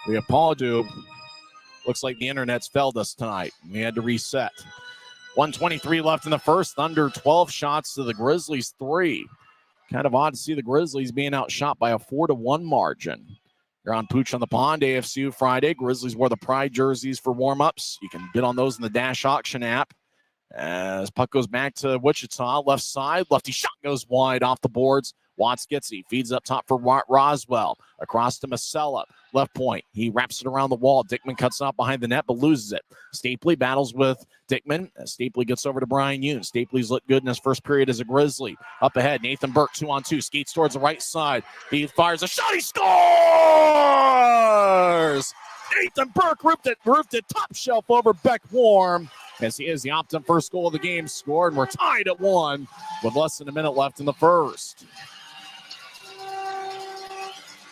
We apologize. Looks like the internet's failed us tonight. We had to reset. 1:23 left in the first. Thunder 12 shots to the Grizzlies 3. Kind of odd to see the Grizzlies being outshot by a 4-1 margin. You're on Pooch on the Pond, AFCU Friday. Grizzlies wore the Pride jerseys for warm-ups. You can bid on those in the Dash Auction app. As puck goes back to Wichita, left side. Lefty shot goes wide off the boards. Watts gets it. He feeds up top for Roswell. Across to Masella. Left point. He wraps it around the wall. Dickman cuts off behind the net, but loses it. Stapley battles with Dickman. Stapley gets over to Brian Yoon. Stapley's looked good in his first period as a Grizzly. Up ahead, Nathan Burke, 2-on-2. Skates towards the right side. He fires a shot. He scores! Nathan Burke roofed it top shelf over Beck Warm. As he is the Optum first goal of the game scored. And we're tied at 1 with less than a minute left in the first.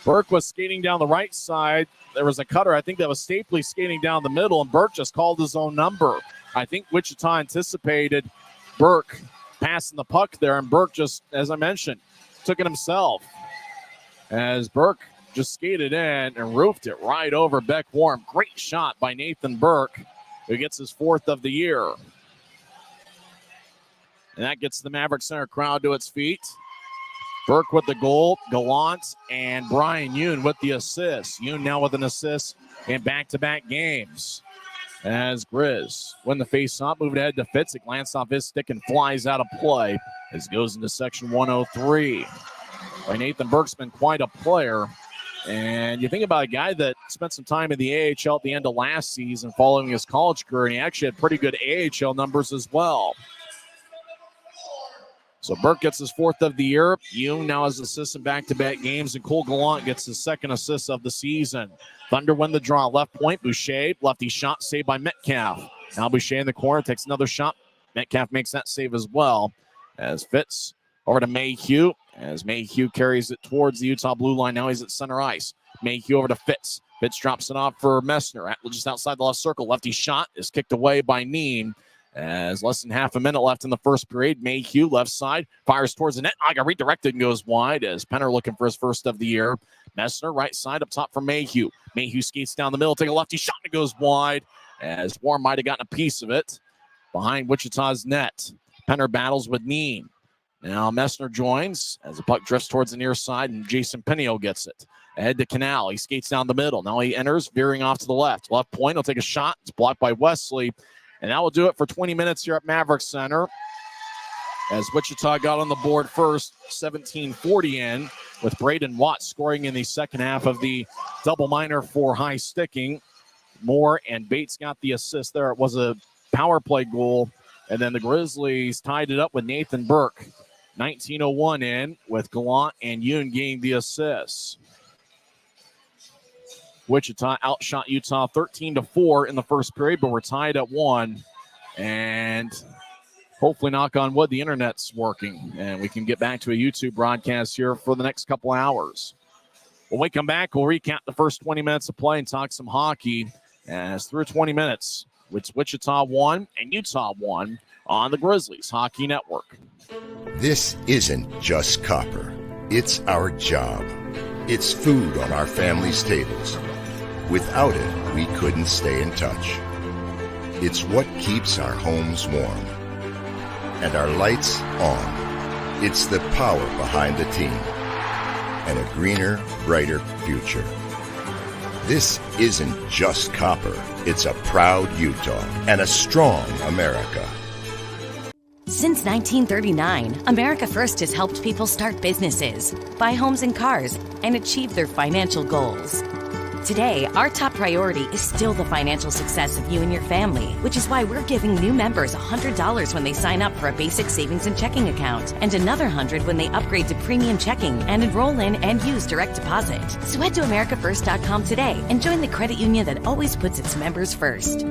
Burke was skating down the right side. There was a cutter. I think that was Stapley skating down the middle, and Burke just called his own number. I think Wichita anticipated Burke passing the puck there, and Burke just, as I mentioned, took it himself. As Burke just skated in and roofed it right over Beck Warm. Great shot by Nathan Burke, who gets his 4th of the year. And that gets the Maverick Center crowd to its feet. Burke with the goal, Gallant, and Brian Yoon with the assist. Yoon now with an assist in back-to-back games. As Grizz win the face-off, moved ahead to Fitz. It glanced off his stick and flies out of play as it goes into section 103. Well, Nathan Burke's been quite a player. And you think about a guy that spent some time in the AHL at the end of last season following his college career, and he actually had pretty good AHL numbers as well. So Burke gets his 4th of the year. Yoon now has assists in back-to-back games, and Cole Gallant gets his 2nd assist of the season. Thunder win the draw. Left point, Boucher. Lefty shot saved by Metcalf. Now Boucher in the corner takes another shot. Metcalf makes that save as well. As Fitz over to Mayhew. As Mayhew carries it towards the Utah blue line. Now he's at center ice. Mayhew over to Fitz. Fitz drops it off for Messner. Just outside the left circle. Lefty shot is kicked away by Neem. As less than half a minute left in the first period, Mayhew left side fires towards the net. I got redirected and goes wide as Penner looking for his 1st of the year. Messner right side up top for Mayhew. Mayhew skates down the middle, take a lefty shot and it goes wide as Warren might have gotten a piece of it behind Wichita's net. Penner battles with Neem. Now Messner joins as the puck drifts towards the near side and Jason Pinio gets it. Ahead to Canal. He skates down the middle. Now he enters, veering off to the left. Left point, he'll take a shot. It's blocked by Wesley. And that will do it for 20 minutes here at Maverick Center. As Wichita got on the board first, 17:40 in, with Braden Watt scoring in the second half of the double minor for high sticking. Moore and Bates got the assist there. It was a power play goal. And then the Grizzlies tied it up with Nathan Burke. 19:01 in, with Gallant and Yoon getting the assists. Wichita outshot Utah 13-4 in the first period, but we're tied at 1. And hopefully, knock on wood, the internet's working, and we can get back to a YouTube broadcast here for the next couple hours. When we come back, we'll recap the first 20 minutes of play and talk some hockey. As through 20 minutes, it's Wichita 1 and Utah 1 on the Grizzlies Hockey Network. This isn't just copper. It's our job. It's food on our family's tables. Without it, we couldn't stay in touch. It's what keeps our homes warm and our lights on. It's the power behind the team and a greener, brighter future. This isn't just copper. It's a proud Utah and a strong America. Since 1939, America First has helped people start businesses, buy homes and cars, and achieve their financial goals. Today, our top priority is still the financial success of you and your family, which is why we're giving new members $100 when they sign up for a basic savings and checking account, and another $100 when they upgrade to premium checking and enroll in and use direct deposit. So head to AmericaFirst.com today and join the credit union that always puts its members first.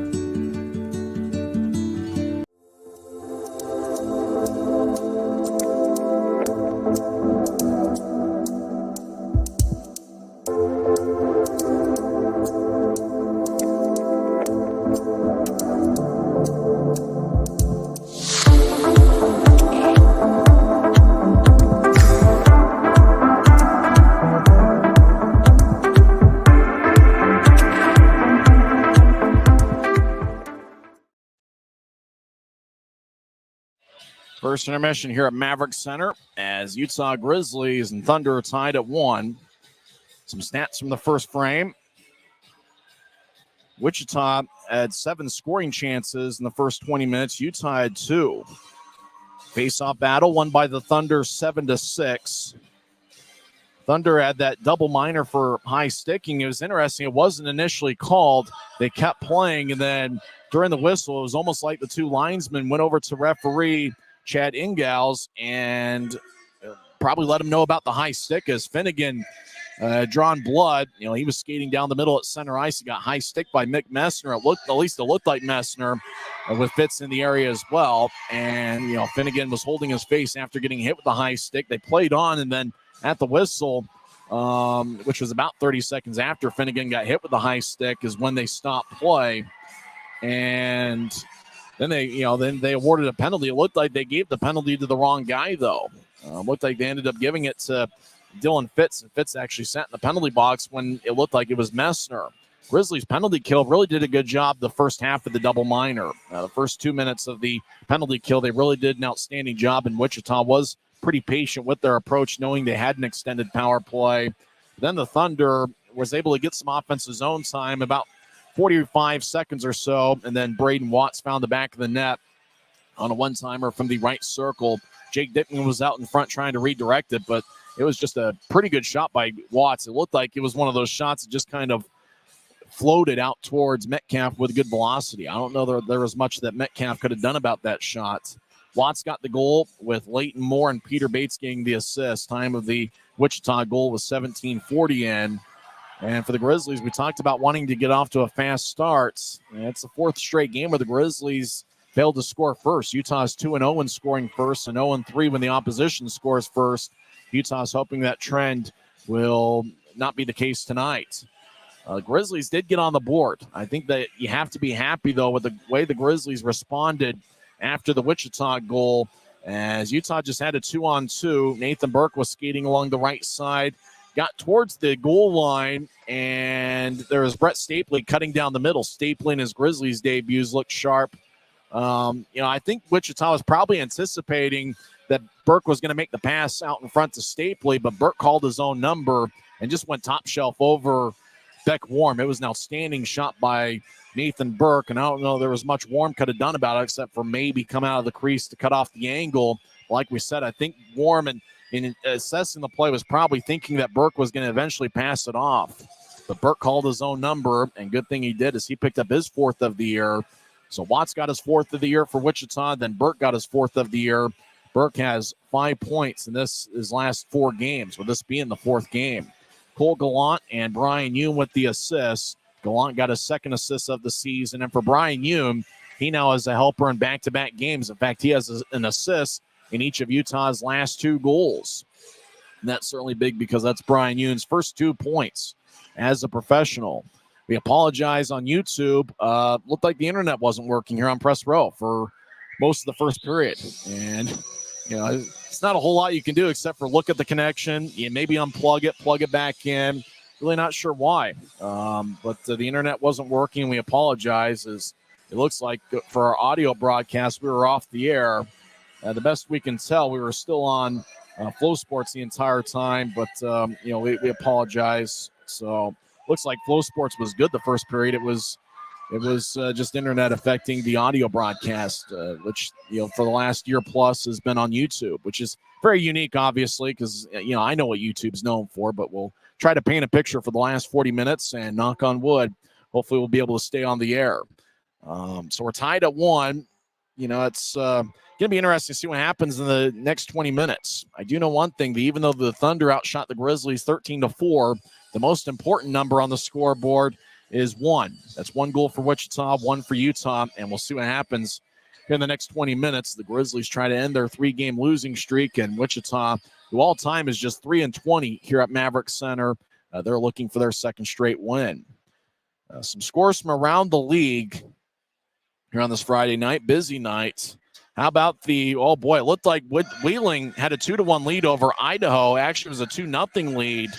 First intermission here at Maverick Center as Utah Grizzlies and Thunder are tied at 1. Some stats from the first frame. Wichita had 7 scoring chances in the first 20 minutes. Utah had 2. Face-off battle won by the Thunder 7-6. Thunder had that double minor for high sticking. It was interesting. It wasn't initially called. They kept playing, and then during the whistle, it was almost like the 2 linesmen went over to referee Chad Ingalls and probably let him know about the high stick as Finnegan drawn blood. You know, he was skating down the middle at center ice. He got high stick by Mick Messner. It looked like Messner with Fitz in the area as well. And, you know, Finnegan was holding his face after getting hit with the high stick. They played on, and then at the whistle, which was about 30 seconds after Finnegan got hit with the high stick, is when they stopped play. And then they awarded a penalty. It looked like they gave the penalty to the wrong guy, though. Looked like they ended up giving it to Dylan Fitz, and Fitz actually sat in the penalty box when it looked like it was Messner. Grizzlies penalty kill really did a good job the first half of the double minor. The first 2 minutes of the penalty kill, they really did an outstanding job, and Wichita was pretty patient with their approach, knowing they had an extended power play. Then the Thunder was able to get some offensive zone time, about 45 seconds or so, and then Braden Watts found the back of the net on a one-timer from the right circle. Jake Dickman was out in front trying to redirect it, but it was just a pretty good shot by Watts. It looked like it was one of those shots that just kind of floated out towards Metcalf with good velocity. I don't know that there was much that Metcalf could have done about that shot. Watts got the goal with Leighton Moore and Peter Bates getting the assist. Time of the Wichita goal was 17:40 in. And for the Grizzlies, we talked about wanting to get off to a fast start. And it's the 4th straight game where the Grizzlies failed to score first. Utah's 2-0 in scoring first and 0-3 when the opposition scores first. Utah's hoping that trend will not be the case tonight. Grizzlies did get on the board. I think that you have to be happy, though, with the way the Grizzlies responded after the Wichita goal, as Utah just had a 2-on-2. Nathan Burke was skating along the right side, got towards the goal line, and there was Brett Stapley cutting down the middle. Stapley in his Grizzlies debuts looked sharp. I think Wichita was probably anticipating that Burke was going to make the pass out in front to Stapley, but Burke called his own number and just went top shelf over Beck Warm. It was an outstanding shot by Nathan Burke, and I don't know there was much Warm could have done about it except for maybe come out of the crease to cut off the angle. Like we said, I think Warm, in assessing the play, was probably thinking that Burke was going to eventually pass it off. But Burke called his own number, and good thing he did is he picked up his 4th of the year. So Watts got his 4th of the year for Wichita, then Burke got his 4th of the year. Burke has 5 points in his last 4 games, with this being the 4th game. Cole Gallant and Brian Hume with the assists. Gallant got his 2nd assist of the season. And for Brian Hume, he now is a helper in back-to-back games. In fact, he has an assist in each of Utah's last 2 goals. And that's certainly big because that's Brian Hume's first 2 points as a professional. We apologize on YouTube. Looked like the internet wasn't working here on Press Row for most of the first period. And, it's not a whole lot you can do except for look at the connection. You maybe unplug it, plug it back in. Really not sure why. But the internet wasn't working. We apologize, as it looks like for our audio broadcast, we were off the air. The best we can tell, we were still on Flow Sports the entire time, but, we apologize. So looks like Flow Sports was good the first period. It was just internet affecting the audio broadcast, which, for the last year plus has been on YouTube, which is very unique, obviously, because, I know what YouTube's known for, but we'll try to paint a picture for the last 40 minutes and knock on wood. Hopefully we'll be able to stay on the air. So we're tied at 1. It's going to be interesting to see what happens in the next 20 minutes. I do know one thing, that even though the Thunder outshot the Grizzlies 13-4, the most important number on the scoreboard is 1. That's 1 goal for Wichita, 1 for Utah, and we'll see what happens in the next 20 minutes. The Grizzlies try to end their 3-game losing streak, and Wichita, who all time is just 3-20 here at Maverick Center, they're looking for their 2nd straight win. Some scores from around the league here on this Friday night, busy night. How about it looked like Wheeling had a 2-1 lead over Idaho. Actually, it was a 2-0 lead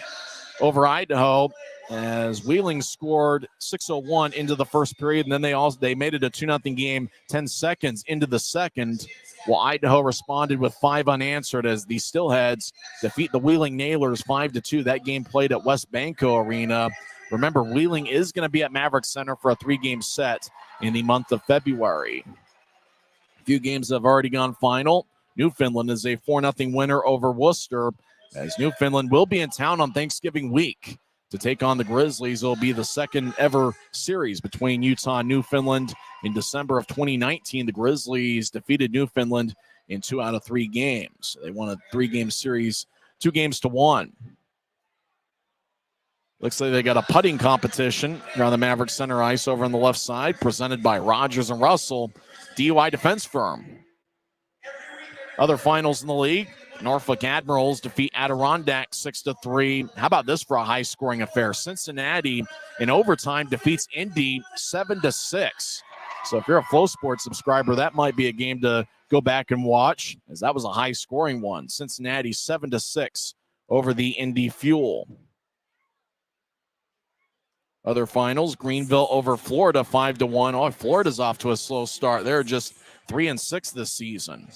over Idaho. as Wheeling scored 6:01 into the first period, and then they made it a 2-0 game 10 seconds into the second, while Idaho responded with 5 unanswered as the Steelheads defeat the Wheeling Nailers 5-2. That game played at West Banco Arena. Remember, Wheeling is going to be at Maverick Center for a 3-game set in the month of February. A few games have already gone final. Newfoundland is a 4-0 winner over Worcester, as Newfoundland will be in town on Thanksgiving week to take on the Grizzlies. It will be the second ever series between Utah and Newfoundland. In December of 2019, the Grizzlies defeated Newfoundland in 2 out of 3 games. They won a 3-game series, 2-1. Looks like they got a putting competition around the Maverick Center ice over on the left side, presented by Rogers and Russell, DUI defense firm. Other finals in the league, Norfolk Admirals defeat Adirondack 6-3. How about this for a high-scoring affair? Cincinnati in overtime defeats Indy 7-6. So if you're a Flow Sports subscriber, that might be a game to go back and watch, as that was a high-scoring one. Cincinnati 7-6 over the Indy Fuel. Other finals, Greenville over Florida 5-1. Oh, Florida's off to a slow start. They're just 3-6 this season.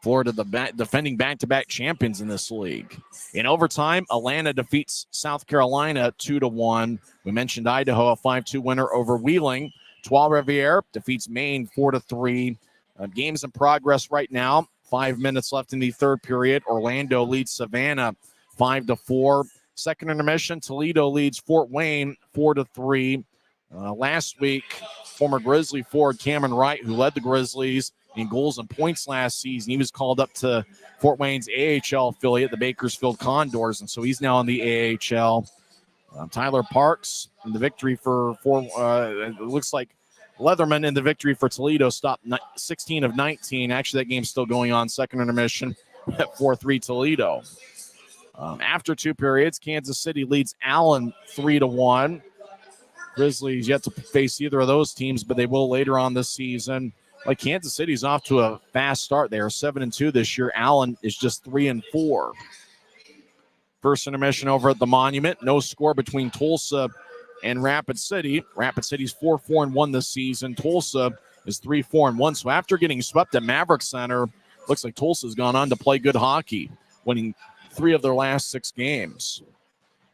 Florida, defending back-to-back champions in this league. In overtime, Atlanta defeats South Carolina 2-1. We mentioned Idaho, a 5-2 winner over Wheeling. Trois-Rivières defeats Maine 4-3. Games in progress right now. 5 minutes left in the third period. Orlando leads Savannah 5-4. Second intermission, Toledo leads Fort Wayne 4-3. Last week, former Grizzly forward Cameron Wright, who led the Grizzlies in goals and points last season, he was called up to Fort Wayne's AHL affiliate, the Bakersfield Condors, and so he's now in the AHL. Tyler Parks in the victory it looks like Leatherman in the victory for Toledo stopped 16 of 19. Actually, that game's still going on. Second intermission at 4-3 Toledo. After 2 periods, Kansas City leads Allen 3-1. Grizzlies yet to face either of those teams, but they will later on this season. Like Kansas City's off to a fast start. They are 7-2 this year. Allen is just 3-4. First intermission over at the Monument. No score between Tulsa and Rapid City. Rapid City's 4-4-1 this season. Tulsa is 3-4-1. So after getting swept at Maverick Center, looks like Tulsa's gone on to play good hockey, winning 3 of their last 6 games.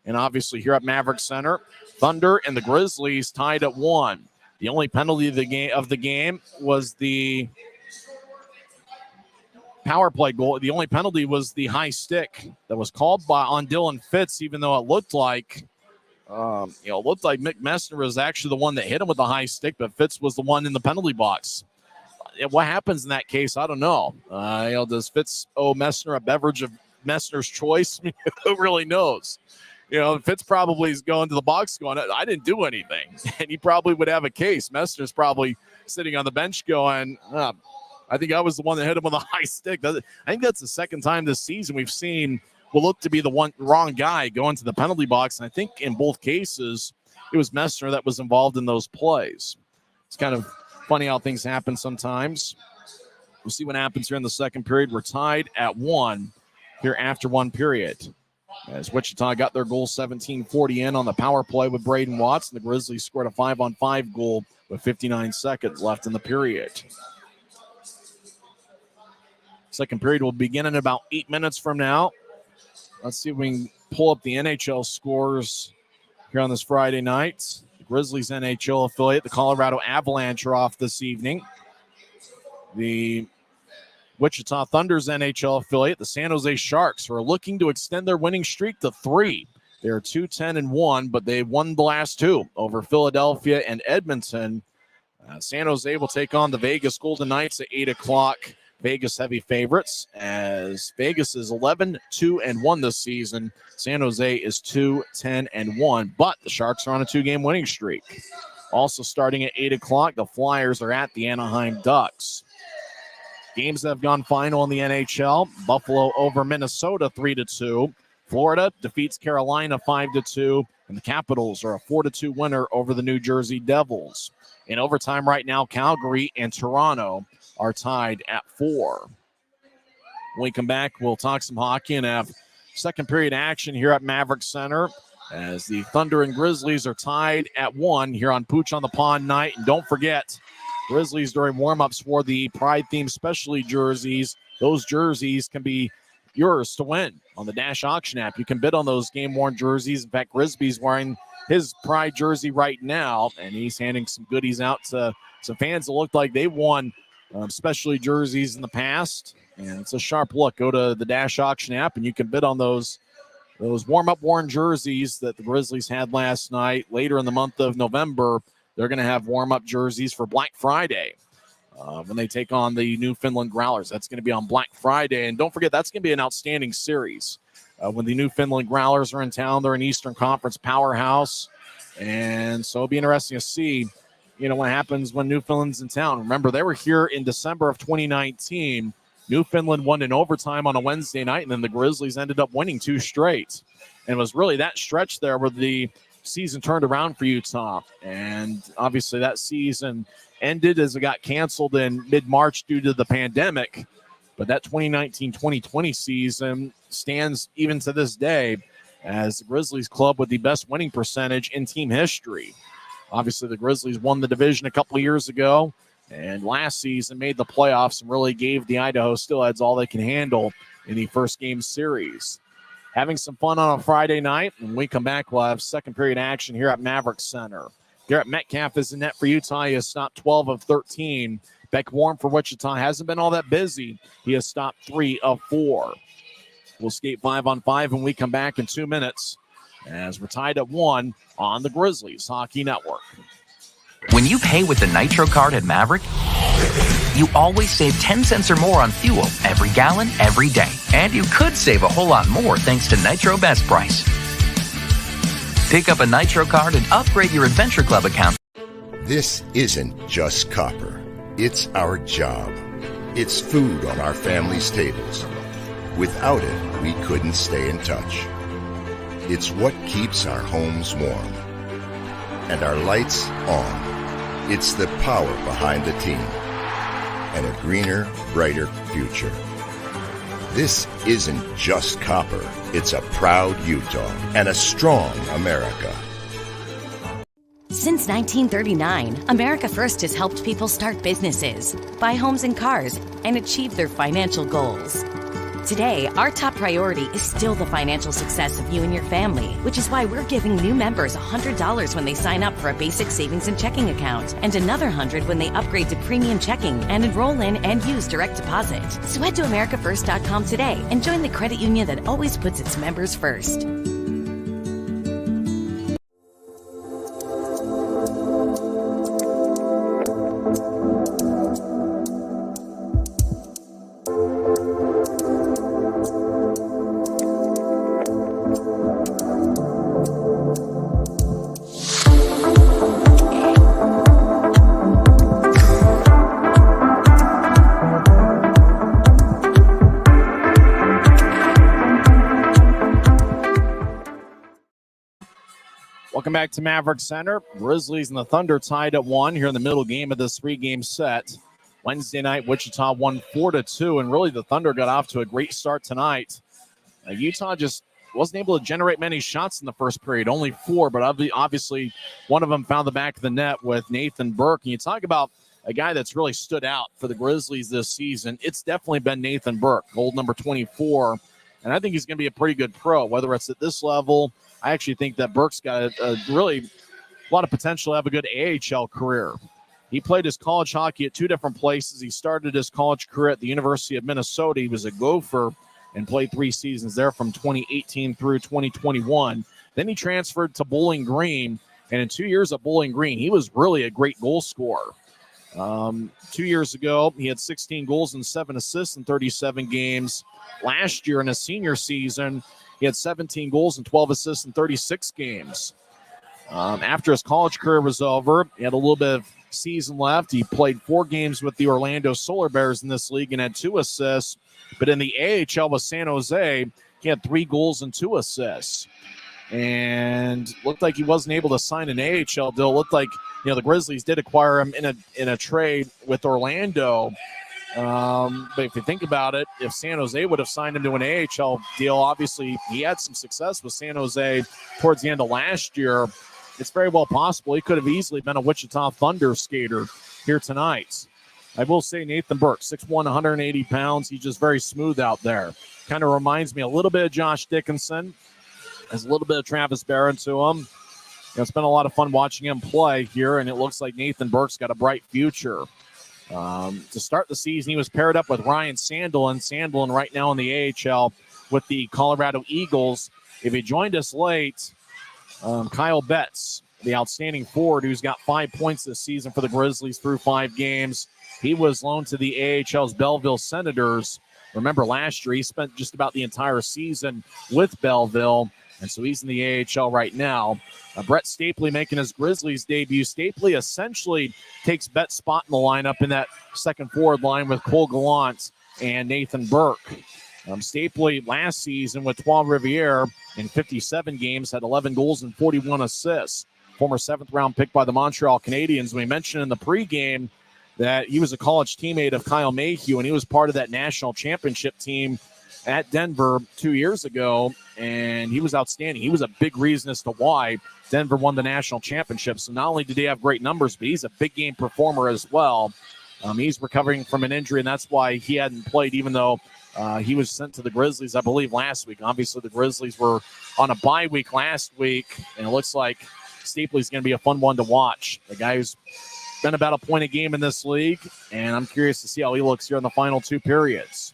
And obviously here at Maverick Center, Thunder and the Grizzlies tied at 1. The only penalty of the game was the power play goal. The only penalty was the high stick that was called on Dylan Fitz, even though it looked like Mick Messner was actually the one that hit him with the high stick, but Fitz was the one in the penalty box. What happens in that case, I don't know. Does Fitz owe Messner a beverage of Messner's choice? Who really knows? Fitz probably is going to the box going, I didn't do anything. And he probably would have a case. Messner's probably sitting on the bench going, I think I was the one that hit him with a high stick. I think that's the second time this season we've seen will look to be the wrong guy going to the penalty box. And I think in both cases, it was Messner that was involved in those plays. It's kind of funny how things happen sometimes. We'll see what happens here in the second period. We're tied at 1 here after 1 period. As Wichita got their goal 17:40 in on the power play with Braden Watts, and the Grizzlies scored a 5-on-5 goal with 59 seconds left in the period. Second period will begin in about 8 minutes from now. Let's see if we can pull up the NHL scores here on this Friday night. The Grizzlies NHL affiliate, the Colorado Avalanche, are off this evening. The Wichita Thunder's NHL affiliate, the San Jose Sharks, are looking to extend their winning streak to 3. They're 2-10-1, but they won the last 2 over Philadelphia and Edmonton. San Jose will take on the Vegas Golden Knights at 8 o'clock. Vegas heavy favorites, as Vegas is 11-2-1 this season. San Jose is 2-10-1, but the Sharks are on a 2-game winning streak. Also starting at 8 o'clock, the Flyers are at the Anaheim Ducks. Games that have gone final in the NHL. Buffalo over Minnesota 3-2. Florida defeats Carolina 5-2. And the Capitals are a 4-2 winner over the New Jersey Devils. In overtime right now, Calgary and Toronto are tied at 4. When we come back, we'll talk some hockey and have second period action here at Maverick Center. as the Thunder and Grizzlies are tied at 1 here on Pooch on the Pond night. And don't forget, Grizzlies during warm-ups for the Pride-themed specialty jerseys. Those jerseys can be yours to win on the Dash Auction app. You can bid on those game-worn jerseys. In fact, Grisby's wearing his Pride jersey right now, and he's handing some goodies out to some fans that looked like they won specialty jerseys in the past. And it's a sharp look. Go to the Dash Auction app, and you can bid on those warm-up worn jerseys that the Grizzlies had last night. Later in the month of November, they're going to have warm-up jerseys for Black Friday when they take on the Newfoundland Growlers. That's going to be on Black Friday. And don't forget, that's going to be an outstanding series. When the Newfoundland Growlers are in town, they're an Eastern Conference powerhouse. And so it'll be interesting to see, what happens when Newfoundland's in town. Remember, they were here in December of 2019. Newfoundland won in overtime on a Wednesday night, and then the Grizzlies ended up winning 2 straight. And it was really that stretch there where the season turned around for Utah. And obviously that season ended as it got canceled in mid-March due to the pandemic. But that 2019-2020 season stands even to this day as the Grizzlies club with the best winning percentage in team history. Obviously, the Grizzlies won the division a couple of years ago, and last season made the playoffs and really gave the Idaho Steelheads all they can handle in the first game series. Having some fun on a Friday night. When we come back, we'll have second period action here at Maverick Center. Garrett Metcalf is in net for Utah. He has stopped 12 of 13. Beck Warren for Wichita hasn't been all that busy. He has stopped 3 of 4. We'll skate 5-on-5 when we come back in 2 minutes as we're tied at 1 on the Grizzlies Hockey Network. When you pay with the Nitro card at Maverick, you always save 10 cents or more on fuel every gallon, every day. And you could save a whole lot more thanks to Nitro Best Price. Pick up a Nitro card and upgrade your Adventure Club account. This isn't just copper. It's our job. It's food on our family's tables. Without it, we couldn't stay in touch. It's what keeps our homes warm and our lights on. It's the power behind the team and a greener, brighter future. This isn't just copper. It's a proud Utah and a strong America. Since 1939, America First has helped people start businesses, buy homes and cars, and achieve their financial goals. Today, our top priority is still the financial success of you and your family, which is why we're giving new members $100 when they sign up for a basic savings and checking account, and another $100 when they upgrade to premium checking and enroll in and use direct deposit. So head to AmericaFirst.com today and join the credit union that always puts its members first. Welcome back to Maverick Center. Grizzlies and the Thunder tied at 1 here in the middle game of this 3-game set. Wednesday night, Wichita won 4-2, and really the Thunder got off to a great start tonight. Utah just wasn't able to generate many shots in the first period, only 4, but obviously one of them found the back of the net with Nathan Burke. And you talk about a guy that's really stood out for the Grizzlies this season, it's definitely been Nathan Burke, gold number 24. And I think he's going to be a pretty good pro, whether it's at this level. I actually think that Burke's got a lot of potential to have a good AHL career. He played his college hockey at 2 different places. He started his college career at the University of Minnesota. He was a Gopher and played 3 seasons there from 2018 through 2021. Then he transferred to Bowling Green, and in 2 years at Bowling Green, he was really a great goal scorer. 2 years ago, he had 16 goals and 7 assists in 37 games. Last year in his senior season, he had 17 goals and 12 assists in 36 games. After his college career was over, he had a little bit of season left. He played 4 games with the Orlando Solar Bears in this league and had 2 assists. But in the AHL with San Jose, he had 3 goals and 2 assists. And looked like he wasn't able to sign an AHL deal. Looked like the Grizzlies did acquire him in a trade with Orlando. But if you think about it, if San Jose would have signed him to an AHL deal, obviously he had some success with San Jose towards the end of last year. It's very well possible he could have easily been a Wichita Thunder skater here tonight. I will say Nathan Burke, 6'1", 180 pounds. He's just very smooth out there. Kind of reminds me a little bit of Josh Dickinson. Has a little bit of Travis Barron to him. It's been a lot of fun watching him play here, and it looks like Nathan Burke's got a bright future. To start the season, he was paired up with Ryan Sandelin. Sandelin right now in the AHL with the Colorado Eagles. If he joined us late, Kyle Betts, the outstanding forward who's got 5 points this season for the Grizzlies through 5 games. He was loaned to the AHL's Belleville Senators. Remember, last year he spent just about the entire season with Belleville, and so he's in the AHL right now. Brett Stapley making his Grizzlies debut. Stapley essentially takes Bett's spot in the lineup in that second forward line with Cole Gallant and Nathan Burke. Stapley last season with Trois Rivières in 57 games had 11 goals and 41 assists. Former 7th-round pick by the Montreal Canadiens. We mentioned in the pregame that he was a college teammate of Kyle Mayhew, and he was part of that national championship team at Denver 2 years ago, and he was outstanding. He was a big reason as to why Denver won the national championship. So not only did he have great numbers, but he's a big game performer as well. He's recovering from an injury, and that's why he hadn't played, even though he was sent to the Grizzlies, I believe, last week. Obviously, the Grizzlies were on a bye week last week, and it looks like Stapley's going to be a fun one to watch. The guy who's been about a point a game in this league, and I'm curious to see how he looks here in the final 2 periods.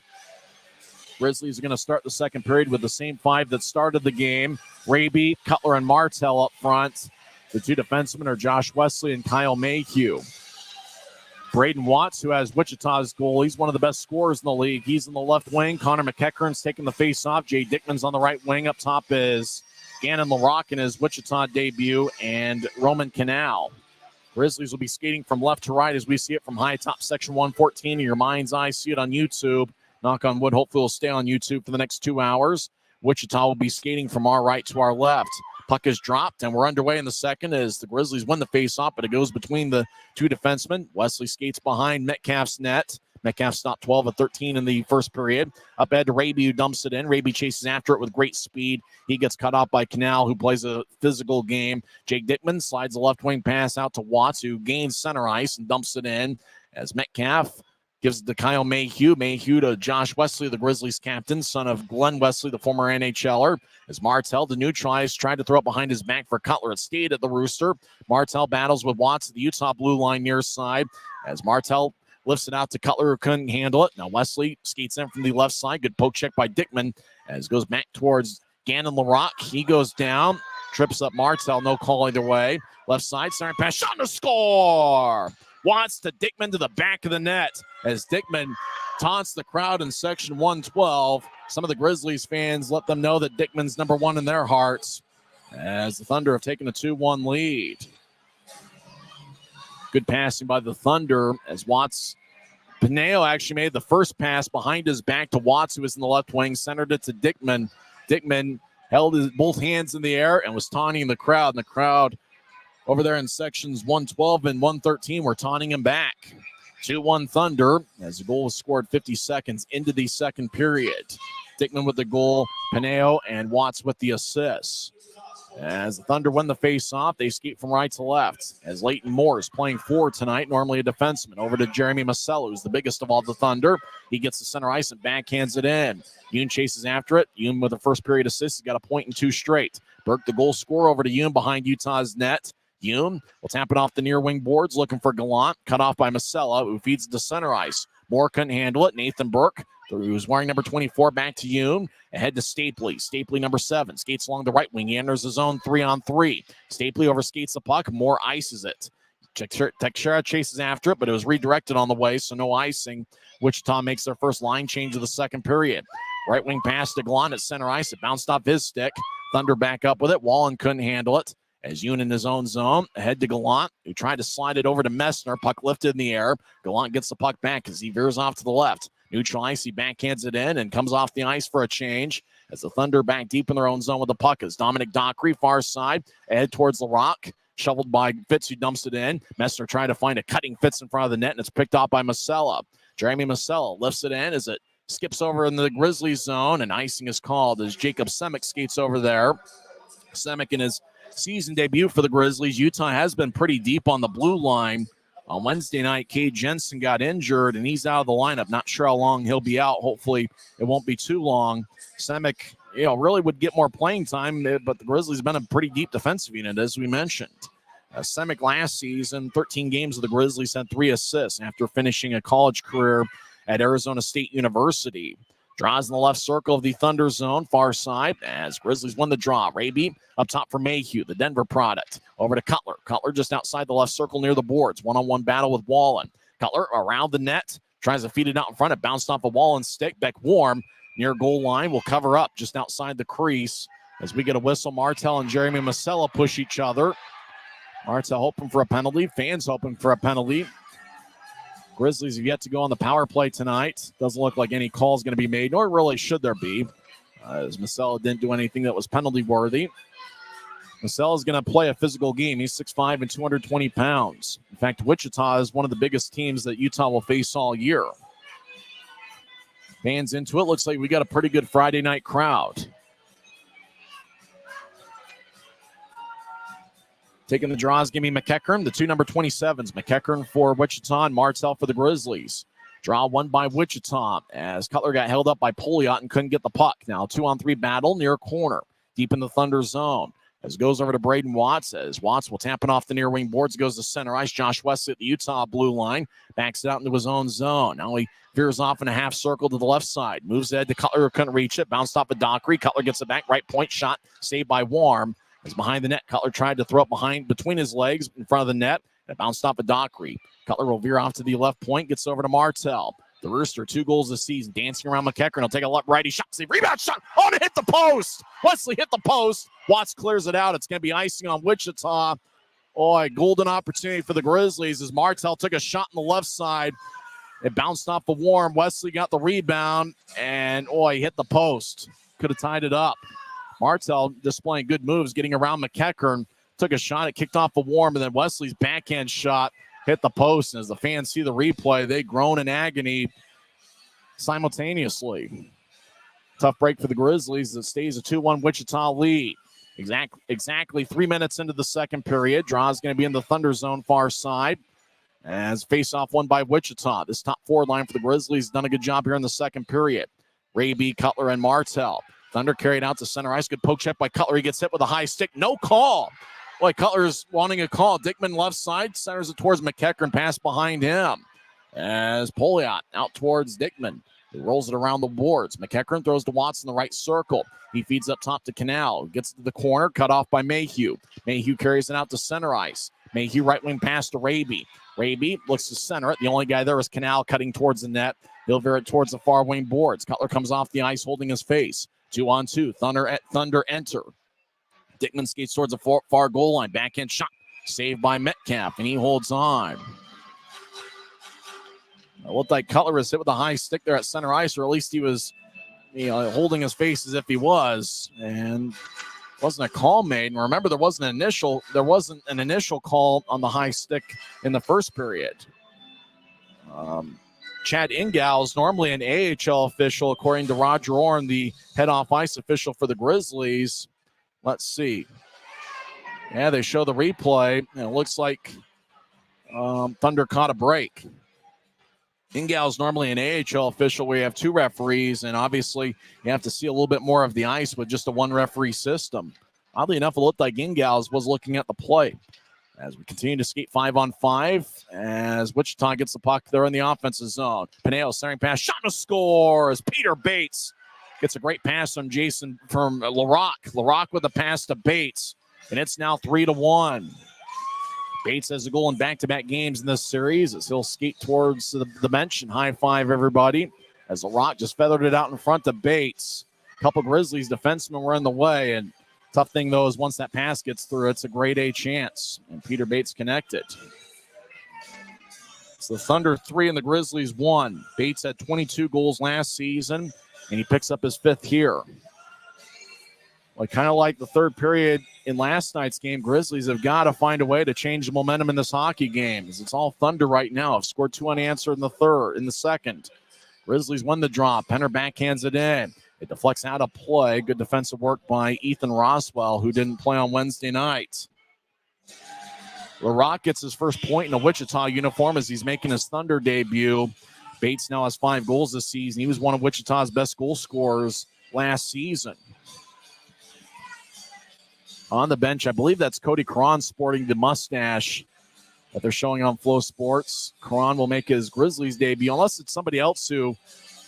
Grizzlies are going to start the second period with the same 5 that started the game. Raby, Cutler, and Martell up front. The 2 defensemen are Josh Wesley and Kyle Mayhew. Braden Watts, who has Wichita's goal, he's one of the best scorers in the league. He's in the left wing. Connor McEachern's taking the face-off. Jay Dickman's on the right wing. Up top is Gannon LaRocque in his Wichita debut, and Roman Canal. Grizzlies will be skating from left to right as we see it from high top section 114 in your mind's eye. See it on YouTube. Knock on wood, hopefully it'll stay on YouTube for the next 2 hours. Wichita will be skating from our right to our left. Puck is dropped, and we're underway in the second as the Grizzlies win the face-off, but it goes between the 2 defensemen. Wesley skates behind Metcalf's net. Metcalf stopped 12 of 13 in the first period. Up ahead to Raby, who dumps it in. Raby chases after it with great speed. He gets cut off by Canal, who plays a physical game. Jake Dickman slides the left wing pass out to Watts, who gains center ice and dumps it in as Metcalf gives it to Kyle Mayhew. Mayhew to Josh Wesley, the Grizzlies captain, son of Glenn Wesley, the former NHLer. As Martell, the neutralize, tried to throw it behind his back for Cutler. It stayed at the Rooster. Martell battles with Watts at the Utah blue line near side. As Martell lifts it out to Cutler, who couldn't handle it. Now Wesley skates in from the left side. Good poke check by Dickman as goes back towards Gannon LaRocque. He goes down, trips up Martell. No call either way. Left side, center pass, shot to score. Watts to Dickman to the back of the net as Dickman taunts the crowd in section 112. Some of the Grizzlies fans let them know that Dickman's number 1 in their hearts as the Thunder have taken a 2-1 lead. Good passing by the Thunder as Watts. Pineo actually made the first pass behind his back to Watts, who was in the left wing, centered it to Dickman. Dickman held his both hands in the air and was taunting the crowd, and the crowd over there in sections 112 and 113 were taunting him back. 2-1 Thunder as the goal was scored 50 seconds into the second period. Dickman with the goal, Pineo and Watts with the assists. As the Thunder win the face-off, they skate from right to left. As Leighton Moore is playing forward tonight, normally a defenseman. Over to Jeremy Masello, who's the biggest of all the Thunder. He gets the center ice and backhands it in. Yoon chases after it. Yoon with a first period assist. He's got a point and 2 straight. Burke, the goal scorer, over to Yoon behind Utah's net. Yoon will tap it off the near wing boards, looking for Gallant. Cut off by Masello, who feeds it to center ice. Moore couldn't handle it. Nathan Burke, who's wearing number 24, back to Yoon. Ahead to Stapley. Stapley, number 7, skates along the right wing. He enters his own 3-on-3. Stapley overskates the puck. Moore ices it. Teixeira chases after it, but it was redirected on the way, so no icing. Wichita makes their first line change of the second period. Right wing pass to Gallant at center ice. It bounced off his stick. Thunder back up with it. Wallen couldn't handle it. As Yoon in his own zone, ahead to Gallant, who tried to slide it over to Messner. Puck lifted in the air. Gallant gets the puck back as he veers off to the left. Neutral ice, he backhands it in and comes off the ice for a change. As the Thunder back deep in their own zone with the puck is Dominic Dockery, far side, ahead towards LaRocque. Shoveled by Fitz, who dumps it in. Messner trying to find a cutting Fitz in front of the net, and it's picked off by Masella. Jeremy Masella lifts it in as it skips over in the Grizzlies zone, and icing is called as Jacob Semick skates over there. Semick in his season debut for the Grizzlies. Utah has been pretty deep on the blue line. On Wednesday night, Cade Jensen got injured, and he's out of the lineup. Not sure how long he'll be out. Hopefully it won't be too long. Semick, really would get more playing time, but the Grizzlies have been a pretty deep defensive unit, as we mentioned. Semick last season, 13 games of the Grizzlies, had 3 assists after finishing a college career at Arizona State University. Draws in the left circle of the Thunder zone, far side, as Grizzlies won the draw. Raby up top for Mayhew, the Denver product. Over to Cutler. Cutler just outside the left circle near the boards. One-on-one battle with Wallen. Cutler around the net, tries to feed it out in front. It bounced off a Wallen stick. Beck Warm near goal line will cover up just outside the crease. As we get a whistle, Martell and Jeremy Masella push each other. Martell hoping for a penalty. Fans hoping for a penalty. Grizzlies have yet to go on the power play tonight. Doesn't look like any call is going to be made, nor really should there be, as Masella didn't do anything that was penalty worthy. Masella is going to play a physical game. He's 6'5" and 220 pounds. In fact, Wichita is one of the biggest teams that Utah will face all year. Fans into it. Looks like we got a pretty good Friday night crowd. Taking the draws, give me McEachern, the 2 number 27s. McEachern for Wichita and Martell for the Grizzlies. Draw won by Wichita as Cutler got held up by Pouliot and couldn't get the puck. Now 2-on-3 battle near corner, deep in the Thunder zone. As it goes over to Braden Watts, as Watts will tap it off the near wing boards, goes to center ice. Josh Wesley at the Utah blue line, backs it out into his own zone. Now he veers off in a half circle to the left side. Moves ahead to Cutler, who couldn't reach it. Bounced off of Dockery. Cutler gets it back, right point shot, saved by Warm. As behind the net, Cutler tried to throw it between his legs in front of the net. It bounced off of Dockery. Cutler will veer off to the left point, gets over to Martell. The Rooster, 2 goals this season, dancing around McEachern. He'll take a left righty shot, save, rebound shot. Oh, and it hit the post. Wesley hit the post. Watts clears it out. It's going to be icing on Wichita. Oh, a golden opportunity for the Grizzlies as Martell took a shot on the left side. It bounced off the Warm. Wesley got the rebound, and he hit the post. Could have tied it up. Martell displaying good moves, getting around McEachern. Took a shot, it kicked off the Warm, and then Wesley's backhand shot hit the post. And as the fans see the replay, they groan in agony simultaneously. Tough break for the Grizzlies. It stays a 2-1 Wichita lead. Exactly 3 minutes into the second period. Draw is going to be in the Thunder zone far side. As face-off won by Wichita. This top forward line for the Grizzlies done a good job here in the second period. Raby, Cutler, and Martell. Thunder carried out to center ice. Good poke check by Cutler. He gets hit with a high stick. No call. Boy, Cutler's wanting a call. Dickman left side. Centers it towards McEachern. Pass behind him. As Pouliot out towards Dickman. He rolls it around the boards. McEachern throws to Watts in the right circle. He feeds up top to Canal. Gets to the corner. Cut off by Mayhew. Mayhew carries it out to center ice. Mayhew right wing pass to Raby. Raby looks to center it. The only guy there is Canal cutting towards the net. He'll veer it towards the far wing boards. Cutler comes off the ice holding his face. 2-on-2. Thunder enter. Dickman skates towards the far goal line. Backhand shot. Saved by Metcalf, and he holds on. It looked like Cutler was hit with a high stick there at center ice, or at least he was holding his face as if he was. And wasn't a call made. And remember, there wasn't an initial call on the high stick in the first period. Chad Ingals, normally an AHL official, according to Roger Orn, the head off ice official for the Grizzlies. Let's see. Yeah, they show the replay, and it looks like Thunder caught a break. Ingals normally an AHL official where you have 2 referees, and obviously you have to see a little bit more of the ice with just a 1-referee system. Oddly enough, it looked like Ingals was looking at the play. As we continue to skate 5-on-5, as Wichita gets the puck there in the offensive zone. Pineo centering pass, shot and a score as Peter Bates gets a great pass from LaRock. LaRock with a pass to Bates, and it's now 3-1. Bates has a goal in back-to-back games in this series as he'll skate towards the bench and high-five everybody as LaRock just feathered it out in front of Bates. A couple Grizzlies defensemen were in the way, and tough thing, though, is once that pass gets through, it's a grade A chance. And Peter Bates connected. It's the Thunder 3 and the Grizzlies 1. Bates had 22 goals last season, and he picks up his 5th here. Well, kind of like the third period in last night's game, Grizzlies have got to find a way to change the momentum in this hockey game. It's all Thunder right now. Have scored 2 unanswered in the second. Grizzlies win the draw. Penner backhands it in. It deflects out of play. Good defensive work by Ethan Roswell, who didn't play on Wednesday night. LaRock gets his first point in a Wichita uniform as he's making his Thunder debut. Bates now has 5 goals this season. He was one of Wichita's best goal scorers last season. On the bench, I believe that's Cody Cron sporting the mustache that they're showing on Flow Sports. Cron will make his Grizzlies debut, unless it's somebody else who,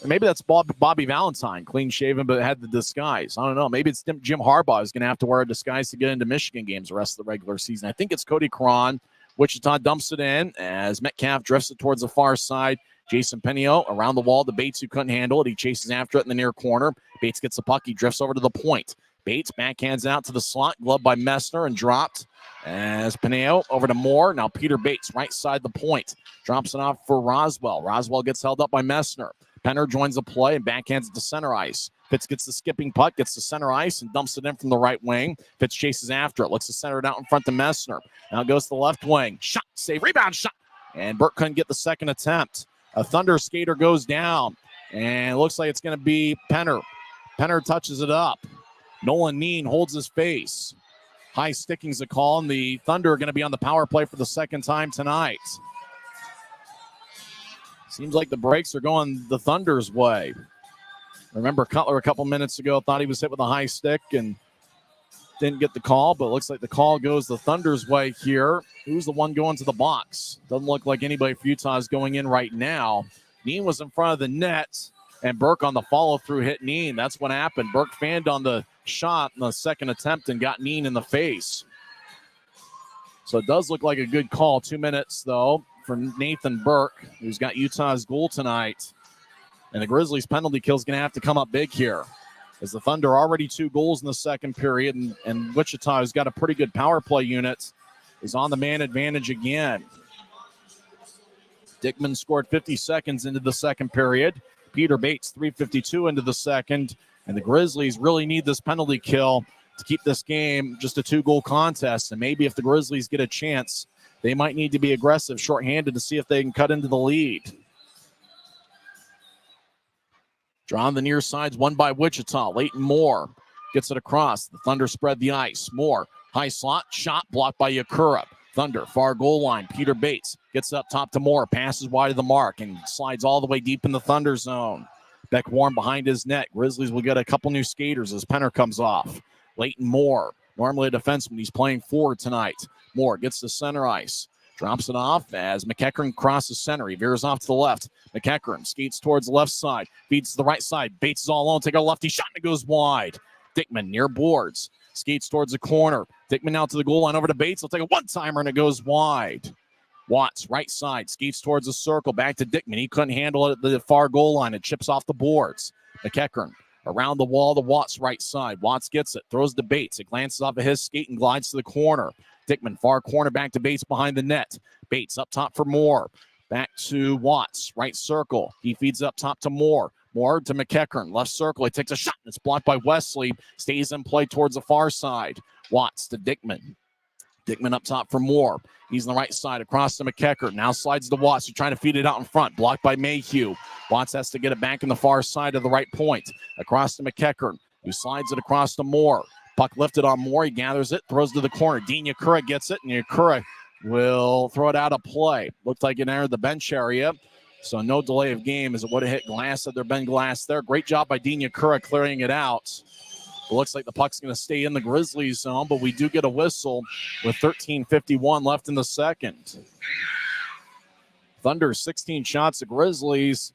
maybe that's Bobby Valentine, clean-shaven but had the disguise. I don't know. Maybe it's Jim Harbaugh who's going to have to wear a disguise to get into Michigan games the rest of the regular season. I think it's Cody Cron. Wichita dumps it in as Metcalf drifts it towards the far side. Jason Penio around the wall to Bates, who couldn't handle it. He chases after it in the near corner. Bates gets the puck. He drifts over to the point. Bates backhands out to the slot, gloved by Messner and dropped as Peneo over to Moore. Now Peter Bates, right side the point. Drops it off for Roswell. Roswell gets held up by Messner. Penner joins the play and backhands it to center ice. Fitz gets the skipping puck, gets to center ice, and dumps it in from the right wing. Fitz chases after it, looks to center it out in front to Messner. Now it goes to the left wing. Shot, save, rebound, shot. And Burke couldn't get the second attempt. A Thunder skater goes down, and it looks like it's going to be Penner. Penner touches it up. Nolan Neen holds his face. High sticking's a call, and the Thunder are going to be on the power play for the second time tonight. Seems like the breaks are going the Thunder's way. Remember, Cutler a couple minutes ago thought he was hit with a high stick and didn't get the call, but it looks like the call goes the Thunder's way here. Who's the one going to the box? Doesn't look like anybody for Utah is going in right now. Neen was in front of the net, and Burke on the follow-through hit Neen. That's what happened. Burke fanned on the shot in the second attempt and got Neen in the face. So it does look like a good call. 2 minutes, though, for Nathan Burke, who's got Utah's goal tonight. And the Grizzlies' penalty kill is going to have to come up big here, as the Thunder are already 2 goals in the second period, and Wichita, who's got a pretty good power play unit, is on the man advantage again. Dickman scored 50 seconds into the second period. Peter Bates, 3:52 into the second. And the Grizzlies really need this penalty kill to keep this game just a 2-goal contest. And maybe if the Grizzlies get a chance, they might need to be aggressive shorthanded to see if they can cut into the lead. Draw on the near sides, won by Wichita. Leighton Moore gets it across. The Thunder spread the ice. Moore, high slot, shot blocked by Yakura. Thunder, far goal line. Peter Bates gets up top to Moore, passes wide of the mark, and slides all the way deep in the Thunder zone. Beck Warren behind his net. Grizzlies will get a couple new skaters as Penner comes off. Leighton Moore, normally a defenseman. He's playing forward tonight. Moore gets to center ice. Drops it off as McEachern crosses center. He veers off to the left. McEachern skates towards the left side. Feeds to the right side. Bates is all alone. Take a lefty shot and it goes wide. Dickman near boards. Skates towards the corner. Dickman out to the goal line over to Bates. He'll take a one-timer and it goes wide. Watts, right side, skates towards the circle. Back to Dickman. He couldn't handle it at the far goal line. It chips off the boards. McEachern around the wall to Watts, right side. Watts gets it. Throws to Bates. It glances off of his skate and glides to the corner. Dickman, far corner, back to Bates behind the net. Bates up top for Moore. Back to Watts, right circle. He feeds up top to Moore. Moore to McEachern, left circle. He takes a shot, and it's blocked by Wesley. Stays in play towards the far side. Watts to Dickman. Dickman up top for Moore. He's on the right side across to McEachern. Now slides to Watts. He's trying to feed it out in front. Blocked by Mayhew. Watts has to get it back in the far side of the right point. Across to McEachern, who slides it across to Moore. Puck lifted on Moore. He gathers it, throws to the corner. Dean Yakura gets it, and Yakura will throw it out of play. Looked like it entered the bench area, so no delay of game as it would have hit glass had there been glass there. Great job by Dean Yakura clearing it out. It looks like the puck's going to stay in the Grizzlies zone, but we do get a whistle with 13:51 left in the second. Thunder 16 shots, the Grizzlies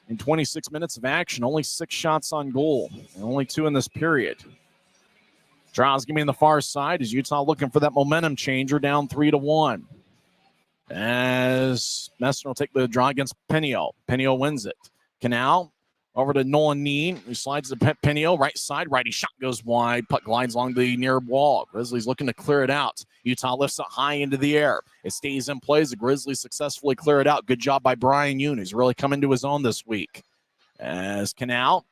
in 26 minutes of action. Only 6 shots on goal, and only 2 in this period. Draws going to be on the far side as Utah looking for that momentum changer, down 3-1. As Messner will take the draw against Penio. Penio wins it. Canal over to Nolan Neen, who slides to Penio, right side. Righty shot goes wide. Puck glides along the near wall. Grizzlies looking to clear it out. Utah lifts it high into the air. It stays in play as the Grizzlies successfully clear it out. Good job by Brian Yoon, who's really come into his own this week. As Canal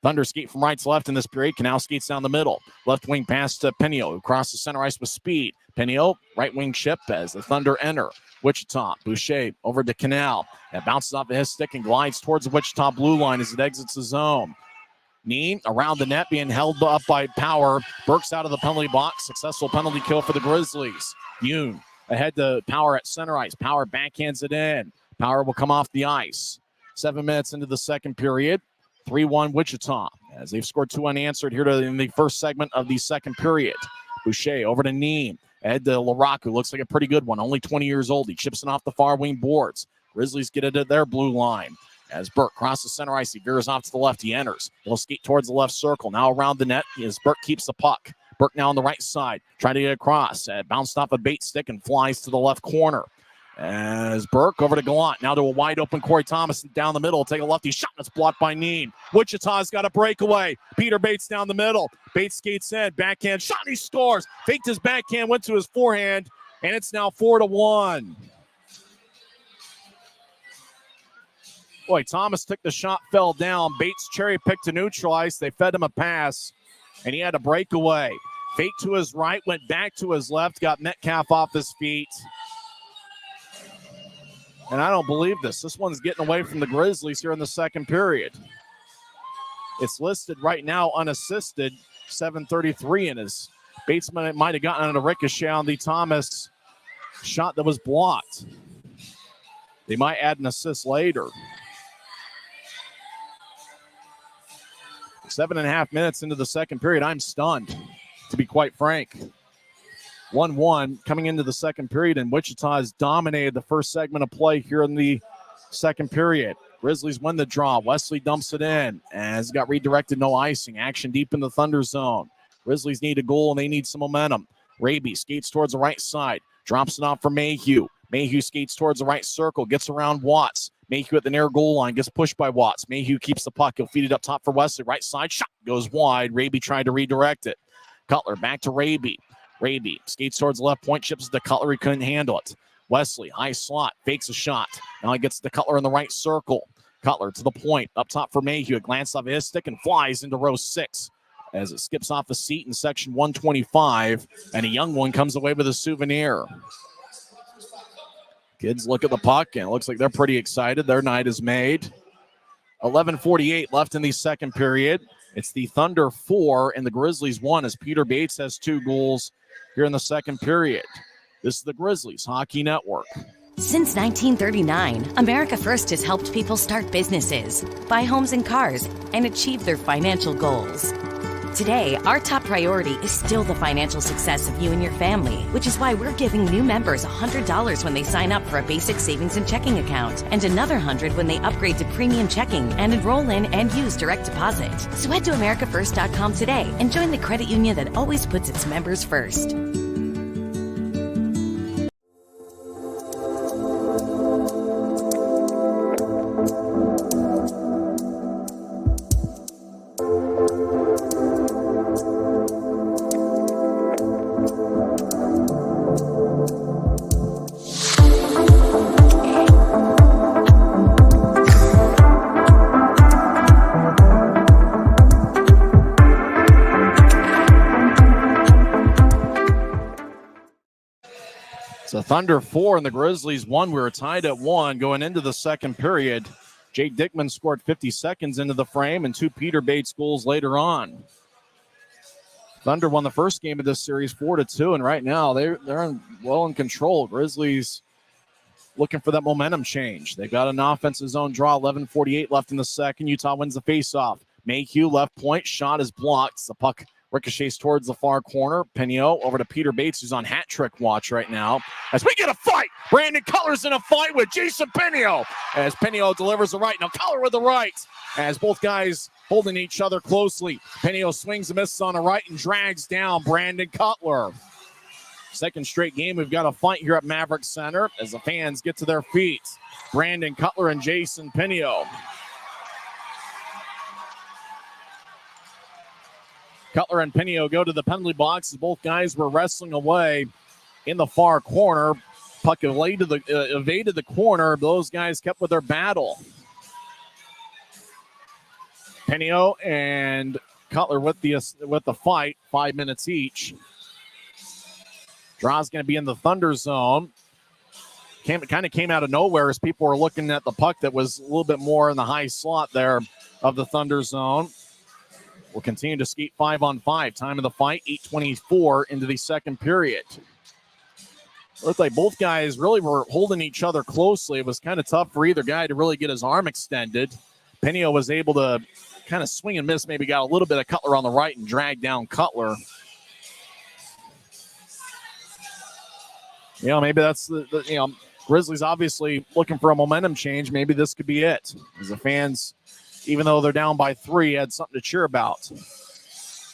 Thunder skate from right to left in this period. Canal skates down the middle. Left wing pass to Pinio, who crosses center ice with speed. Pinio, right wing chip as the Thunder enter. Wichita, Boucher over to Canal. That bounces off of his stick and glides towards the Wichita blue line as it exits the zone. Neen around the net being held up by Power. Burke's out of the penalty box. Successful penalty kill for the Grizzlies. Yoon ahead to Power at center ice. Power backhands it in. Power will come off the ice. 7 minutes into the second period. 3-1 Wichita as they've scored 2 unanswered here in the first segment of the second period. Boucher over to Neen. Ahead to LaRocque, who looks like a pretty good one. Only 20 years old. He chips it off the far wing boards. Grizzlies get it at their blue line. As Burke crosses center ice, he veers off to the left. He enters. He'll skate towards the left circle. Now around the net as Burke keeps the puck. Burke now on the right side, trying to get across. Bounced off a bait stick and flies to the left corner. As Burke over to Gallant. Now to a wide open Corey Thomas down the middle. Take a lefty shot. It's blocked by Neen. Wichita's got a breakaway. Peter Bates down the middle. Bates skates in. Backhand shot and he scores. Faked his backhand, went to his forehand. And it's now 4-1. Boy, Thomas took the shot, fell down. Bates cherry-picked to neutralize. They fed him a pass, and he had a breakaway. Fake to his right, went back to his left, got Metcalf off his feet. And I don't believe this. This one's getting away from the Grizzlies here in the second period. It's listed right now unassisted, 7:33 in his. Bates might have gotten on a ricochet on the Thomas shot that was blocked. They might add an assist later. 7.5 minutes into the second period. I'm stunned, to be quite frank. 1-1 coming into the second period, and Wichita has dominated the first segment of play here in the second period. Grizzlies win the draw. Wesley dumps it in as it got redirected, no icing. Action deep in the Thunder zone. Grizzlies need a goal, and they need some momentum. Raby skates towards the right side, drops it off for Mayhew. Mayhew skates towards the right circle, gets around Watts. Mayhew at the near goal line, gets pushed by Watts. Mayhew keeps the puck. He'll feed it up top for Wesley. Right side, shot goes wide. Raby tried to redirect it. Cutler back to Raby. Raby skates towards the left point, chips it to Cutler. He couldn't handle it. Wesley, high slot, fakes a shot. Now he gets the Cutler in the right circle. Cutler to the point, up top for Mayhew. A glance off his stick and flies into row 6 as it skips off the seat in section 125, and a young one comes away with a souvenir. Kids look at the puck, and it looks like they're pretty excited. Their night is made. 11:48 left in the second period. It's the Thunder 4 and the Grizzlies 1 as Peter Bates has 2 goals here in the second period. This is the Grizzlies Hockey Network. Since 1939, America First has helped people start businesses, buy homes and cars, and achieve their financial goals. Today, our top priority is still the financial success of you and your family, which is why we're giving new members $100 when they sign up for a basic savings and checking account, and another $100 when they upgrade to premium checking and enroll in and use direct deposit. So head to americafirst.com today and join the credit union that always puts its members first. So Thunder 4 and the Grizzlies 1. We were tied at 1 going into the second period. Jake Dickman scored 50 seconds into the frame and 2 Peter Bates goals later on. Thunder won the first game of this series 4-2, and right now they're well in control. Grizzlies looking for that momentum change. They've got an offensive zone draw, 11:48 left in the second. Utah wins the faceoff. Mayhew left point, shot is blocked. The puck ricochets towards the far corner. Pinio over to Peter Bates, who's on hat trick watch right now. As we get a fight, Brandon Cutler's in a fight with Jason Pinio. As Pinio delivers the right. Now Cutler with the right. As both guys holding each other closely. Pinio swings and misses on the right and drags down Brandon Cutler. Second straight game, we've got a fight here at Maverick Center as the fans get to their feet. Brandon Cutler and Jason Pinio. Cutler and Pinio go to the penalty box as both guys were wrestling away in the far corner. Puck evaded the corner. Those guys kept with their battle. Penio and Cutler with the fight, 5 minutes each. Draw's going to be in the Thunder zone. Kind of came out of nowhere as people were looking at the puck that was a little bit more in the high slot there of the Thunder zone. We'll continue to skate 5-on-5. Time of the fight, 8:24 into the second period. Looked like both guys really were holding each other closely. It was kind of tough for either guy to really get his arm extended. Penio was able to kind of swing and miss, maybe got a little bit of Cutler on the right and drag down Cutler. Maybe that's the Grizzlies obviously looking for a momentum change. Maybe this could be it. As the fans, even though they're down by 3, had something to cheer about.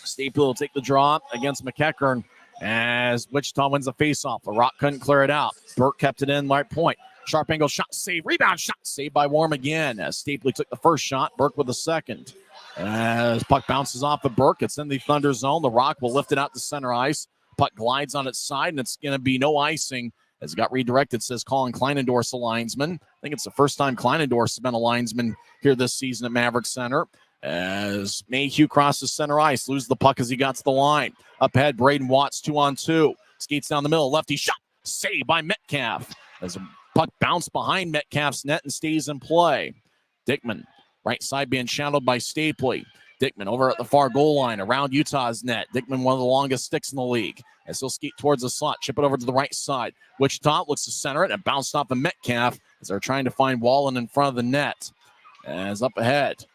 Staple will take the draw against McEachern as Wichita wins the faceoff. The Rock couldn't clear it out. Burke kept it in right point. Sharp angle shot, save, rebound shot, saved by Warm again. As Stapley took the first shot, Burke with the second. As puck bounces off of Burke, it's in the Thunder zone. The Rock will lift it out to center ice. Puck glides on its side, and it's going to be no icing. As it got redirected, says Colin Kleinendorf's a linesman. I think it's the first time Kleinendorf's been a linesman here this season at Maverick Center. As Mayhew crosses center ice, loses the puck as he got to the line. Up ahead, Braden Watts 2-on-2. Skates down the middle, lefty shot, saved by Metcalf. As a puck bounced behind Metcalf's net and stays in play. Dickman, right side being shadowed by Stapley. Dickman over at the far goal line around Utah's net. Dickman, one of the longest sticks in the league. As he'll skate towards the slot, chip it over to the right side. Wichita looks to center it and bounced off of Metcalf as they're trying to find Wallen in front of the net. As up ahead,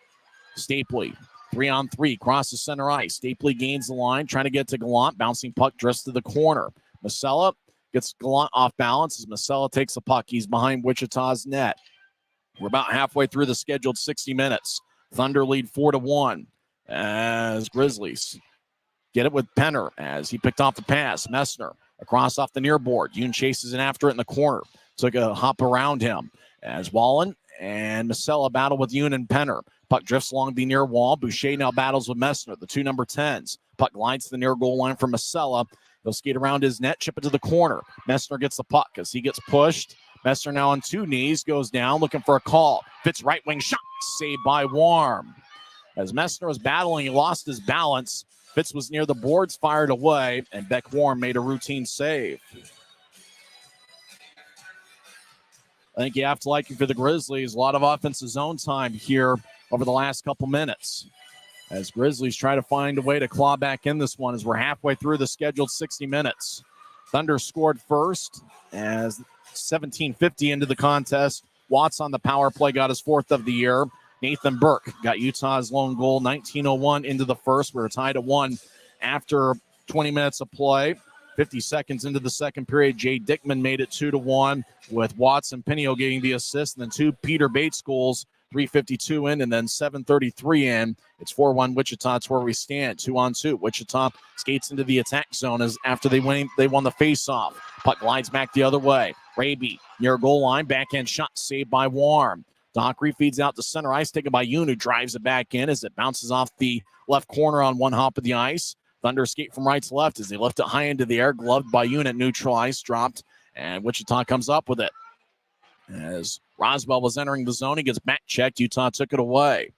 Stapley, 3-on-3, crosses center ice. Stapley gains the line, trying to get to Gallant. Bouncing puck drifts to the corner. Masella gets Gallant off balance as Masella takes the puck. He's behind Wichita's net. We're about halfway through the scheduled 60 minutes. Thunder lead 4-1 as Grizzlies get it with Penner as he picked off the pass. Messner across off the near board. Yoon chases it after it in the corner. Took a hop around him as Wallen and Masella battle with Yoon and Penner. Puck drifts along the near wall. Boucher now battles with Messner, the 2 number 10s. Puck glides to the near goal line for Masella. He'll skate around his net, chip it to the corner. Messner gets the puck as he gets pushed. Messner now on 2 knees, goes down, looking for a call. Fitz right wing shot, saved by Warm. As Messner was battling, he lost his balance. Fitz was near the boards, fired away, and Beck Warm made a routine save. I think you have to like it for the Grizzlies. A lot of offensive zone time here over the last couple minutes. As Grizzlies try to find a way to claw back in this one as we're halfway through the scheduled 60 minutes. Thunder scored first as 17:50 into the contest. Watts on the power play got his 4th of the year. Nathan Burke got Utah's lone goal, 19:01 into the first. We were tied at 1 after 20 minutes of play. 50 seconds into the second period, Jay Dickman made it 2-1 with Watts and Penio getting the assist, and then 2 Peter Bates goals, 3:52 in, and then 7:33 in. It's 4-1 Wichita. It's where we stand, 2-on-2. Wichita skates into the attack zone as after they won the faceoff. Puck glides back the other way. Raby near goal line, backhand shot saved by Warm. Dockery feeds out to center ice, taken by Yoon, who drives it back in as it bounces off the left corner on one hop of the ice. Thunder skate from right to left as they lift it high into the air, gloved by Yoon at neutral ice, dropped, and Wichita comes up with it. As Roswell was entering the zone, he gets back checked. Utah took it away.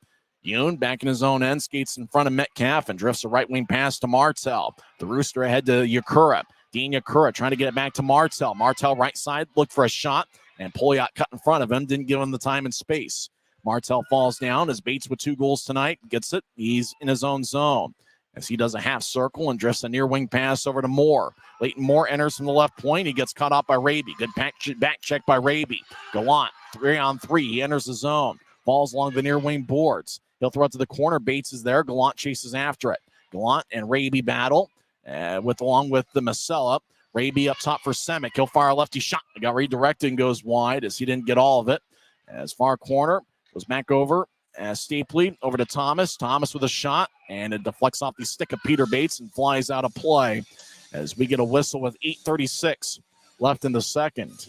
Yoon back in his own end, skates in front of Metcalf and drifts a right wing pass to Martel. The Rooster ahead to Yakura. Dean Yakura trying to get it back to Martel. Martel right side, looked for a shot, and Poliak cut in front of him, didn't give him the time and space. Martel falls down as Bates with 2 goals tonight gets it. He's in his own zone as he does a half circle and drifts a near wing pass over to Moore. Leighton Moore enters from the left point. He gets cut off by Raby. Good back check by Raby. Gallant, 3-on-3. He enters the zone. Falls along the near wing boards. He'll throw it to the corner. Bates is there. Gallant chases after it. Gallant and Raby battle along with the Masella. Raby up top for Semick. He'll fire a lefty shot. It got redirected and goes wide as he didn't get all of it. As far corner goes back over as Stapley over to Thomas. Thomas with a shot, and it deflects off the stick of Peter Bates and flies out of play as we get a whistle with 8:36 left in the second.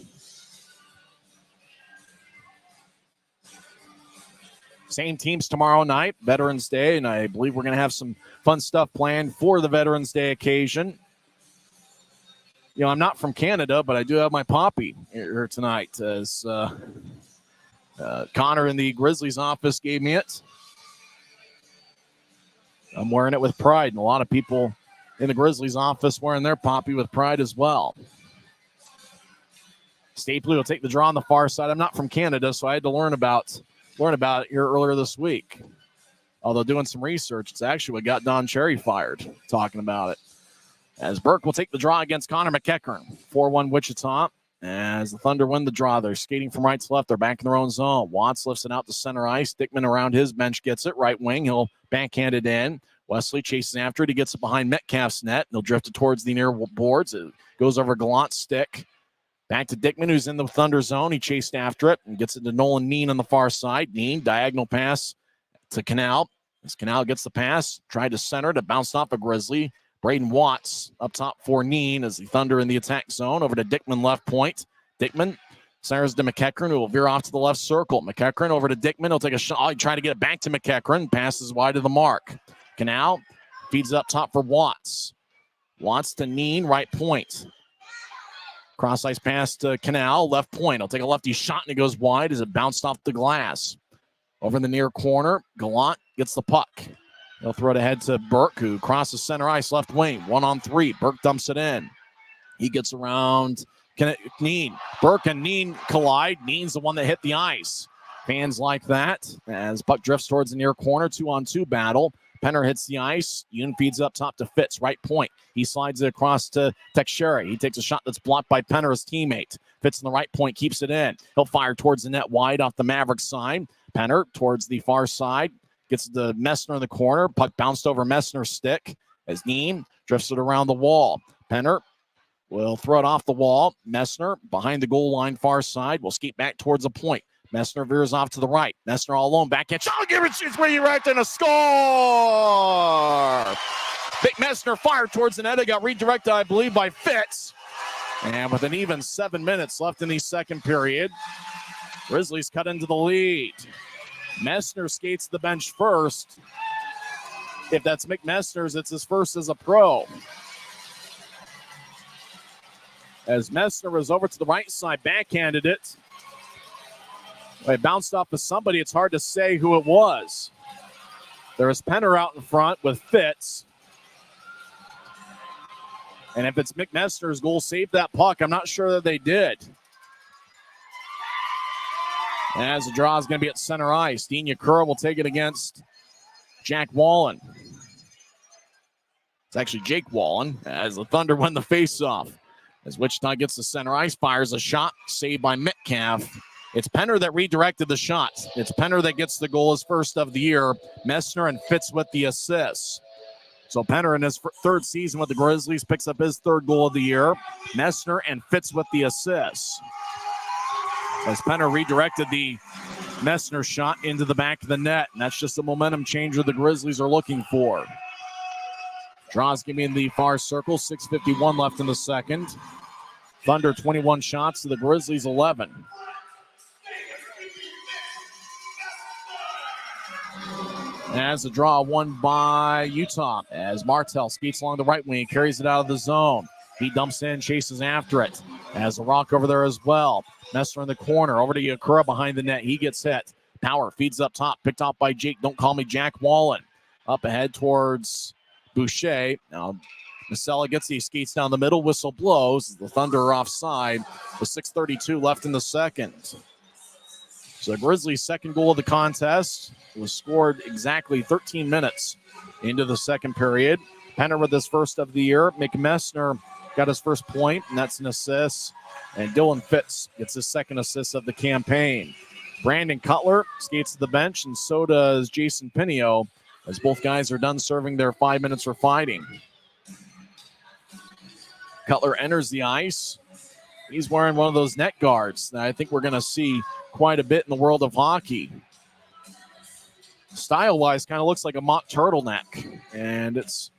Same teams tomorrow night, Veterans Day, and I believe we're going to have some fun stuff planned for the Veterans Day occasion. You know, I'm not from Canada, but I do have my poppy here tonight as Connor in the Grizzlies office gave me it. I'm wearing it with pride, and a lot of people in the Grizzlies office wearing their poppy with pride as well. Stapley will take the draw on the far side. I'm not from Canada, so I had to learn about it here earlier this week. Although doing some research, it's actually what got Don Cherry fired, talking about it. As Burke will take the draw against Connor McEachern. 4-1 Wichita. As the Thunder win the draw, they're skating from right to left. They're back in their own zone. Watts lifts it out to center ice. Dickman around his bench gets it. Right wing, he'll backhand it in. Wesley chases after it. He gets it behind Metcalf's net. They'll drift it towards the near boards. It goes over Gallant's stick. Back to Dickman, who's in the Thunder zone. He chased after it and gets it to Nolan Neen on the far side. Neen, diagonal pass to Canal. As Canal gets the pass, tried to center it. It bounced off a Grizzly. Braden Watts up top for Neen as the Thunder in the attack zone. Over to Dickman, left point. Dickman centers to McEachern, who will veer off to the left circle. McEachern over to Dickman. He'll take a shot. He tried to get it back to McEachern. Passes wide of the mark. Canal feeds up top for Watts. Watts to Neen, right point. Cross ice pass to Canal, left point. He'll take a lefty shot and it goes wide as it bounced off the glass. Over in the near corner, Gallant gets the puck. He'll throw it ahead to Burke, who crosses center ice, left wing. 1-on-3. Burke dumps it in. He gets around Neen. Burke and Neen collide. Neen's the one that hit the ice. Fans like that as puck drifts towards the near corner. 2-on-2 battle. Penner hits the ice. Yoon feeds up top to Fitz, right point. He slides it across to Teixeira. He takes a shot that's blocked by Penner, his teammate. Fitz in the right point, keeps it in. He'll fire towards the net wide off the Mavericks side. Penner towards the far side. Gets the Messner in the corner. Puck bounced over Messner's stick as Neen drifts it around the wall. Penner will throw it off the wall. Messner behind the goal line far side will skate back towards the point. Messner veers off to the right. Messner all alone. Back at I'll give it shoots where you right and a score. Big Messner fired towards the net. It got redirected, I believe, by Fitz. And with an even 7 minutes left in the second period, Grizzlies cut into the lead. Messner skates the bench first. If that's Mick Messner's, it's his first as a pro. As Messner was over to the right side, backhanded it. It bounced off of somebody. It's hard to say who it was. There was Penner out in front with Fitz. And if it's Mick Messner's goal saved that puck, I'm not sure that they did. As the draw is going to be at center ice. Dean Yakura will take it against Jack Wallen. It's actually Jake Wallen as the Thunder win the faceoff. As Wichita gets the center ice, fires a shot, saved by Metcalf. It's Penner that redirected the shot. It's Penner that gets the goal, his first of the year. Messner and Fitz with the assists. So Penner in his third season with the Grizzlies picks up his third goal of the year. Messner and Fitz with the assists. As Penner redirected the Messner shot into the back of the net. And that's just a momentum changer the Grizzlies are looking for. Draws give me in the far circle. 6:51 left in the second. Thunder 21 shots to the Grizzlies 11. As the draw won by Utah. As Martel skates along the right wing, carries it out of the zone. He dumps in, chases after it. As the rock over there as well. Messner in the corner, over to Yakura behind the net. He gets hit. Power feeds up top, picked off by Jake. Don't call me Jack Wallen. Up ahead towards Boucher. Now, Masella gets these skates down the middle. Whistle blows. The Thunder are offside with 6:32 left in the second. So the Grizzlies' second goal of the contest was scored exactly 13 minutes into the second period. Penner with his first of the year. Mick Messner got his first point, and that's an assist. And Dylan Fitz gets his second assist of the campaign. Brandon Cutler skates to the bench, and so does Jason Pinio, as both guys are done serving their 5 minutes for fighting. Cutler enters the ice. He's wearing one of those net guards that I think we're going to see quite a bit in the world of hockey. Style-wise, kind of looks like a mock turtleneck, and it's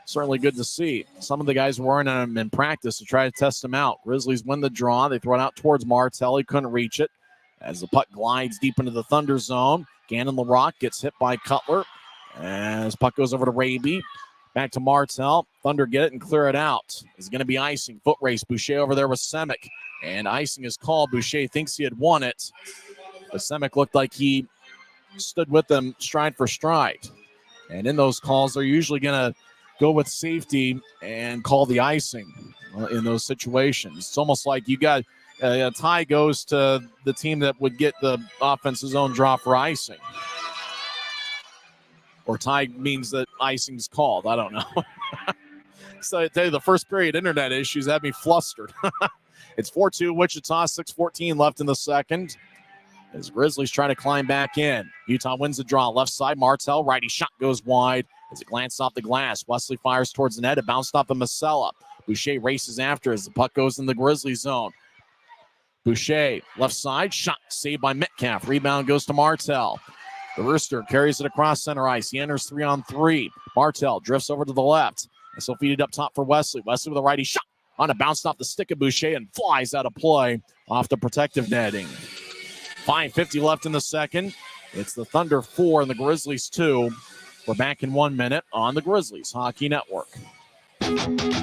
certainly good to see. Some of the guys were wearing them in practice to try to test them out. Grizzlies win the draw. They throw it out towards Martel. He couldn't reach it. As the puck glides deep into the Thunder zone, Gannon LaRock gets hit by Cutler. As puck goes over to Raby. Back to Martel. Thunder get it and clear it out. It's going to be icing. Foot race. Boucher over there with Semick. And icing is called. Boucher thinks he had won it. But Semick looked like he stood with them stride for stride. And in those calls, they're usually going to go with safety and call the icing in those situations. It's almost like you got a tie goes to the team that would get the offense's own draw for icing. Or tie means that icing's called. I don't know. So I tell you, the first period internet issues had me flustered. It's 4-2 Wichita, 6:14 left in the second. As Grizzlies try to climb back in. Utah wins the draw. Left side, Martell. Righty shot goes wide as it glanced off the glass. Wesley fires towards the net. It bounced off of Masella. Boucher races after as the puck goes in the Grizzly zone. Boucher, left side, shot saved by Metcalf. Rebound goes to Martell. The Rooster carries it across center ice. He enters 3-on-3. Martell drifts over to the left. And so feed it up top for Wesley. Wesley with a righty shot on a bounce off the stick of Boucher and flies out of play off the protective netting. 5:50 left in the second. It's the Thunder 4 and the Grizzlies 2. We're back in 1 minute on the Grizzlies Hockey Network.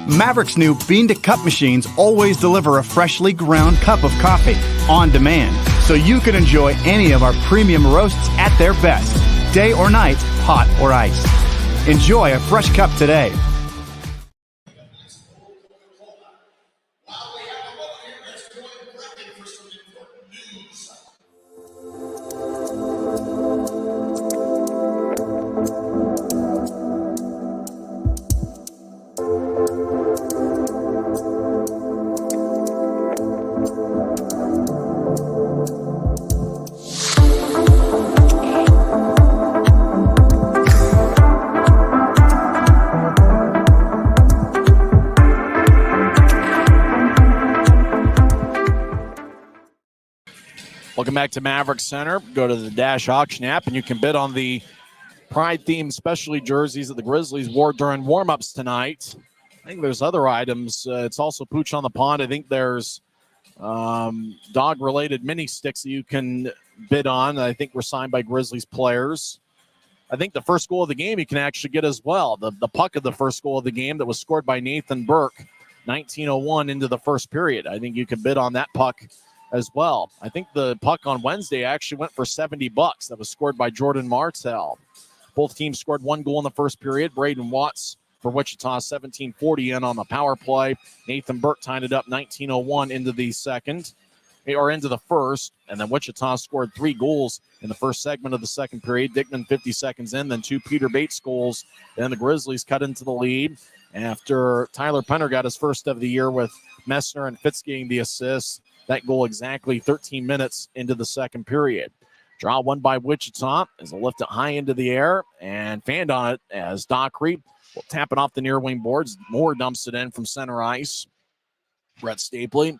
Maverick's new bean-to-cup machines always deliver a freshly ground cup of coffee on demand, so you can enjoy any of our premium roasts at their best, day or night, hot or iced. Enjoy a fresh cup today. Welcome back to Maverick Center. Go to the Dash Auction app, and you can bid on the Pride-themed specialty jerseys that the Grizzlies wore during warm-ups tonight. I think there's other items. It's also Pooch on the Pond. I think there's dog-related mini sticks that you can bid on. I think were signed by Grizzlies players. I think the first goal of the game you can actually get as well. The puck of the first goal of the game that was scored by Nathan Burke, 19:01 into the first period. I think you can bid on that puck as well. I think the puck on Wednesday actually went for $70. That was scored by Jordan Martell. Both teams scored one goal in the first period. Braden Watts for Wichita, 17:40 in on the power play. Nathan Burke tied it up 19:01 into the second, or into the first. And then Wichita scored 3 goals in the first segment of the second period. Dickman 50 seconds in, then 2 Peter Bates goals. Then the Grizzlies cut into the lead after Tyler Penner got his first of the year with Messner and Fitz getting the assists. That goal exactly 13 minutes into the second period. Draw won by Wichita as they lift it high into the air and fanned on it as Dockery will tap it off the near wing boards. Moore dumps it in from center ice. Brett Stapley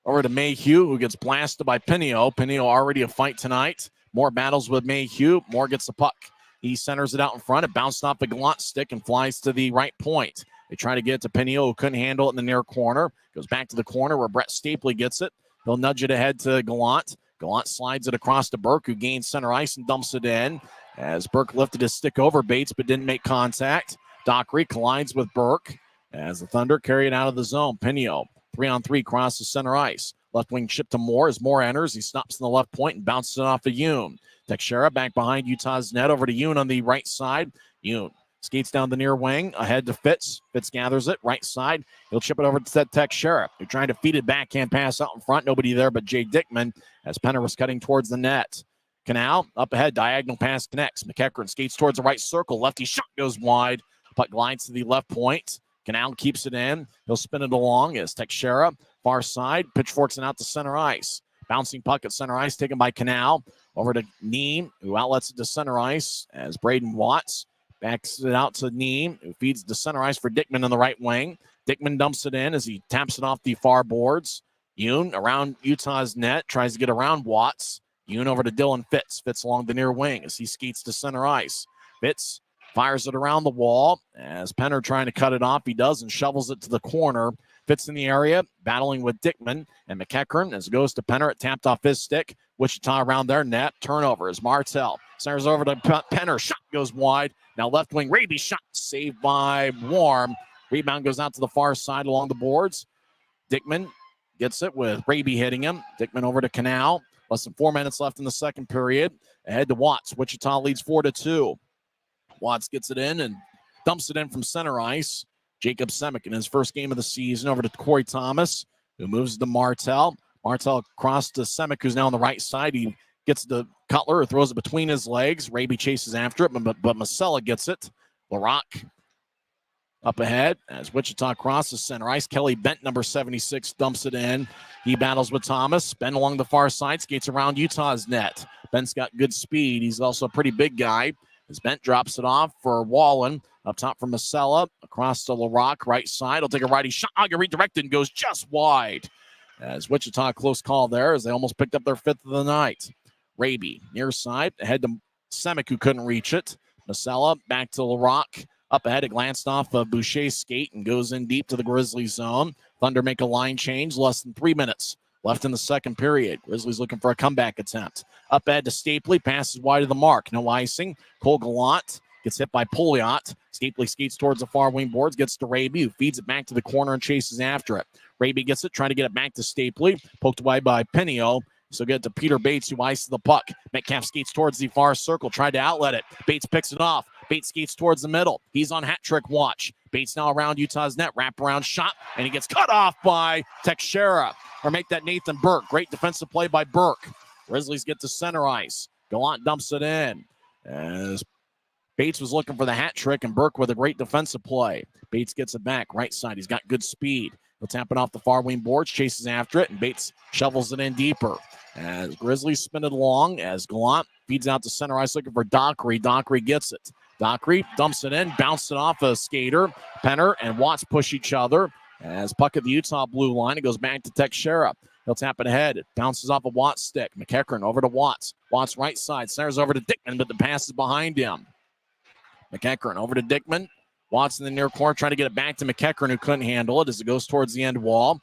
over to Mayhew, who gets blasted by Pinio. Pinio already a fight tonight. Moore battles with Mayhew. Moore gets the puck. He centers it out in front. It bounced off the Gallant stick and flies to the right point. They try to get it to Pinio, who couldn't handle it in the near corner. Goes back to the corner where Brett Stapley gets it. He'll nudge it ahead to Gallant. Gallant slides it across to Burke, who gains center ice and dumps it in. As Burke lifted his stick over Bates but didn't make contact. Dockery collides with Burke as the Thunder carry it out of the zone. Pinio, 3-on-3, crosses center ice. Left wing chip to Moore as Moore enters. He stops in the left point and bounces it off of Yoon. Teixeira back behind Utah's net over to Yoon on the right side. Yoon skates down the near wing, ahead to Fitz. Fitz gathers it, right side. He'll chip it over to Teixeira. They're trying to feed it backhand pass out in front. Nobody there but Jay Dickman as Penner was cutting towards the net. Canal, up ahead, diagonal pass connects. McEachern skates towards the right circle. Lefty shot goes wide. Puck glides to the left point. Canal keeps it in. He'll spin it along as Teixeira, far side, pitchforks it out to center ice. Bouncing puck at center ice taken by Canal. Over to Neem, who outlets it to center ice as Braden Watts backs it out to Neem, who feeds the center ice for Dickman on the right wing. Dickman dumps it in as he taps it off the far boards. Yoon around Utah's net, tries to get around Watts. Yoon over to Dylan Fitz. Fitz along the near wing as he skates to center ice. Fitz fires it around the wall as Penner trying to cut it off. He does and shovels it to the corner. Fitz in the area, battling with Dickman and McEachern as it goes to Penner. It tapped off his stick. Wichita around their net. Turnover as Martell centers over to Penner. Shot goes wide. Now left wing, Raby shot saved by Warm. Rebound goes out to the far side along the boards. Dickman gets it with Raby hitting him. Dickman over to Canal. Less than 4 minutes left in the second period. Ahead to Watts. Wichita leads 4-2. Watts gets it in and dumps it in from center ice. Jacob Semick in his first game of the season over to Corey Thomas, who moves to Martell. Martell across to Semick, who's now on the right side. He gets the Cutler, who throws it between his legs. Raby chases after it, but Masella gets it. LaRock up ahead as Wichita crosses center ice. Kelly Bent, number 76, dumps it in. He battles with Thomas. Ben along the far side, skates around Utah's net. Ben's got good speed. He's also a pretty big guy. As Bent drops it off for Wallen. Up top for Masella. Across to LaRock, right side. He'll take a righty shot. Get redirected and goes just wide. As Wichita, close call there as they almost picked up their 5th of the night. Raby, near side, ahead to Semick, who couldn't reach it. Masella back to LaRock. Up ahead, it glanced off of Boucher's skate and goes in deep to the Grizzlies zone. Thunder make a line change, less than 3 minutes left in the second period. Grizzlies looking for a comeback attempt. Up ahead to Stapley, passes wide of the mark. No icing. Cole Gallant gets hit by Pouliot. Stapley skates towards the far wing boards, gets to Raby, who feeds it back to the corner and chases after it. Raby gets it, trying to get it back to Stapley. Poked away by Penio. So get it to Peter Bates, who ices the puck. Metcalf skates towards the far circle, tried to outlet it. Bates picks it off. Bates skates towards the middle. He's on hat trick watch. Bates now around Utah's net. Wraparound shot, and he gets cut off by Teixeira. Or make that Nathan Burke. Great defensive play by Burke. Grizzlies get to center ice. Gallant dumps it in. As Bates was looking for the hat trick, and Burke with a great defensive play. Bates gets it back. Right side. He's got good speed. He'll tap it off the far wing boards, chases after it, and Bates shovels it in deeper. As Grizzlies spin it along, as Gallant feeds out to center ice looking for Dockery. Dockery gets it. Dockery dumps it in, bounced it off a skater. Penner and Watts push each other. As puck at the Utah blue line, it goes back to Teixeira. He'll tap it ahead. It bounces off a Watts stick. McEachern over to Watts. Watts right side, centers over to Dickman, but the pass is behind him. McEachern over to Dickman. Watts in the near corner trying to get it back to McEachern, who couldn't handle it as it goes towards the end wall.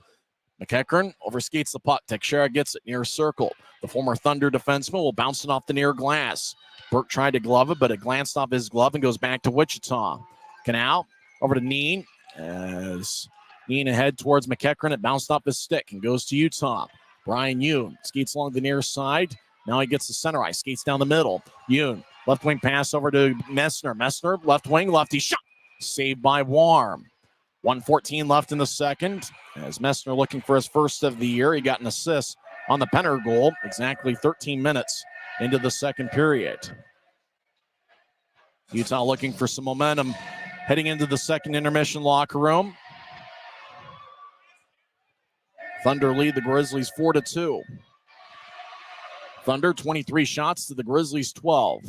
McEachern overskates the puck. Teixeira gets it near circle. The former Thunder defenseman will bounce it off the near glass. Burke tried to glove it, but it glanced off his glove and goes back to Wichita. Canal over to Neen. As Neen ahead towards McEachern, it bounced off his stick and goes to Utah. Brian Yoon skates along the near side. Now he gets the center ice, skates down the middle. Yoon, left wing pass over to Messner. Messner, left wing, lefty shot. Saved by Warm. 1:14 left in the second. As Messner looking for his first of the year, he got an assist on the Penner goal. Exactly 13 minutes into the second period. Utah looking for some momentum heading into the second intermission locker room. Thunder lead the Grizzlies 4-2. Thunder 23 shots to the Grizzlies 12.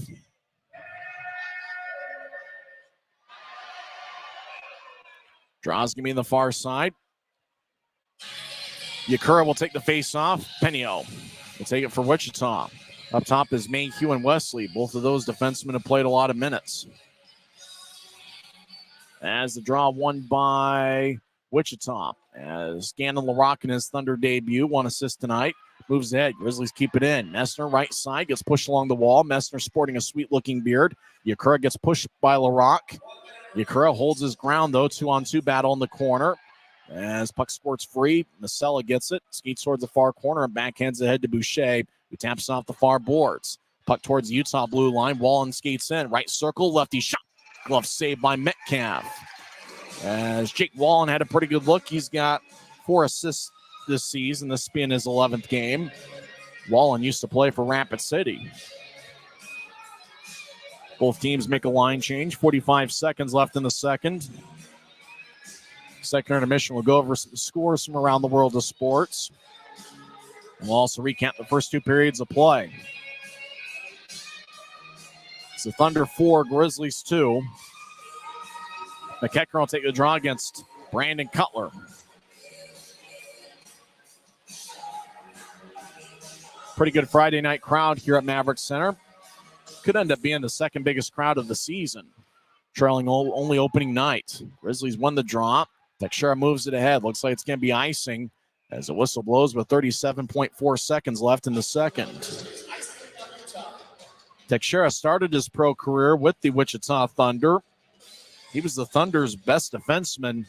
Draws gonna be on the far side. Yakura will take the face off. Penio will take it for Wichita. Up top is Mayhew and Wesley. Both of those defensemen have played a lot of minutes. As the draw won by Wichita. As Gannon LaRock in his Thunder debut, 1 assist tonight. Moves ahead. Grizzlies keep it in. Messner right side gets pushed along the wall. Messner sporting a sweet-looking beard. Yakura gets pushed by LaRock. Yakura holds his ground, though. 2-on-2 battle in the corner. As puck squirts free, Masella gets it. Skates towards the far corner and backhands ahead to Boucher, who taps off the far boards. Puck towards the Utah blue line. Wallen skates in. Right circle, lefty shot. Glove saved by Metcalf. As Jake Wallen had a pretty good look. He's got 4 assists this season, this being his 11th game. Wallen used to play for Rapid City. Both teams make a line change. 45 seconds left in the second. Second intermission, we'll go over some scores from around the world of sports. We'll also recap the first 2 periods of play. It's the Thunder 4, Grizzlies 2. McEachern will take the draw against Brandon Cutler. Pretty good Friday night crowd here at Maverick Center. Could end up being the second biggest crowd of the season, trailing only opening night. Grizzlies won the draw. Teixeira moves it ahead. Looks like it's going to be icing as the whistle blows with 37.4 seconds left in the second. Teixeira started his pro career with the Wichita Thunder. He was the Thunder's best defenseman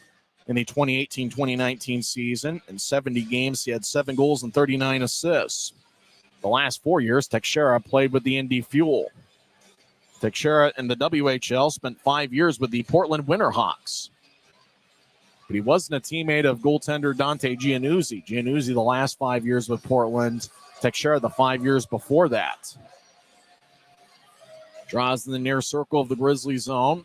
in the 2018-2019 season. In 70 games, he had 7 goals and 39 assists. The last 4 years, Teixeira played with the Indy Fuel. Teixeira in the WHL spent 5 years with the Portland Winterhawks. But he wasn't a teammate of goaltender Dante Giannuzzi. Giannuzzi the last 5 years with Portland. Teixeira the 5 years before that. Draws in the near circle of the Grizzlies zone.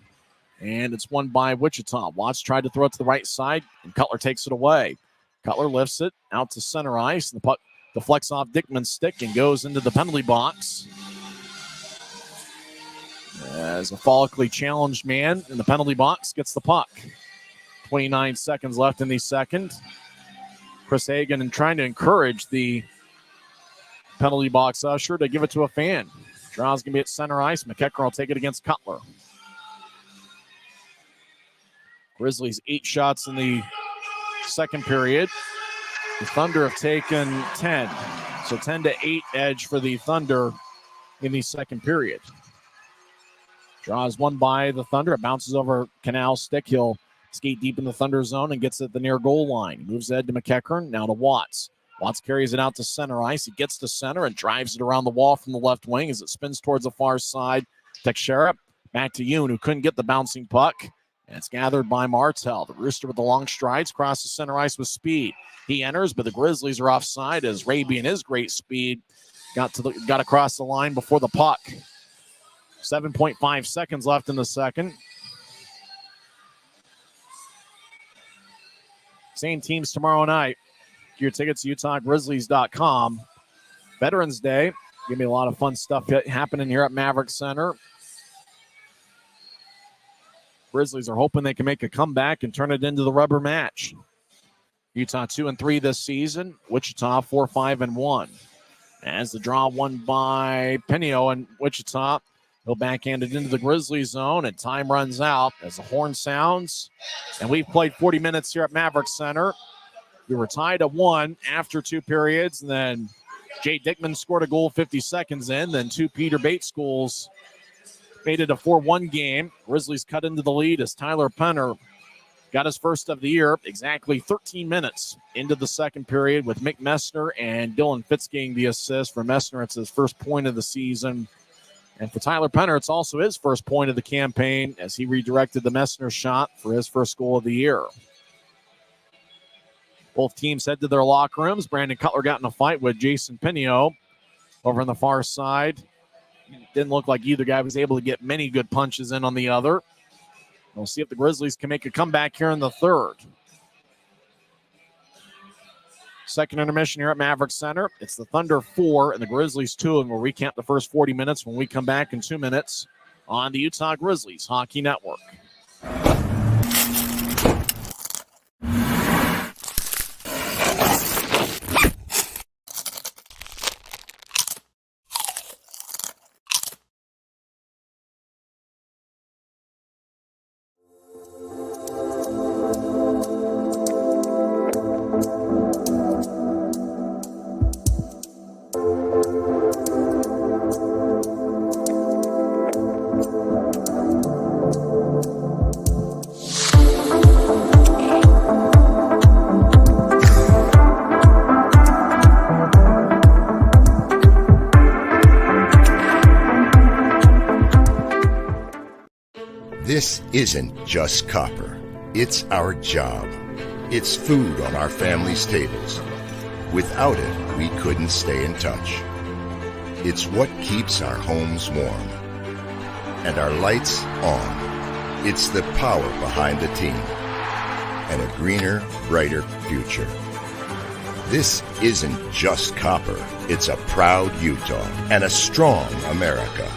And it's won by Wichita. Watts tried to throw it to the right side, and Cutler takes it away. Cutler lifts it out to center ice. And the puck deflects off Dickman's stick and goes into the penalty box. As a follically challenged man in the penalty box gets the puck. 29 seconds left in the second. Chris Hagan trying to encourage the penalty box usher to give it to a fan. Draw's going to be at center ice. McEachern will take it against Cutler. Grizzlies 8 shots in the second period. The Thunder have taken 10. So 10-8 edge for the Thunder in the second period. Draws one by the Thunder. It bounces over Canal's stick. He'll skate deep in the Thunder zone and gets it at the near goal line. He moves ahead to McEachern. Now to Watts. Watts carries it out to center ice. He gets to center and drives it around the wall from the left wing as it spins towards the far side. Teixeira back to Yoon, who couldn't get the bouncing puck. And it's gathered by Martel. The Rooster with the long strides crosses center ice with speed. He enters, but the Grizzlies are offside as Raby and his great speed got across the line before the puck. 7.5 seconds left in the second. Same teams tomorrow night. Get your tickets to UtahGrizzlies.com. Veterans Day. Give me a lot of fun stuff happening here at Maverick Center. Grizzlies are hoping they can make a comeback and turn it into the rubber match. Utah 2-3 this season. Wichita 4-5-1. As the draw won by Pinio and Wichita, he'll backhand it into the Grizzlies zone, and time runs out as the horn sounds. And we've played 40 minutes here at Maverick Center. We were tied at 1 after 2 periods, and then Jay Dickman scored a goal 50 seconds in. Then 2 Peter Bates goals made it a 4-1 game. Grizzlies cut into the lead as Tyler Penner got his first of the year exactly 13 minutes into the second period with Mick Messner and Dylan Fitz getting the assist. For Messner, it's his first point of the season. And for Tyler Penner, it's also his first point of the campaign as he redirected the Messner shot for his first goal of the year. Both teams head to their locker rooms. Brandon Cutler got in a fight with Jason Pinio over on the far side. Didn't look like either guy was able to get many good punches in on the other. We'll see if the Grizzlies can make a comeback here in the third. Second intermission here at Maverick Center. It's the Thunder 4 and the Grizzlies 2, and we'll recap the first 40 minutes when we come back in 2 minutes on the Utah Grizzlies Hockey Network. This isn't just copper. It's our job. It's food on our family's tables. Without it, we couldn't stay in touch. It's what keeps our homes warm. And our lights on. It's the power behind the team. And a greener, brighter future. This isn't just copper. It's a proud Utah and a strong America.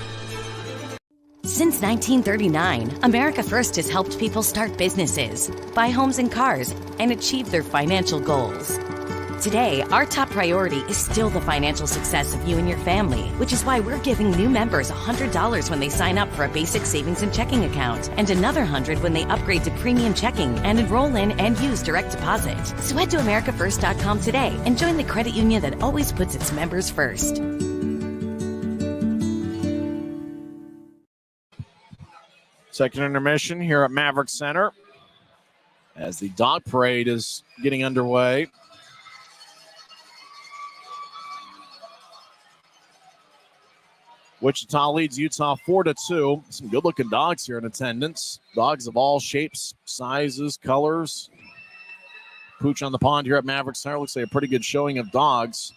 Since 1939, America First has helped people start businesses, buy homes and cars, and achieve their financial goals. Today, our top priority is still the financial success of you and your family, which is why we're giving new members $100 when they sign up for a basic savings and checking account, and another $100 when they upgrade to premium checking and enroll in and use direct deposit. So head to AmericaFirst.com today and join the credit union that always puts its members first. Second intermission here at Maverick Center as the dog parade is getting underway. Wichita leads Utah 4-2. Some good-looking dogs here in attendance. Dogs of all shapes, sizes, colors. Pooch on the pond here at Maverick Center. Looks like a pretty good showing of dogs.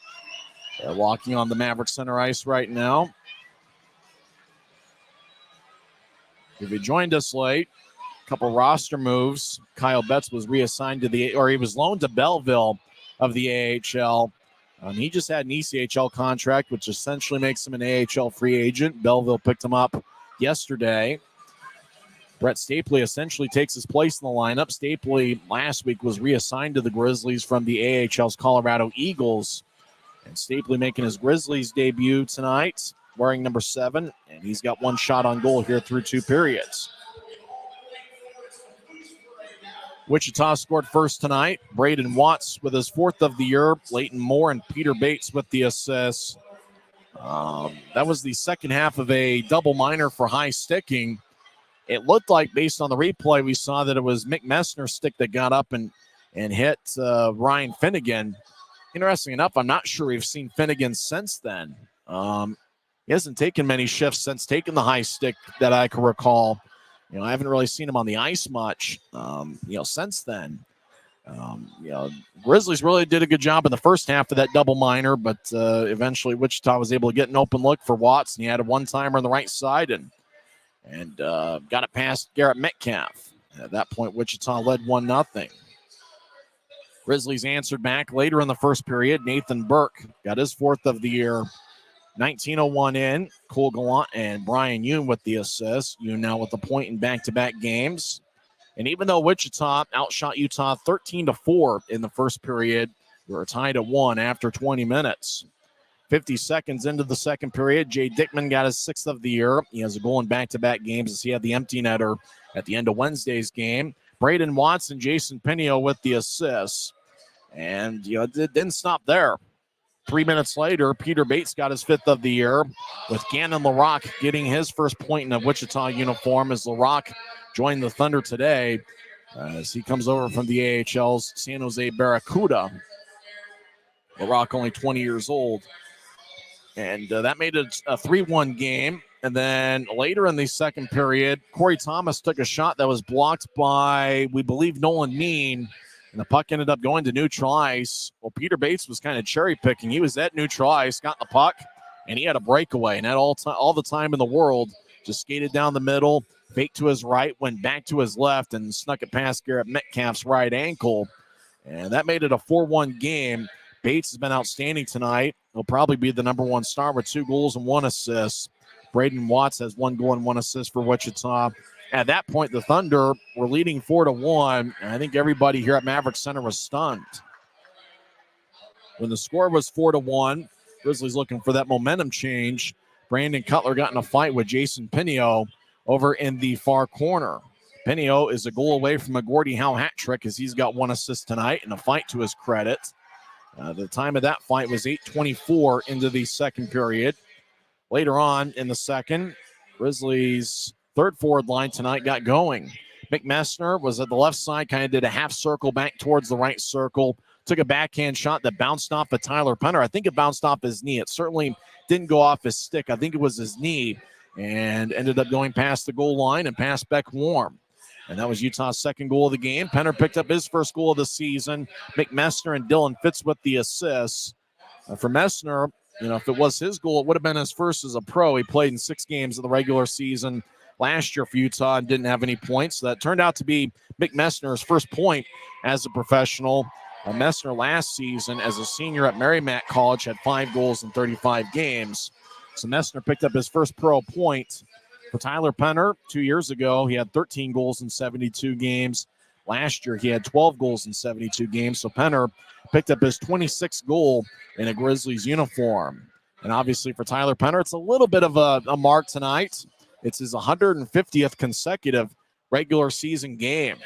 They're walking on the Maverick Center ice right now. If you joined us late, a couple roster moves. Kyle Betts was reassigned to he was loaned to Belleville of the AHL. He just had an ECHL contract, which essentially makes him an AHL free agent. Belleville picked him up yesterday. Brett Stapley essentially takes his place in the lineup. Stapley last week was reassigned to the Grizzlies from the AHL's Colorado Eagles. And Stapley making his Grizzlies debut tonight, wearing number 7. And he's got one shot on goal here through 2 periods. Wichita scored first tonight. Braden Watts with his 4th of the year. Leighton Moore and Peter Bates with the assists. That was the second half of a double minor for high sticking. It looked like, based on the replay, we saw that it was Mick Messner's stick that got up and hit Ryan Finnegan. Interesting enough, I'm not sure we've seen Finnegan since then. He hasn't taken many shifts since taking the high stick that I can recall. I haven't really seen him on the ice much, since then. Grizzlies really did a good job in the first half of that double minor, but eventually Wichita was able to get an open look for Watts, and he had a one-timer on the right side and got it past Garrett Metcalf. At that point, Wichita led 1-0. Grizzlies answered back later in the first period. Nathan Burke got his 4th of the year. 19:01 in. Cole Gallant and Brian Yoon with the assist. Yoon now with a point in back-to-back games. And even though Wichita outshot Utah 13-4 in the first period, we were tied at 1 after 20 minutes. 50 seconds into the second period, Jay Dickman got his 6th of the year. He has a goal in back-to-back games as he had the empty netter at the end of Wednesday's game. Braden Watts and Jason Pinio with the assists. And, it didn't stop there. 3 minutes later, Peter Bates got his 5th of the year, with Gannon LaRock getting his first point in a Wichita uniform as LaRock joined the Thunder today as he comes over from the AHL's San Jose Barracuda. LaRock only 20 years old. And that made it a 3-1 game. And then later in the second period, Corey Thomas took a shot that was blocked by, we believe, Nolan Mean. And the puck ended up going to neutral ice. Well, Peter Bates was kind of cherry picking. He was at neutral ice, got the puck, and he had a breakaway. And had all the time in the world, just skated down the middle, faked to his right, went back to his left, and snuck it past Garrett Metcalf's right ankle. And that made it a 4-1 game. Bates has been outstanding tonight. He'll probably be the number 1 star with 2 goals and 1 assist. Braden Watts has 1 goal and 1 assist for Wichita. At that point, the Thunder were leading 4-1, and I think everybody here at Maverick Center was stunned. When the score was 4-1, Grizzlies looking for that momentum change. Brandon Cutler got in a fight with Jason Pinio over in the far corner. Pinio is a goal away from a Gordie Howe hat trick as he's got 1 assist tonight and a fight to his credit. The time of that fight was 8:24 into the second period. Later on in the second, Grizzlies' third forward line tonight got going. Mick Messner was at the left side, kind of did a half circle back towards the right circle, took a backhand shot that bounced off of Tyler Penner. I think it bounced off his knee. It certainly didn't go off his stick. I think it was his knee, and ended up going past the goal line and past Beck Warm. And that was Utah's second goal of the game. Penner picked up his first goal of the season. Mick Messner and Dylan Fitz with the assists. For Messner, if it was his goal, it would have been his first as a pro. He played in 6 games of the regular season last year for Utah and didn't have any points. So that turned out to be Mick Messner's first point as a professional. Messner last season as a senior at Merrimack College had 5 goals in 35 games. So Messner picked up his first pro point. For Tyler Penner, 2 years ago, he had 13 goals in 72 games. Last year, he had 12 goals in 72 games. So Penner picked up his 26th goal in a Grizzlies uniform. And obviously for Tyler Penner, it's a little bit of a mark tonight. It's his 150th consecutive regular season game.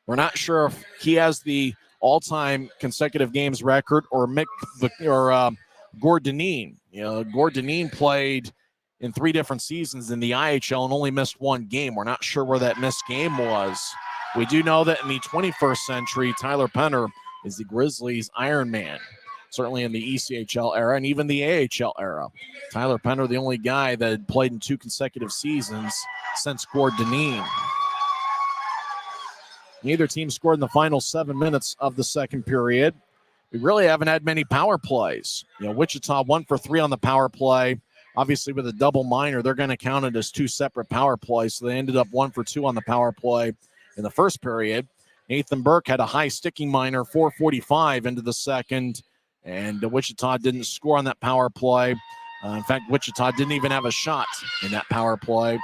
We're not sure if he has the all-time consecutive games record or Gord Dineen. Gord Dineen played in 3 different seasons in the IHL and only missed 1 game. We're not sure where that missed game was. We do know that in the 21st century, Tyler Penner is the Grizzlies' Iron Man. certainly in the ECHL era and even the AHL era. Tyler Penner, the only guy that had played in 2 consecutive seasons since Gord Dineen. Neither team scored in the final 7 minutes of the second period. We really haven't had many power plays. Wichita 1 for 3 on the power play. Obviously, with a double minor, they're going to count it as 2 separate power plays. So they ended up 1 for 2 on the power play in the first period. Nathan Burke had a high sticking minor, 4:45 into the second, and Wichita didn't score on that power play. In fact, Wichita didn't even have a shot in that power play.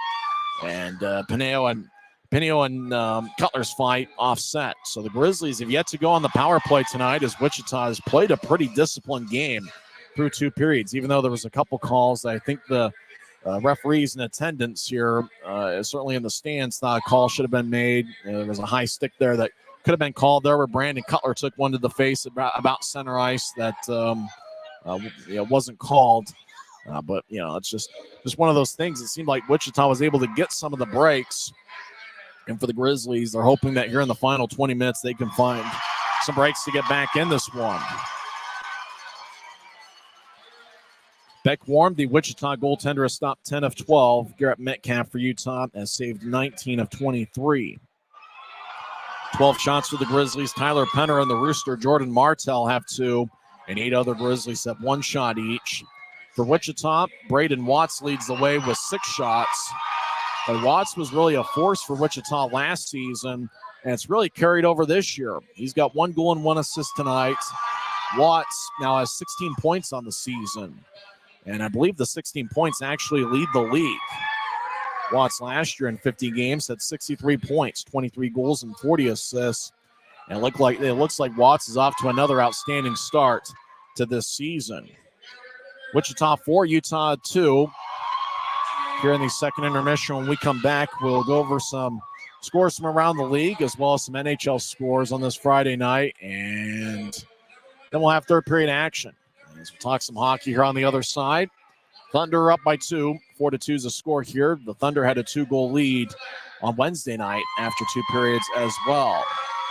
And Pineo and Cutler's fight offset. So the Grizzlies have yet to go on the power play tonight, as Wichita has played a pretty disciplined game through 2 periods, even though there was a couple calls that I think the referees in attendance here, certainly in the stands, thought a call should have been made. There was a high stick there that could have been called there, where Brandon Cutler took one to the face about center ice that wasn't called. But it's just one of those things. It seemed like Wichita was able to get some of the breaks. And for the Grizzlies, they're hoping that here in the final 20 minutes they can find some breaks to get back in this one. Beck Warm, the Wichita goaltender, has stopped 10 of 12. Garrett Metcalf for Utah has saved 19 of 23. 12 shots for the Grizzlies. Tyler Penner and the Rooster Jordan Martell have 2, and 8 other Grizzlies have 1 shot each. For Wichita, Braden Watts leads the way with 6 shots. But Watts was really a force for Wichita last season, and it's really carried over this year. He's got 1 goal and 1 assist tonight. Watts now has 16 points on the season, and I believe the 16 points actually lead the league. Watts last year in 50 games had 63 points, 23 goals, and 40 assists. And it looks like Watts is off to another outstanding start to this season. Wichita 4, Utah 2. Here in the second intermission, when we come back, we'll go over some scores from around the league as well as some NHL scores on this Friday night. And then we'll have third period action. As we'll talk some hockey here on the other side. Thunder up by 2. 4-2 is the score here. The Thunder had a 2-goal lead on Wednesday night after 2 periods as well.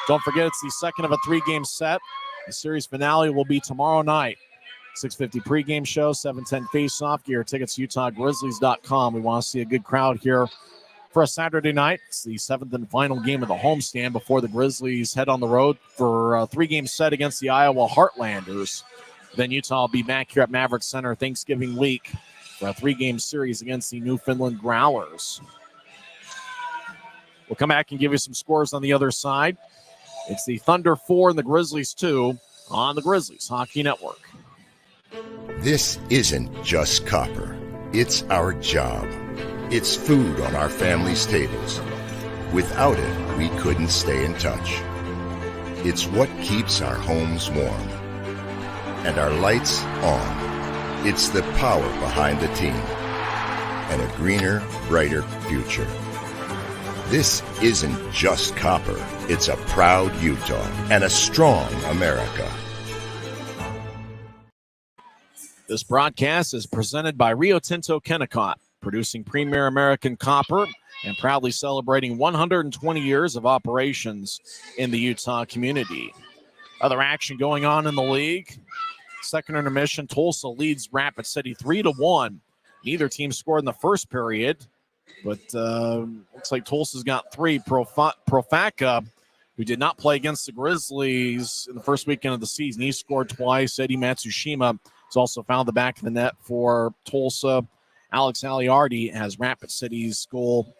Don't forget, it's the second of a 3-game set. The series finale will be tomorrow night. 6:50 pregame show, 7:10 face-off. Get your tickets to UtahGrizzlies.com. We want to see a good crowd here for a Saturday night. It's the 7th and final game of the homestand before the Grizzlies head on the road for a 3-game set against the Iowa Heartlanders. Then Utah will be back here at Maverick Center Thanksgiving week for a 3-game series against the Newfoundland Growlers. We'll come back and give you some scores on the other side. It's the Thunder 4 and the Grizzlies 2 on the Grizzlies Hockey Network. This isn't just copper. It's our job. It's food on our family's tables. Without it, we couldn't stay in touch. It's what keeps our homes warm and our lights on. It's the power behind the team and a greener, brighter future. This isn't just copper. It's a proud Utah and a strong America. This broadcast is presented by Rio Tinto Kennecott, producing premier American copper and proudly celebrating 120 years of operations in the Utah community. Other action going on in the league. Second intermission, Tulsa leads Rapid City 3-1. Neither team scored in the first period, but looks like Tulsa's got 3. Profaka, who did not play against the Grizzlies in the first weekend of the season, he scored twice. Eddie Matsushima has also found the back of the net for Tulsa. Alex Aliardi has Rapid City's goal.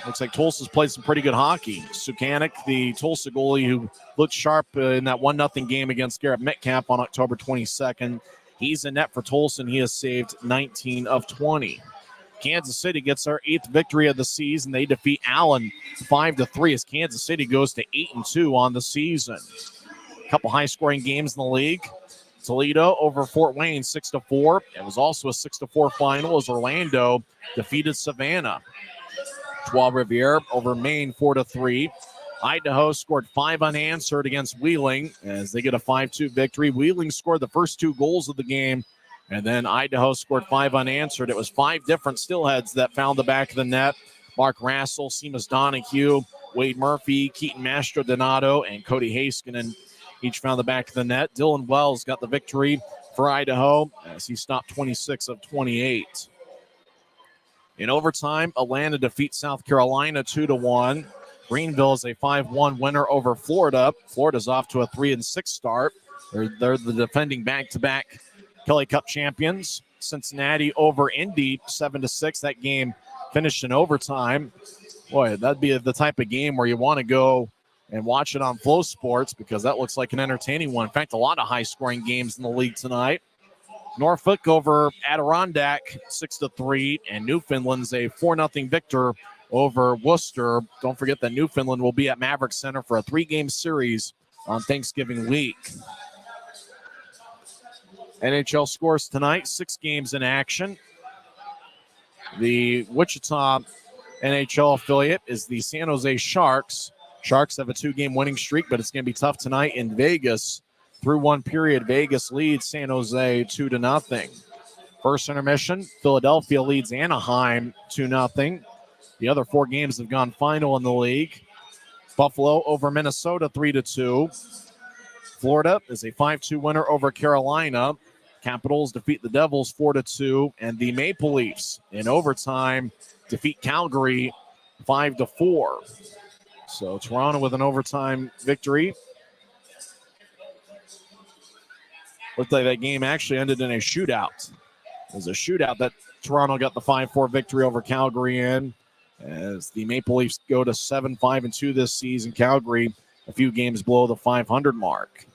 Looks like Tulsa's played some pretty good hockey. Sukanik, the Tulsa goalie who looked sharp in that 1-0 game against Garrett Metcalf on October 22nd. He's in net for Tulsa, and he has saved 19 of 20. Kansas City gets their 8th victory of the season. They defeat Allen 5-3 as Kansas City goes to 8-2 on the season. A couple high-scoring games in the league. Toledo over Fort Wayne 6-4. It was also a 6-4 final as Orlando defeated Savannah. Trois-Rivières over Maine 4-3. Idaho scored 5 unanswered against Wheeling as they get a 5-2 victory. Wheeling scored the first 2 goals of the game, and then Idaho scored 5 unanswered. It was 5 different stillheads that found the back of the net. Mark Rassel, Seamus Donahue, Wade Murphy, Keaton Mastrodonato, and Cody Haskinen each found the back of the net. Dylan Wells got the victory for Idaho as he stopped 26 of 28. In overtime, Atlanta defeats South Carolina 2-1. Greenville is a 5-1 winner over Florida. Florida's off to a 3-6 start. They're the defending back-to-back Kelly Cup champions. Cincinnati over Indy 7-6. That game finished in overtime. Boy, that'd be the type of game where you want to go and watch it on Flow Sports because that looks like an entertaining one. In fact, a lot of high-scoring games in the league tonight. Norfolk over Adirondack 6-3, and Newfoundland's a 4-0 victor over Worcester. Don't forget that Newfoundland will be at Maverick Center for a 3-game series on Thanksgiving week. NHL scores tonight, 6 games in action. The Wichita NHL affiliate is the San Jose Sharks. Sharks have a 2-game winning streak, but it's going to be tough tonight in Vegas. Through one period, Vegas leads San Jose 2-0. First intermission, Philadelphia leads Anaheim 2-0. The other 4 games have gone final in the league. Buffalo over Minnesota 3-2. Florida is a 5-2 winner over Carolina. Capitals defeat the Devils 4-2. And the Maple Leafs in overtime defeat Calgary 5-4. So Toronto with an overtime victory. Looked like that game actually ended in a shootout. It was a shootout that Toronto got the 5-4 victory over Calgary in. As the Maple Leafs go to 7-5-2 this season, Calgary a few games below the 500 mark.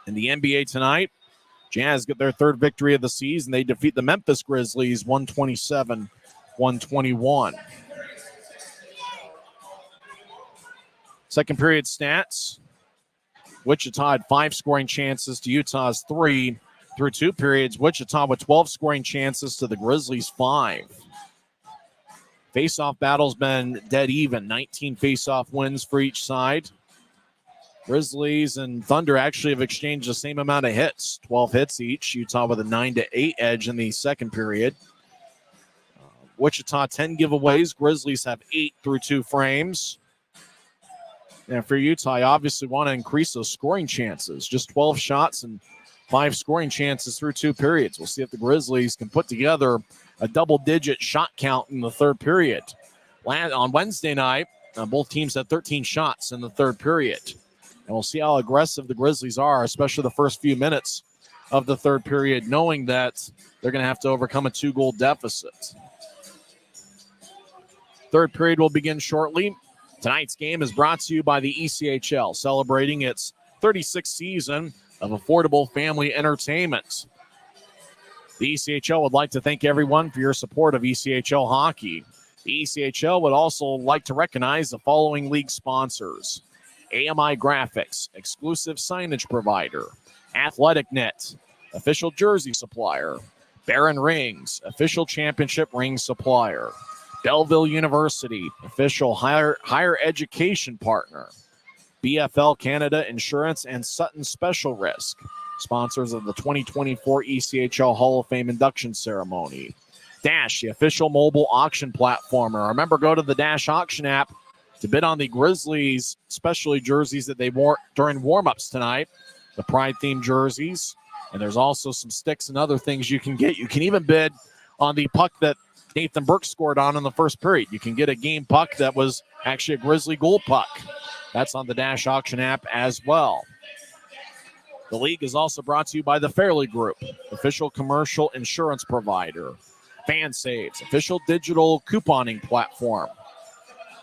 In the NBA tonight, Jazz get their 3rd victory of the season. They defeat the Memphis Grizzlies 127-121. Second period stats. Wichita had 5 scoring chances to Utah's 3. Through 2 periods, Wichita with 12 scoring chances to the Grizzlies' 5. Face-off battle's been dead even. 19 face-off wins for each side. Grizzlies and Thunder actually have exchanged the same amount of hits. 12 hits each. Utah with a 9-8 edge in the second period. Wichita 10 giveaways. Grizzlies have 8 through 2 frames. And for Utah, you obviously want to increase those scoring chances. Just 12 shots and 5 scoring chances through 2 periods. We'll see if the Grizzlies can put together a double-digit shot count in the 3rd period. On Wednesday night, both teams had 13 shots in the 3rd period. And we'll see how aggressive the Grizzlies are, especially the first few minutes of the 3rd period, knowing that they're going to have to overcome a 2-goal deficit. 3rd period will begin shortly. Tonight's game is brought to you by the ECHL, celebrating its 36th season of affordable family entertainment. The ECHL would like to thank everyone for your support of ECHL hockey. The ECHL would also like to recognize the following league sponsors: AMI Graphics, exclusive signage provider; Athletic Net, official jersey supplier; Barron Rings, official championship ring supplier; Belleville University, official higher education partner; BFL Canada Insurance and Sutton Special Risk, sponsors of the 2024 ECHL Hall of Fame induction ceremony; Dash, the official mobile auction platformer. Remember, go to the Dash auction app to bid on the Grizzlies specialty jerseys that they wore during warm-ups tonight, the Pride-themed jerseys. And there's also some sticks and other things you can get. You can even bid on the puck that Nathan Burke scored on in the 1st period. You can get a game puck that was actually a Grizzly goal puck. That's on the Dash auction app as well. The league is also brought to you by the Fairley Group, official commercial insurance provider; Fan Saves, official digital couponing platform;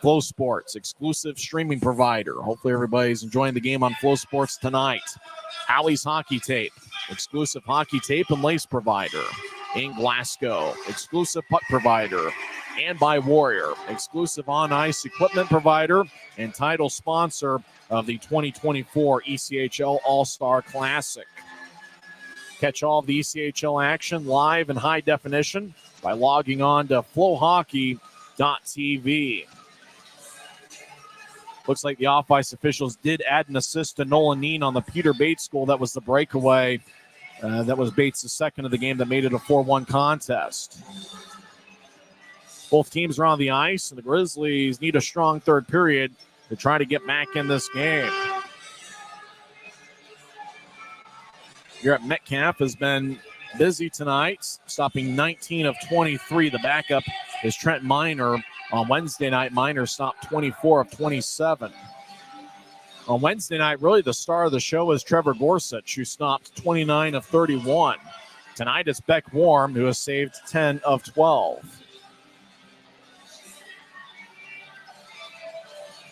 Flow Sports, exclusive streaming provider. Hopefully everybody's enjoying the game on Flow Sports tonight. Alley's Hockey Tape, exclusive hockey tape and lace provider in Glasgow; exclusive puck provider. And by Warrior, exclusive on-ice equipment provider and title sponsor of the 2024 ECHL All-Star Classic. Catch all of the ECHL action live in high definition by logging on to flowhockey.tv. Looks like the off-ice officials did add an assist to Nolan Neen on the Peter Bates goal. That was the breakaway. That was Bates' second of the game that made it a 4-1 contest. Both teams are on the ice, and the Grizzlies need a strong 3rd period to try to get back in this game. here at Metcalf has been busy tonight, stopping 19 of 23. The backup is Trent Miner. On Wednesday night, Miner stopped 24 of 27. On Wednesday night, really the star of the show is Trevor Gorsuch, who stopped 29 of 31. Tonight it's Beck Warm, who has saved 10 of 12.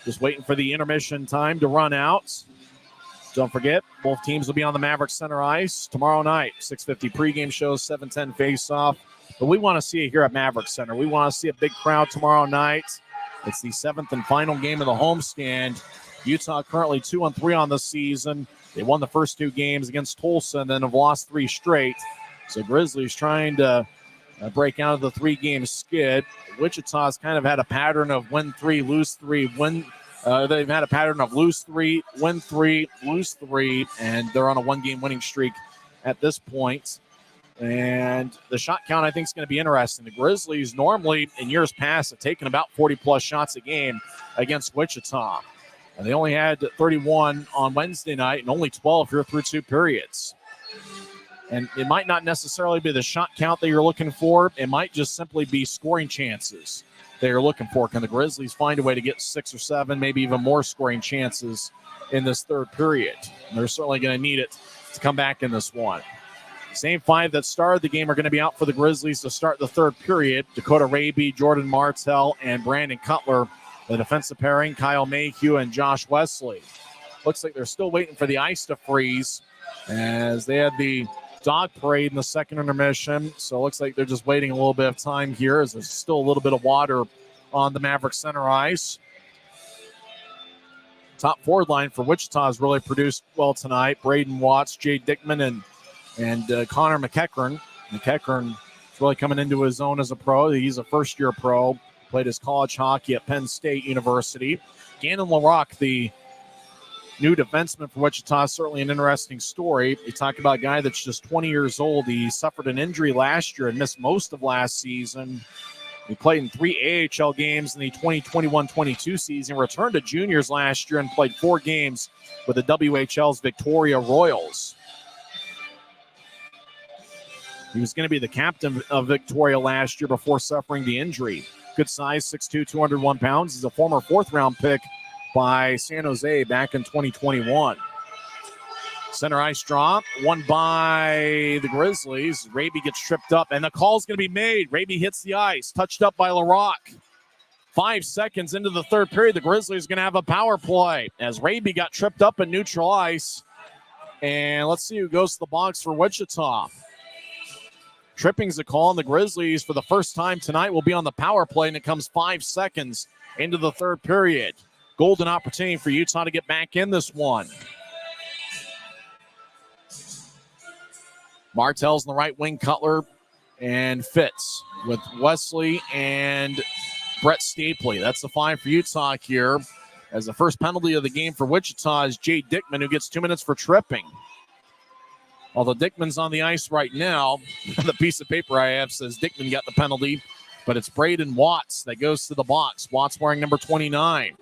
Just waiting for the intermission time to run out. Don't forget, both teams will be on the Maverick Center ice tomorrow night. 6:50 pregame show, 7:10 face-off. But we want to see it here at Maverick Center. We want to see a big crowd tomorrow night. It's the 7th and final game of the homestand. Utah currently 2-3 on the season. They won the first 2 games against Tulsa and then have lost 3 straight. So Grizzlies trying to break out of the 3-game skid. Wichita's kind of had a pattern of win 3, lose 3, win. They've had a pattern of lose 3, win 3, lose 3, and they're on a 1-game winning streak at this point. And the shot count, I think, is going to be interesting. The Grizzlies normally, in years past, have taken about 40-plus shots a game against Wichita. And they only had 31 on Wednesday night and only 12 here through 2 periods. And it might not necessarily be the shot count that you're looking for. It might just simply be scoring chances they are looking for. Can the Grizzlies find a way to get 6 or 7, maybe even more scoring chances in this 3rd period? And they're certainly going to need it to come back in this one. Same 5 that started the game are going to be out for the Grizzlies to start the 3rd period. Dakota Raby, Jordan Martell, and Brandon Cutler. The defensive pairing, Kyle Mayhew and Josh Wesley. Looks like they're still waiting for the ice to freeze as they had the dog parade in the 2nd intermission. So it looks like they're just waiting a little bit of time here as there's still a little bit of water on the Maverick Center ice. Top forward line for Wichita has really produced well tonight. Braden Watts, Jay Dickman, and Connor McEachern. McEachern is really coming into his own as a pro. He's a first-year pro. Played his college hockey at Penn State University. Gannon LaRocque, the new defenseman for Wichita, is certainly an interesting story. You talk about a guy that's just 20 years old. He suffered an injury last year and missed most of last season. He played in 3 AHL games in the 2021-22 season, returned to juniors last year and played 4 games with the WHL's Victoria Royals. He was going to be the captain of Victoria last year before suffering the injury. Good size, 6'2", 201 pounds. He's a former 4th-round pick by San Jose back in 2021. Center ice draw, won by the Grizzlies. Raby gets tripped up, and the call's going to be made. Raby hits the ice, touched up by LaRocque. 5 seconds into the 3rd period, the Grizzlies are going to have a power play as Raby got tripped up in neutral ice. And let's see who goes to the box for Wichita. Tripping's a call, and the Grizzlies, for the first time tonight, will be on the power play, and it comes 5 seconds into the 3rd period. Golden opportunity for Utah to get back in this one. Martell's in the right wing, Cutler and Fitz with Wesley and Brett Stapley. That's the 5 for Utah here. As the first penalty of the game for Wichita is Jay Dickman, who gets 2 minutes for tripping. Although Dickman's on the ice right now, the piece of paper I have says Dickman got the penalty, but it's Braden Watts that goes to the box. Watts wearing number 29.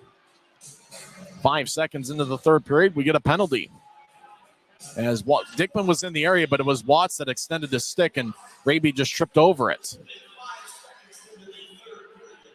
5 seconds into the 3rd period, we get a penalty. As Dickman was in the area, but it was Watts that extended his stick, and Raby just tripped over it.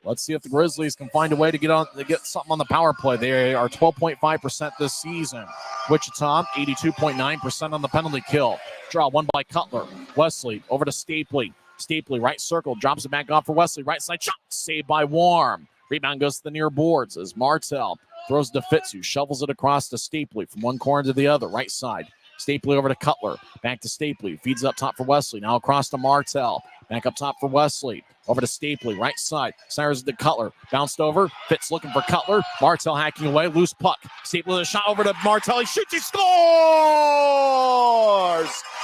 Let's see if the Grizzlies can find a way to get something on the power play. They are 12.5% this season. Wichita, 82.9% on the penalty kill. Draw won by Cutler. Wesley over to Stapley. Stapley, right circle, drops it back off for Wesley. Right side shot, saved by Warm. Rebound goes to the near boards as Martell throws to Fitz, who shovels it across to Stapley from one corner to the other. Right side. Stapley over to Cutler. Back to Stapley. Feeds up top for Wesley. Now across to Martell. Back up top for Wesley. Over to Stapley. Right side. Cyrus to Cutler. Bounced over. Fitz looking for Cutler. Martell hacking away. Loose puck. Stapley with a shot over to Martell. He shoots. He scores!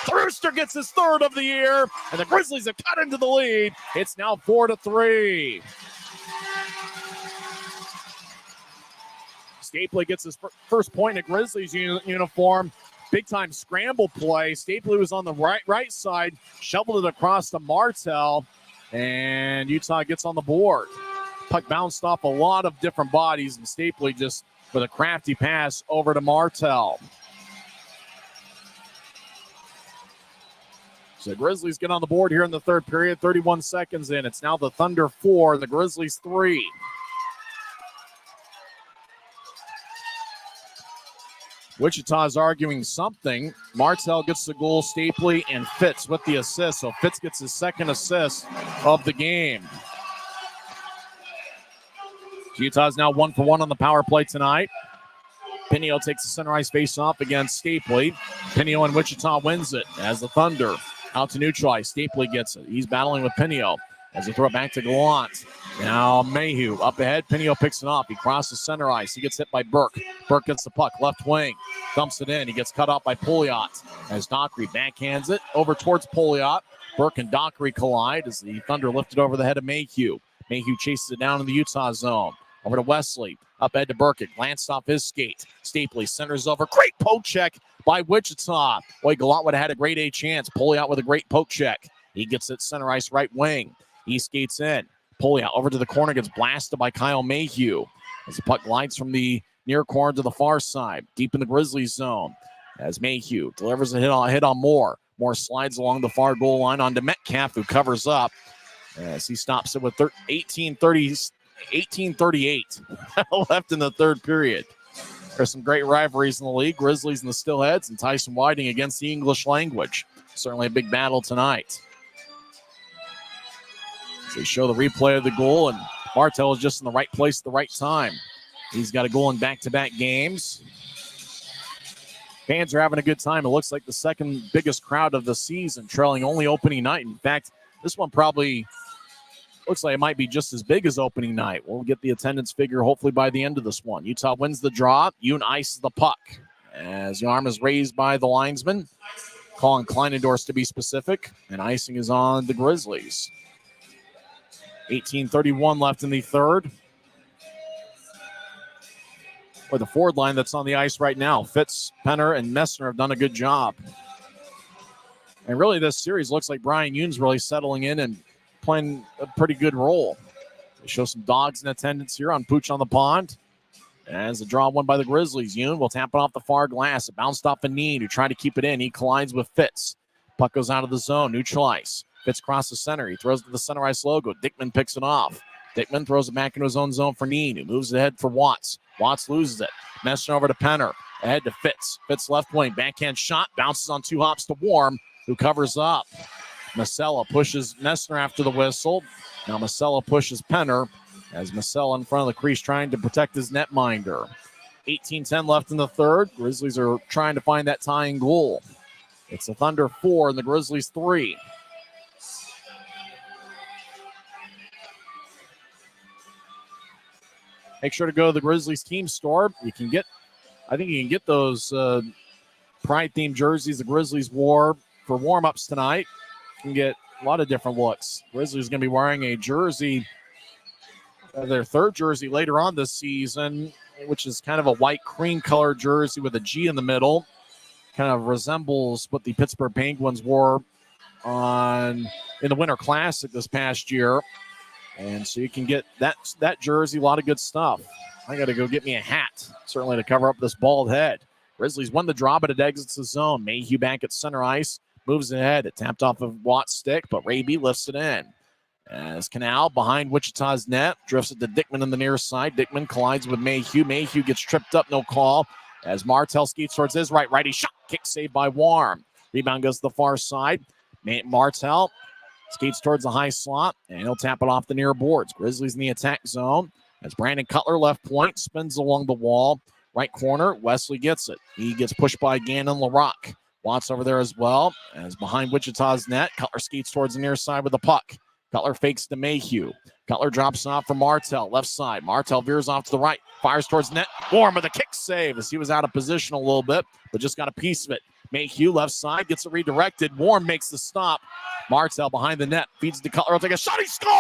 Brewster gets his 3rd of the year. And the Grizzlies have cut into the lead. It's now 4-3. Stapley gets his first point in a Grizzlies uniform. Big-time scramble play. Stapley was on the right side, shoveled it across to Martell, and Utah gets on the board. Puck bounced off a lot of different bodies, and Stapley just with a crafty pass over to Martell. So Grizzlies get on the board here in the third period, 31 seconds in. It's now the Thunder 4, the Grizzlies 3. Wichita's arguing something. Martell gets the goal, Stapley, and Fitz with the assist. So Fitz gets his second assist of the game. Utah's now 1 for 1 on the power play tonight. Pinio takes the center ice face-off against Stapley. Pinio and Wichita wins it as the Thunder out to neutral ice. Stapley gets it. He's battling with Pinio as they throw it back to Gallant. Now Mayhew up ahead. Pinio picks it off. He crosses center ice. He gets hit by Burke. Burke gets the puck. Left wing. Dumps it in. He gets cut off by Pouliot as Dockery backhands it over towards Pouliot. Burke and Dockery collide as the Thunder lifted over the head of Mayhew. Mayhew chases it down in the Utah zone. Over to Wesley. Up ahead to Burkett. Glanced off his skate. Stapley centers over. Great poke check by Wichita. Boy, Gallant would have had a great A chance. Pouliot with a great poke check. He gets it center ice right wing. He skates in. Pouliot over to the corner. Gets blasted by Kyle Mayhew. As the puck glides from the near corner to the far side. Deep in the Grizzlies zone. As Mayhew delivers a hit on Moore. Moore slides along the far goal line onto Metcalf, who covers up. As he stops it with 18:38 left in the third period. There's some great rivalries in the league. Grizzlies and the Stillheads, and Tyson Whiting against the English language. Certainly a big battle tonight. So they show the replay of the goal, and Martell is just in the right place at the right time. He's got a goal in back-to-back games. Fans are having a good time. It looks like the second biggest crowd of the season, trailing only opening night. In fact, this one probably looks like it might be just as big as opening night. We'll get the attendance figure hopefully by the end of this one. Utah wins the draw. Yoon ices the puck as the arm is raised by the linesman. Calling Kleinendorf to be specific, and icing is on the Grizzlies. 18:31 left in the third. Or the forward line that's on the ice right now. Fitz, Penner, and Messner have done a good job. And really this series looks like Brian Yoon's really settling in and playing a pretty good role. They show some dogs in attendance here on Pooch on the Pond. As the draw won by the Grizzlies. Yoon will tap it off the far glass. It bounced off Aneen, who tried to keep it in. He collides with Fitz. Puck goes out of the zone. Neutral ice. Fitz crosses center. He throws to the center ice logo. Dickman picks it off. Dickman throws it back into his own zone for Neen, who moves ahead for Watts. Watts loses it. Messing over to Penner. Ahead to Fitz. Fitz left wing. Backhand shot. Bounces on two hops to Warm, who covers up. Masella pushes Messner after the whistle. Now Masella pushes Penner as Masella in front of the crease trying to protect his netminder. 18:10 left in the third. Grizzlies are trying to find that tying goal. It's the Thunder 4 and the Grizzlies 3. Make sure to go to the Grizzlies team store. I think you can get those pride-themed jerseys the Grizzlies wore for warm-ups tonight. You can get a lot of different looks. Grizzlies going to be wearing a jersey, their third jersey later on this season, which is kind of a white cream color jersey with a G in the middle. Kind of resembles what the Pittsburgh Penguins wore in the Winter Classic this past year. And so you can get that jersey, a lot of good stuff. I got to go get me a hat, certainly to cover up this bald head. Grizzlies won the draw, but it exits the zone. Mayhew back at center ice, moves ahead. It tapped off of Watt's stick, but Raby lifts it in. As Canal behind Wichita's net, drifts it to Dickman on the near side. Dickman collides with Mayhew. Mayhew gets tripped up, no call. As Martell skates towards his right, righty shot, kick saved by Warm. Rebound goes to the far side. Martell skates towards the high slot, and he'll tap it off the near boards. Grizzlies in the attack zone. As Brandon Cutler, left point, spins along the wall. Right corner, Wesley gets it. He gets pushed by Gannon LaRock. Watts over there as well. As behind Wichita's net, Cutler skates towards the near side with the puck. Cutler fakes to Mayhew. Cutler drops off for Martell, left side. Martell veers off to the right, fires towards net. Warm with a kick save as he was out of position a little bit, but just got a piece of it. Mayhew, left side, gets it redirected. Warm makes the stop. Martell behind the net, feeds to Cutler. He'll take a shot. He scores!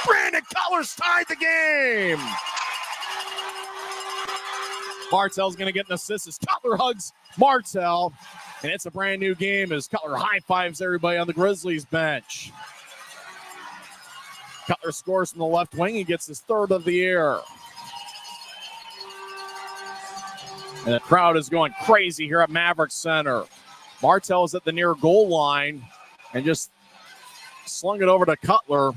Brandon Cutler's tied the game. Martell's going to get an assist as Cutler hugs Martell. And it's a brand new game as Cutler high-fives everybody on the Grizzlies bench. Cutler scores from the left wing. He gets his third of the year. And the crowd is going crazy here at Maverick Center. Martell is at the near goal line and just slung it over to Cutler.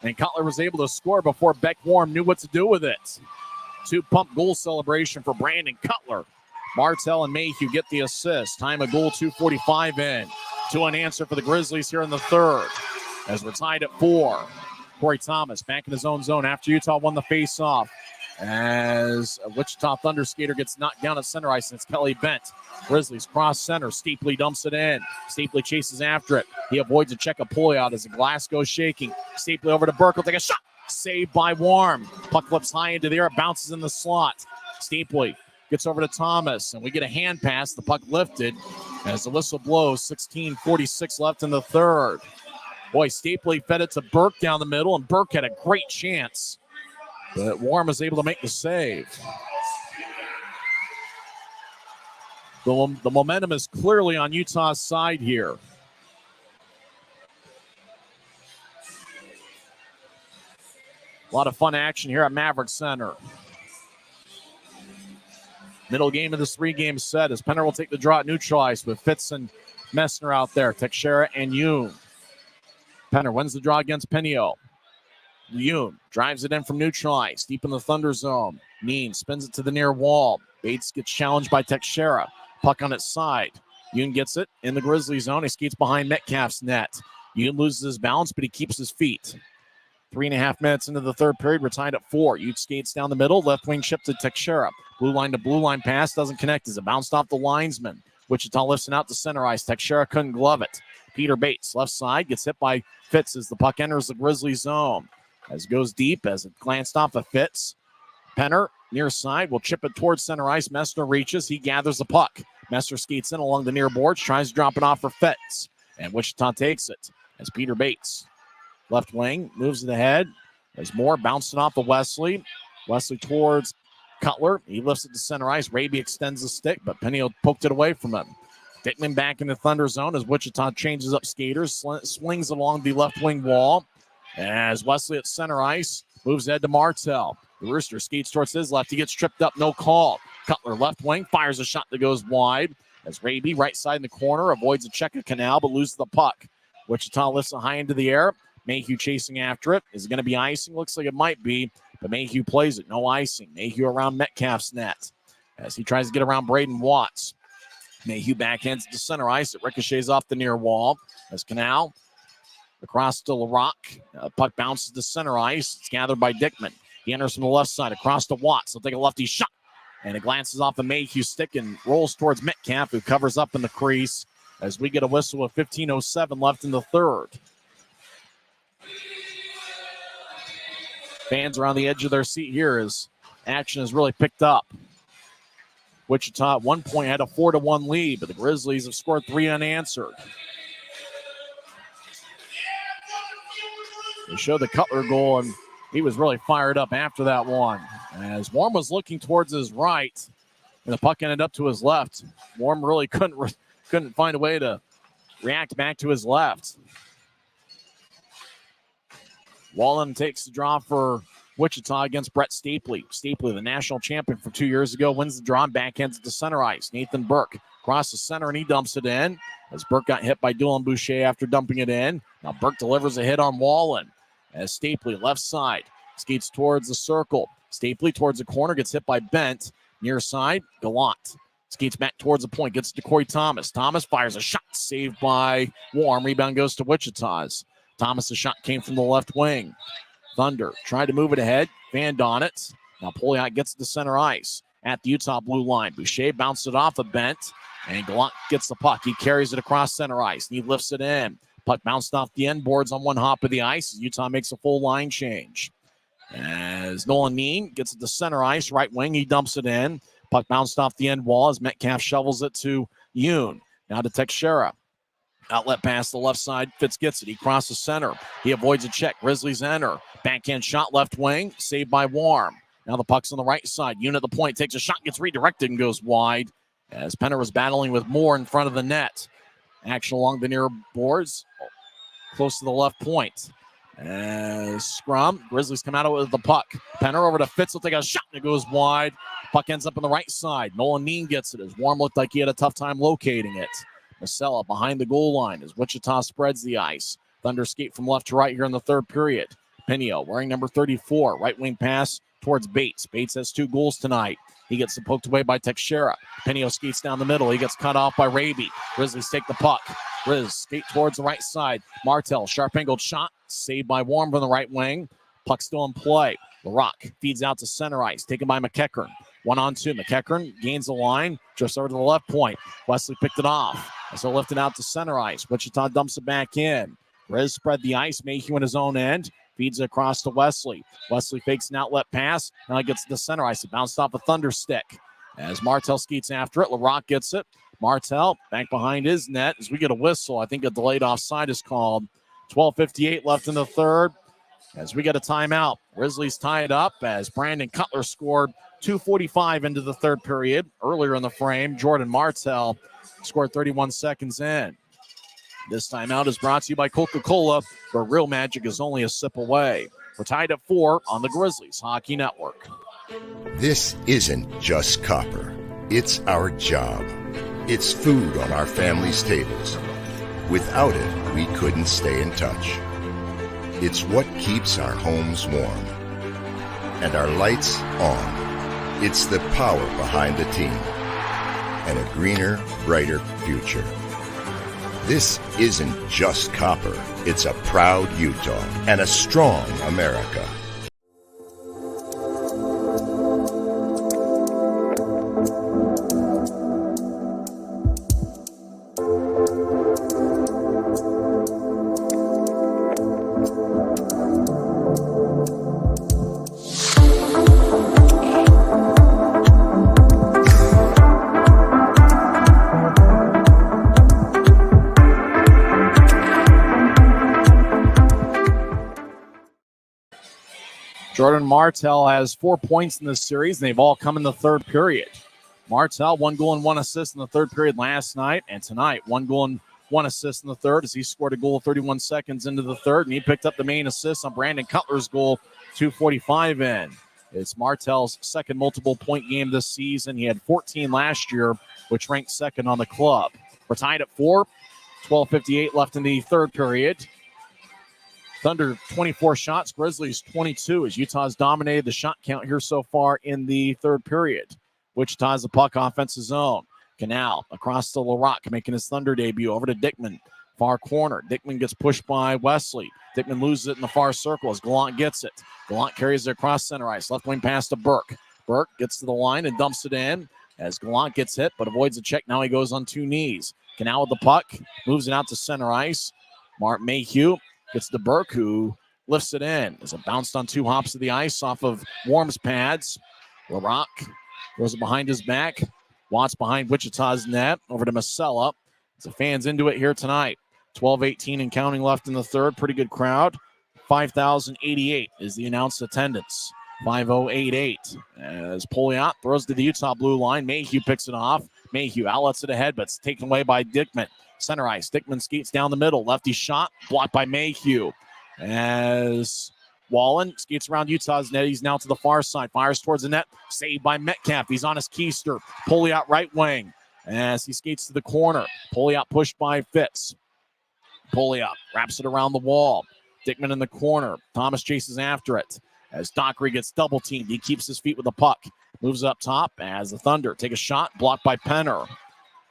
And Cutler was able to score before Beck Warm knew what to do with it. 2-pump goal celebration for Brandon Cutler. Martell and Mayhew get the assist. Time of goal 2:45 in. 2 unanswered for the Grizzlies here in the third. As we're tied at 4. Corey Thomas back in his own zone after Utah won the face-off. As a Wichita Thunder skater gets knocked down at center ice, and it's Kelly Bent. Grizzlies cross center. Stapley dumps it in. Stapley chases after it. He avoids a check of pull-out as the glass goes shaking. Stapley over to Burke will take a shot. Saved by Warm. Puck flips high into the air. It bounces in the slot. Stapley gets over to Thomas, and we get a hand pass. The puck lifted as the whistle blows. 16:46 left in the third. Boy, Stapley fed it to Burke down the middle, and Burke had a great chance. But Warm was able to make the save. The momentum is clearly on Utah's side here. A lot of fun action here at Maverick Center. Middle game of this 3-game set as Penner will take the draw at neutral ice with Fitz and Messner out there. Teixeira and Yoon. Penner wins the draw against Penio. Yoon drives it in from neutral ice, deep in the Thunder zone. Neen spins it to the near wall. Bates gets challenged by Teixeira. Puck on its side. Yoon gets it in the Grizzly zone. He skates behind Metcalf's net. Yoon loses his balance, but he keeps his feet. 3.5 minutes into the third period, we're tied at 4. Ute skates down the middle, left wing chip to Teixeira. Blue line to blue line pass, doesn't connect as it bounced off the linesman. Wichita lifts it out to center ice. Teixeira couldn't glove it. Peter Bates, left side, gets hit by Fitz as the puck enters the Grizzly zone. As it goes deep, as it glanced off of Fitz. Penner, near side, will chip it towards center ice. Messner reaches, he gathers the puck. Messner skates in along the near boards, tries to drop it off for Fitz. And Wichita takes it as Peter Bates, left wing, moves it ahead. There's more, bouncing off of Wesley. Wesley towards Cutler. He lifts it to center ice. Raby extends the stick, but Penny poked it away from him. Dickman back in the Thunder zone as Wichita changes up skaters, swings along the left wing wall. As Wesley at center ice, moves ahead to Martell. The Rooster skates towards his left. He gets tripped up, no call. Cutler left wing, fires a shot that goes wide. As Raby, right side in the corner, avoids a check of Canal, but loses the puck. Wichita lifts it high into the air. Mayhew chasing after it. Is it going to be icing? Looks like it might be, but Mayhew plays it. No icing. Mayhew around Metcalf's net as he tries to get around Braden Watts. Mayhew backhands to center ice. It ricochets off the near wall as Canal across to LaRock. Puck bounces to center ice. It's gathered by Dickman. He enters from the left side across to Watts. He'll take a lefty shot, and it glances off the Mayhew stick and rolls towards Metcalf, who covers up in the crease as we get a whistle with 15:07 left in the third. Fans are on the edge of their seat here as action has really picked up. Wichita at one point had a 4-1 lead, but the Grizzlies have scored 3 unanswered. They showed the Cutler goal, and he was really fired up after that one. As Warm was looking towards his right, and the puck ended up to his left. Warm really couldn't find a way to react back to his left. Wallen takes the draw for Wichita against Brett Stapley. Stapley, the national champion from 2 years ago, wins the draw and backhands it to center ice. Nathan Burke across the center, and he dumps it in as Burke got hit by Dylan Boucher after dumping it in. Now Burke delivers a hit on Wallen as Stapley, left side, skates towards the circle. Stapley towards the corner, gets hit by Bent. Near side, Gallant skates back towards the point, gets to Corey Thomas. Thomas fires a shot, saved by Warm. Rebound goes to Wichita's. Thomas' shot came from the left wing. Thunder tried to move it ahead, fanned on it. Now Poliak gets to center ice at the Utah blue line. Boucher bounced it off a Bent, and Gallant gets the puck. He carries it across center ice, and he lifts it in. Puck bounced off the end boards on one hop of the ice. Utah makes a full line change. As Nolan Neen gets it to center ice, right wing, he dumps it in. Puck bounced off the end wall as Metcalf shovels it to Yoon. Now to Teixeira. Outlet pass the left side. Fitz gets it. He crosses center. He avoids a check. Grizzlies enter. Backhand shot left wing. Saved by Warm. Now the puck's on the right side. Yoon at the point. Takes a shot. Gets redirected and goes wide. As Penner was battling with Moore in front of the net. Action along the near boards. Close to the left point. As scrum. Grizzlies come out with the puck. Penner over to Fitz. Will take a shot. And it goes wide. Puck ends up on the right side. Nolan Neen gets it as Warm looked like he had a tough time locating it. Masella behind the goal line as Wichita spreads the ice. Thunder skate from left to right here in the third period. Pinio wearing number 34. Right wing pass towards Bates. Bates has 2 goals tonight. He gets poked away by Teixeira. Pinio skates down the middle. He gets cut off by Raby. Grizzlies take the puck. Grizz skate towards the right side. Martel, sharp angled shot. Saved by Warm from the right wing. Puck still in play. LaRock feeds out to center ice. Taken by McEachern. 1-on-2. McEachern gains the line. Just over to the left point. Wesley picked it off. As they're lifted out to center ice. Wichita dumps it back in. Grizz spread the ice. Mayhew in his own end. Feeds it across to Wesley. Wesley fakes an outlet pass. Now he gets to the center ice. It bounced off a Thunder stick. As Martel skates after it, LaRock gets it. Martel back behind his net as we get a whistle. I think a delayed offside is called. 12:58 left in the third. As we get a timeout, Grizzlies tie it up as Brandon Cutler scored 2:45 into the third period. Earlier in the frame, Jordan Martel scored 31 seconds in. This timeout is brought to you by Coca-Cola, where real magic is only a sip away. We're tied at 4 on the Grizzlies Hockey Network. This isn't just copper. It's our job. It's food on our family's tables. Without it, we couldn't stay in touch. It's what keeps our homes warm and our lights on. It's the power behind the team and a greener, brighter future. This isn't just copper. It's a proud Utah and a strong America. Jordan Martel has 4 points in this series, and they've all come in the third period. Martel, 1 goal and 1 assist in the third period last night, and tonight, 1 goal and 1 assist in the third as he scored a goal 31 seconds into the third, and he picked up the main assist on Brandon Cutler's goal, 2:45 in. It's Martel's second multiple-point game this season. He had 14 last year, which ranked second on the club. We're tied at 4, 12:58 left in the third period. Thunder 24 shots, Grizzlies 22 as Utah's dominated the shot count here so far in the third period. Wichita has the puck offensive zone. Canal across to LaRock making his Thunder debut over to Dickman. Far corner. Dickman gets pushed by Wesley. Dickman loses it in the far circle as Gallant gets it. Gallant carries it across center ice. Left wing pass to Burke. Burke gets to the line and dumps it in as Gallant gets hit but avoids a check. Now he goes on 2 knees. Canal with the puck. Moves it out to center ice. Mark Mayhew gets to Burke, who lifts it in as it bounced on 2 hops of the ice off of Warm's pads. LaRock throws it behind his back. Watts behind Wichita's net. Over to Masella. The fans into it here tonight. 12:18 and counting left in the third. Pretty good crowd. 5,088 is the announced attendance. 5,088 as Poliot throws to the Utah blue line. Mayhew picks it off. Mayhew outlets it ahead, but it's taken away by Dickman. Center ice. Dickman skates down the middle. Lefty shot blocked by Mayhew. As Wallen skates around Utah's net. He's now to the far side. Fires towards the net. Saved by Metcalf. He's on his keister. Poliot right wing as he skates to the corner. Poliot pushed by Fitz. Poliot wraps it around the wall. Dickman in the corner. Thomas chases after it. As Dockery gets double teamed. He keeps his feet with the puck. Moves up top as the Thunder take a shot. Blocked by Penner.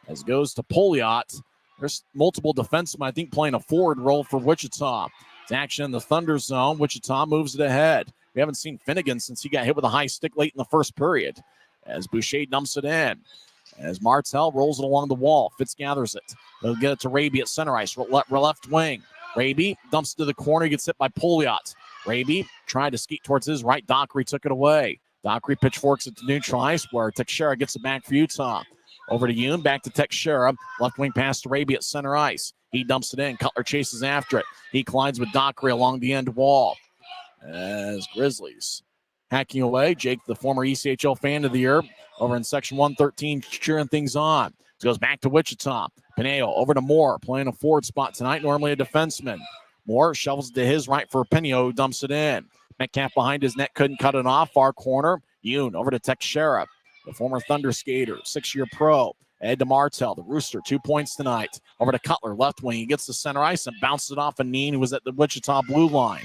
As it goes to Poliot. There's multiple defensemen, I think, playing a forward role for Wichita. It's action in the Thunder zone. Wichita moves it ahead. We haven't seen Finnegan since he got hit with a high stick late in the first period. As Boucher dumps it in. As Martel rolls it along the wall. Fitz gathers it. They'll get it to Raby at center ice. Left wing. Raby dumps it to the corner. He gets hit by Poliot. Raby tried to skate towards his right. Dockery took it away. Dockery pitchforks it to neutral ice where Teixeira gets it back for Utah. Over to Yoon, back to Teixeira. Left wing pass to Raby at center ice. He dumps it in. Cutler chases after it. He collides with Dockery along the end wall. As Grizzlies hacking away. Jake, the former ECHL fan of the year, over in section 113, cheering things on. It goes back to Wichita. Pineo over to Moore, playing a forward spot tonight, normally a defenseman. Moore shovels it to his right for Pineo, who dumps it in. Metcalf behind his net, couldn't cut it off. Far corner. Yoon over to Teixeira. The former Thunder skater, 6-year pro. Ed to Martell, the Rooster, 2 points tonight. Over to Cutler, left wing. He gets to center ice and bounces it off a Neen who was at the Wichita blue line.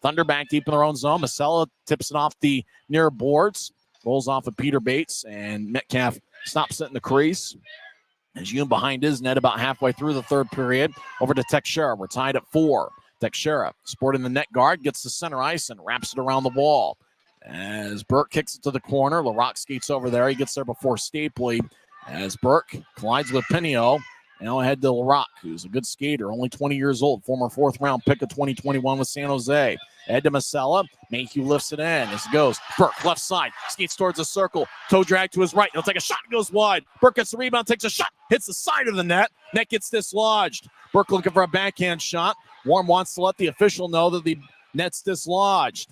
Thunder back deep in their own zone. Masella tips it off the near boards. Rolls off of Peter Bates, and Metcalf stops it in the crease. As Yoon behind his net about halfway through the third period. Over to Teixeira. We're tied at 4. Teixeira, sporting the net guard, gets to center ice and wraps it around the wall. As Burke kicks it to the corner, LaRock skates over there. He gets there before Stapley. As Burke collides with Pinio. Now ahead to LaRock, who's a good skater, only 20 years old, former fourth-round pick of 2021 with San Jose. Ed to Masella. Mayhew lifts it in as it goes. Burke, left side, skates towards the circle. Toe drag to his right. He'll take a shot, goes wide. Burke gets the rebound, takes a shot, hits the side of the net. Net gets dislodged. Burke looking for a backhand shot. Warren wants to let the official know that the net's dislodged.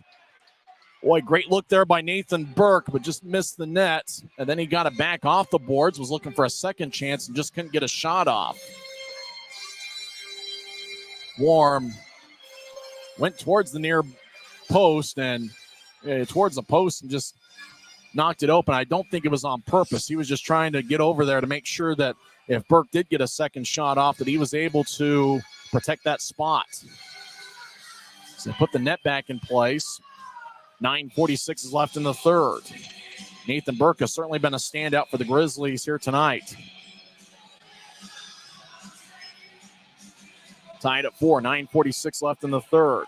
Boy, great look there by Nathan Burke, but just missed the net. And then he got it back off the boards, was looking for a second chance and just couldn't get a shot off. Warren went towards the near post and towards the post and just knocked it open. I don't think it was on purpose. He was just trying to get over there to make sure that if Burke did get a second shot off, that he was able to protect that spot. So put the net back in place. 9:46 is left in the third. Nathan Burke has certainly been a standout for the Grizzlies here tonight. Tied at 4, 9:46 left in the third.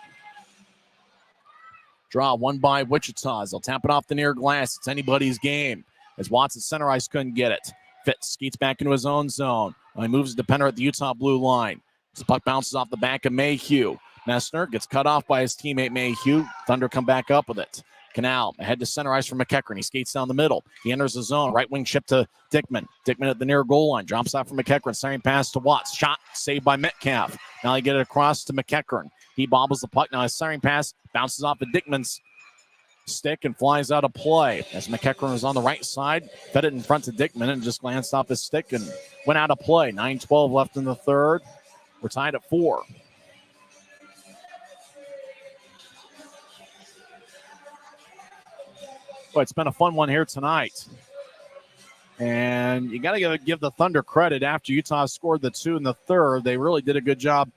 Draw won by Wichita. They'll tap it off the near glass. It's anybody's game. As Watson center ice couldn't get it. Fitz skates back into his own zone. He moves the defender at the Utah blue line. The puck bounces off the back of Mayhew. Messner gets cut off by his teammate Mayhew. Thunder come back up with it. Canal ahead to center ice for McEachern. He skates down the middle. He enters the zone. Right wing chip to Dickman. Dickman at the near goal line. Drops out for McEachern. Centering pass to Watts. Shot saved by Metcalf. Now they get it across to McEachern. He bobbles the puck. Now his centering pass bounces off of Dickman's stick and flies out of play. As McEachern was on the right side, fed it in front to Dickman and just glanced off his stick and went out of play. 9:12 left in the third. We're tied at 4. Well, it's been a fun one here tonight. And you got to give the Thunder credit. After Utah scored the 2 in the third, they really did a good job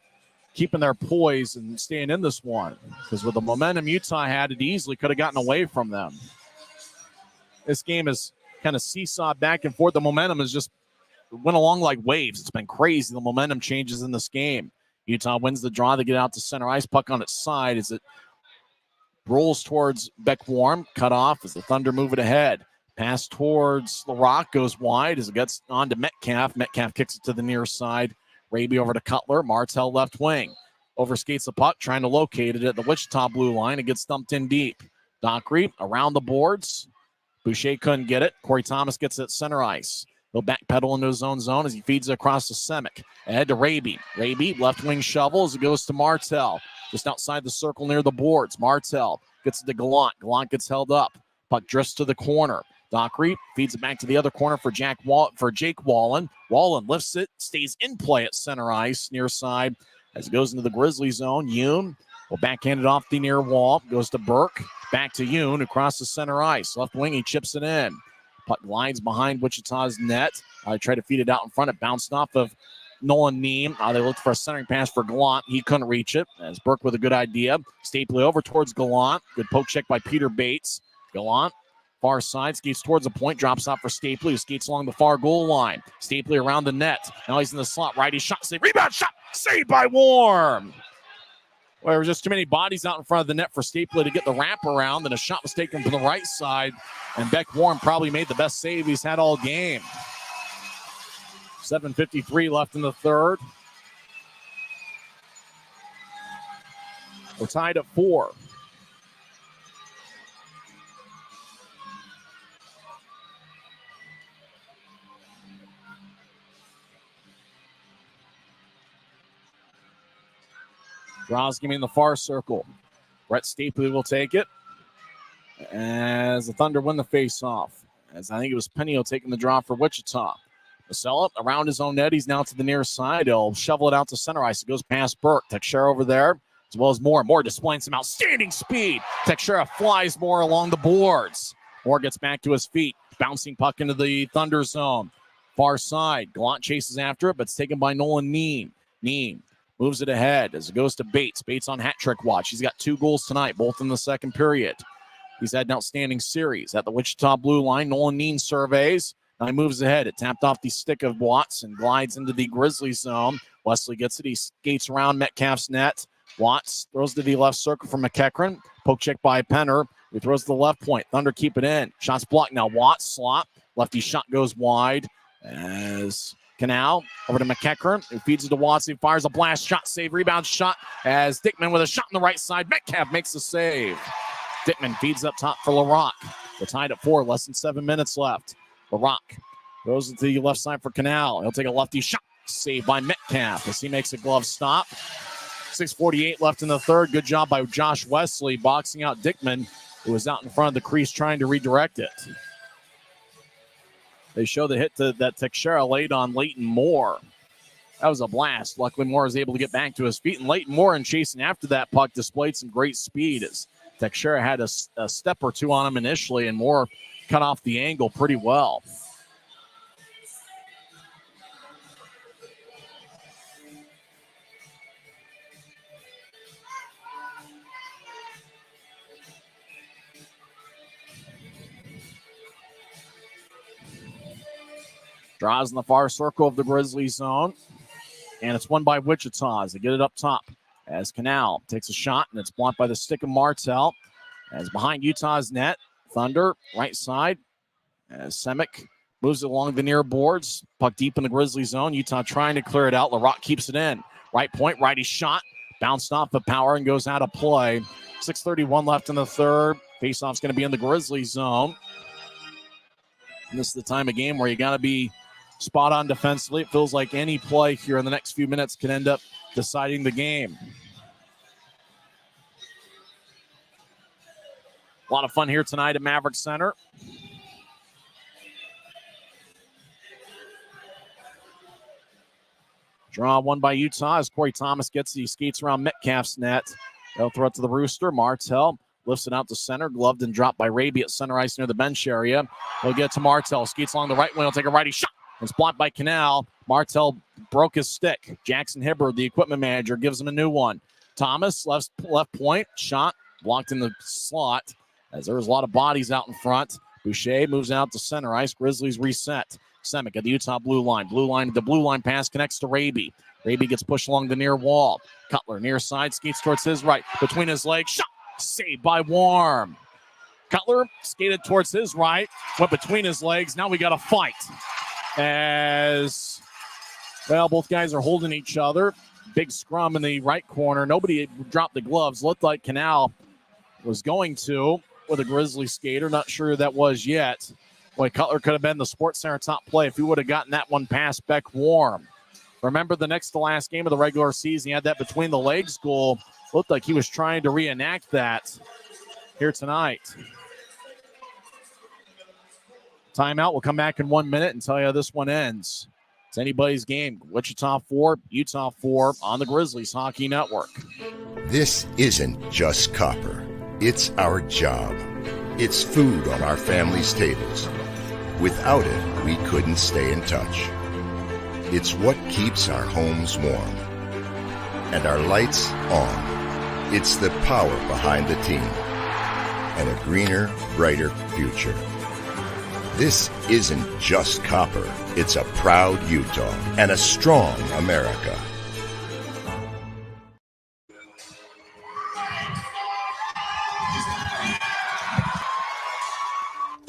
keeping their poise and staying in this one. Because with the momentum Utah had, it easily could have gotten away from them. This game is kind of seesawed back and forth. The momentum has just went along like waves. It's been crazy. The momentum changes in this game. Utah wins the draw. They get out to center ice. Puck on its side as it rolls towards Beck-Warm. Cut off as the Thunder move it ahead. Pass towards LaRock goes wide as it gets on to Metcalf. Metcalf kicks it to the near side. Raby over to Cutler. Martell left wing. Overskates the puck, trying to locate it at the Wichita blue line. It gets dumped in deep. Dockery around the boards. Boucher couldn't get it. Corey Thomas gets it at center ice. He'll backpedal into his own zone as he feeds it across to Semick. Ahead to Raby. Raby, left wing shovel as it goes to Martell. Just outside the circle near the boards. Martell gets it to Gallant. Gallant gets held up. Puck drifts to the corner. Dockery feeds it back to the other corner for Jake Wallen. Wallen lifts it, stays in play at center ice, near side. As it goes into the Grizzly zone, Yoon will backhand it off the near wall. Goes to Burke. Back to Yoon across the center ice. Left wing, he chips it in. Puck glides behind Wichita's net. Try to feed it out in front. It bounced off of Nolan Neem. They looked for a centering pass for Gallant. He couldn't reach it. As Burke with a good idea. Stapley over towards Gallant. Good poke check by Peter Bates. Gallant, far side, skates towards the point. Drops out for Stapley, who skates along the far goal line. Stapley around the net. Now he's in the slot. Righty shot, save. Rebound shot. Saved by Warm. Well, there were just too many bodies out in front of the net for Stapley to get the wraparound, and a shot was taken from the right side. And Beck-Warm probably made the best save he's had all game. 7:53 left in the third. We're tied at 4. Draws game in the far circle. Brett Stapley will take it as the Thunder win the face-off. As I think it was Penio taking the draw for Wichita. Masella around his own net. He's now to the near side. He'll shovel it out to center ice. It goes past Burke. Teixeira over there, as well as Moore. Moore displaying some outstanding speed. Teixeira flies Moore along the boards. Moore gets back to his feet. Bouncing puck into the Thunder zone. far side. Gallant chases after it, but it's taken by Nolan Neem. Neem moves it ahead as it goes to Bates. Bates on hat trick watch. He's got 2 goals tonight, both in the second period. He's had an outstanding series at the Wichita blue line. Nolan Neem surveys. Now he moves ahead. It tapped off the stick of Watts and glides into the Grizzlies zone. Wesley gets it. He skates around Metcalf's net. Watts throws to the left circle for McEachran. Poke check by Penner. He throws to the left point. Thunder keep it in. Shots blocked now. Watts slot. Lefty shot goes wide as Canal over to McEachran, who feeds it to Watts. He fires a blast shot, save, rebound shot as Dickman with a shot on the right side. Metcalf makes the save. Dickman feeds up top for LaRock. We're tied at 4, less than 7 minutes left. LaRock goes to the left side for Canal. He'll take a lefty shot, saved by Metcalf as he makes a glove stop. 6:48 left in the third. Good job by Josh Wesley boxing out Dickman, who was out in front of the crease trying to redirect it. They show the hit that Teixeira laid on Leighton Moore. That was a blast. Luckily, Moore was able to get back to his feet, and Leighton Moore, in chasing after that puck, displayed some great speed as Teixeira had a step or two on him initially, and Moore cut off the angle pretty well. Draws in the far circle of the Grizzlies zone. And it's won by Wichita as they get it up top. As Canal takes a shot, and it's blocked by the stick of Martell. As behind Utah's net, Thunder, right side. As Semick moves it along the near boards. Puck deep in the Grizzlies zone. Utah trying to clear it out. LaRock keeps it in. Right point, righty shot. Bounced off the power and goes out of play. 6:31 left in the third. Faceoff's going to be in the Grizzlies zone. And this is the time of game where you got to be spot on defensively. It feels like any play here in the next few minutes can end up deciding the game. A lot of fun here tonight at Maverick Center. Draw won by Utah as Corey Thomas gets it. He skates around Metcalf's net. They'll throw it to the Rooster. Martell lifts it out to center. Gloved and dropped by Raby at center ice near the bench area. He'll get to Martell. Skates along the right wing. He'll take a righty shot. It's blocked by Canal. Martell broke his stick. Jackson Hibbard, the equipment manager, gives him a new one. Thomas, left point, shot, blocked in the slot as there's a lot of bodies out in front. Boucher moves out to center ice. Grizzlies reset. Semick at the Utah blue line. The blue line pass connects to Raby. Raby gets pushed along the near wall. Cutler, near side, skates towards his right. Between his legs, shot, saved by Warm. Cutler skated towards his right, went between his legs. Now we got a fight. As, well, both guys are holding each other. Big scrum in the right corner. Nobody dropped the gloves. Looked like Canal was going to with a Grizzly skater. Not sure who that was yet. Boy, Cutler could have been the Sports Center top play if he would have gotten that one past Beck Warm. Remember the next to last game of the regular season, he had that between the legs goal. Looked like he was trying to reenact that here tonight. Timeout. We'll come back in 1 minute and tell you how this one ends. It's anybody's game. Wichita 4, Utah 4 on the Grizzlies Hockey Network. This isn't just copper. It's our job. It's food on our family's tables. Without it, we couldn't stay in touch. It's what keeps our homes warm. And our lights on. It's the power behind the team. And a greener, brighter future. This isn't just copper. It's a proud Utah and a strong America.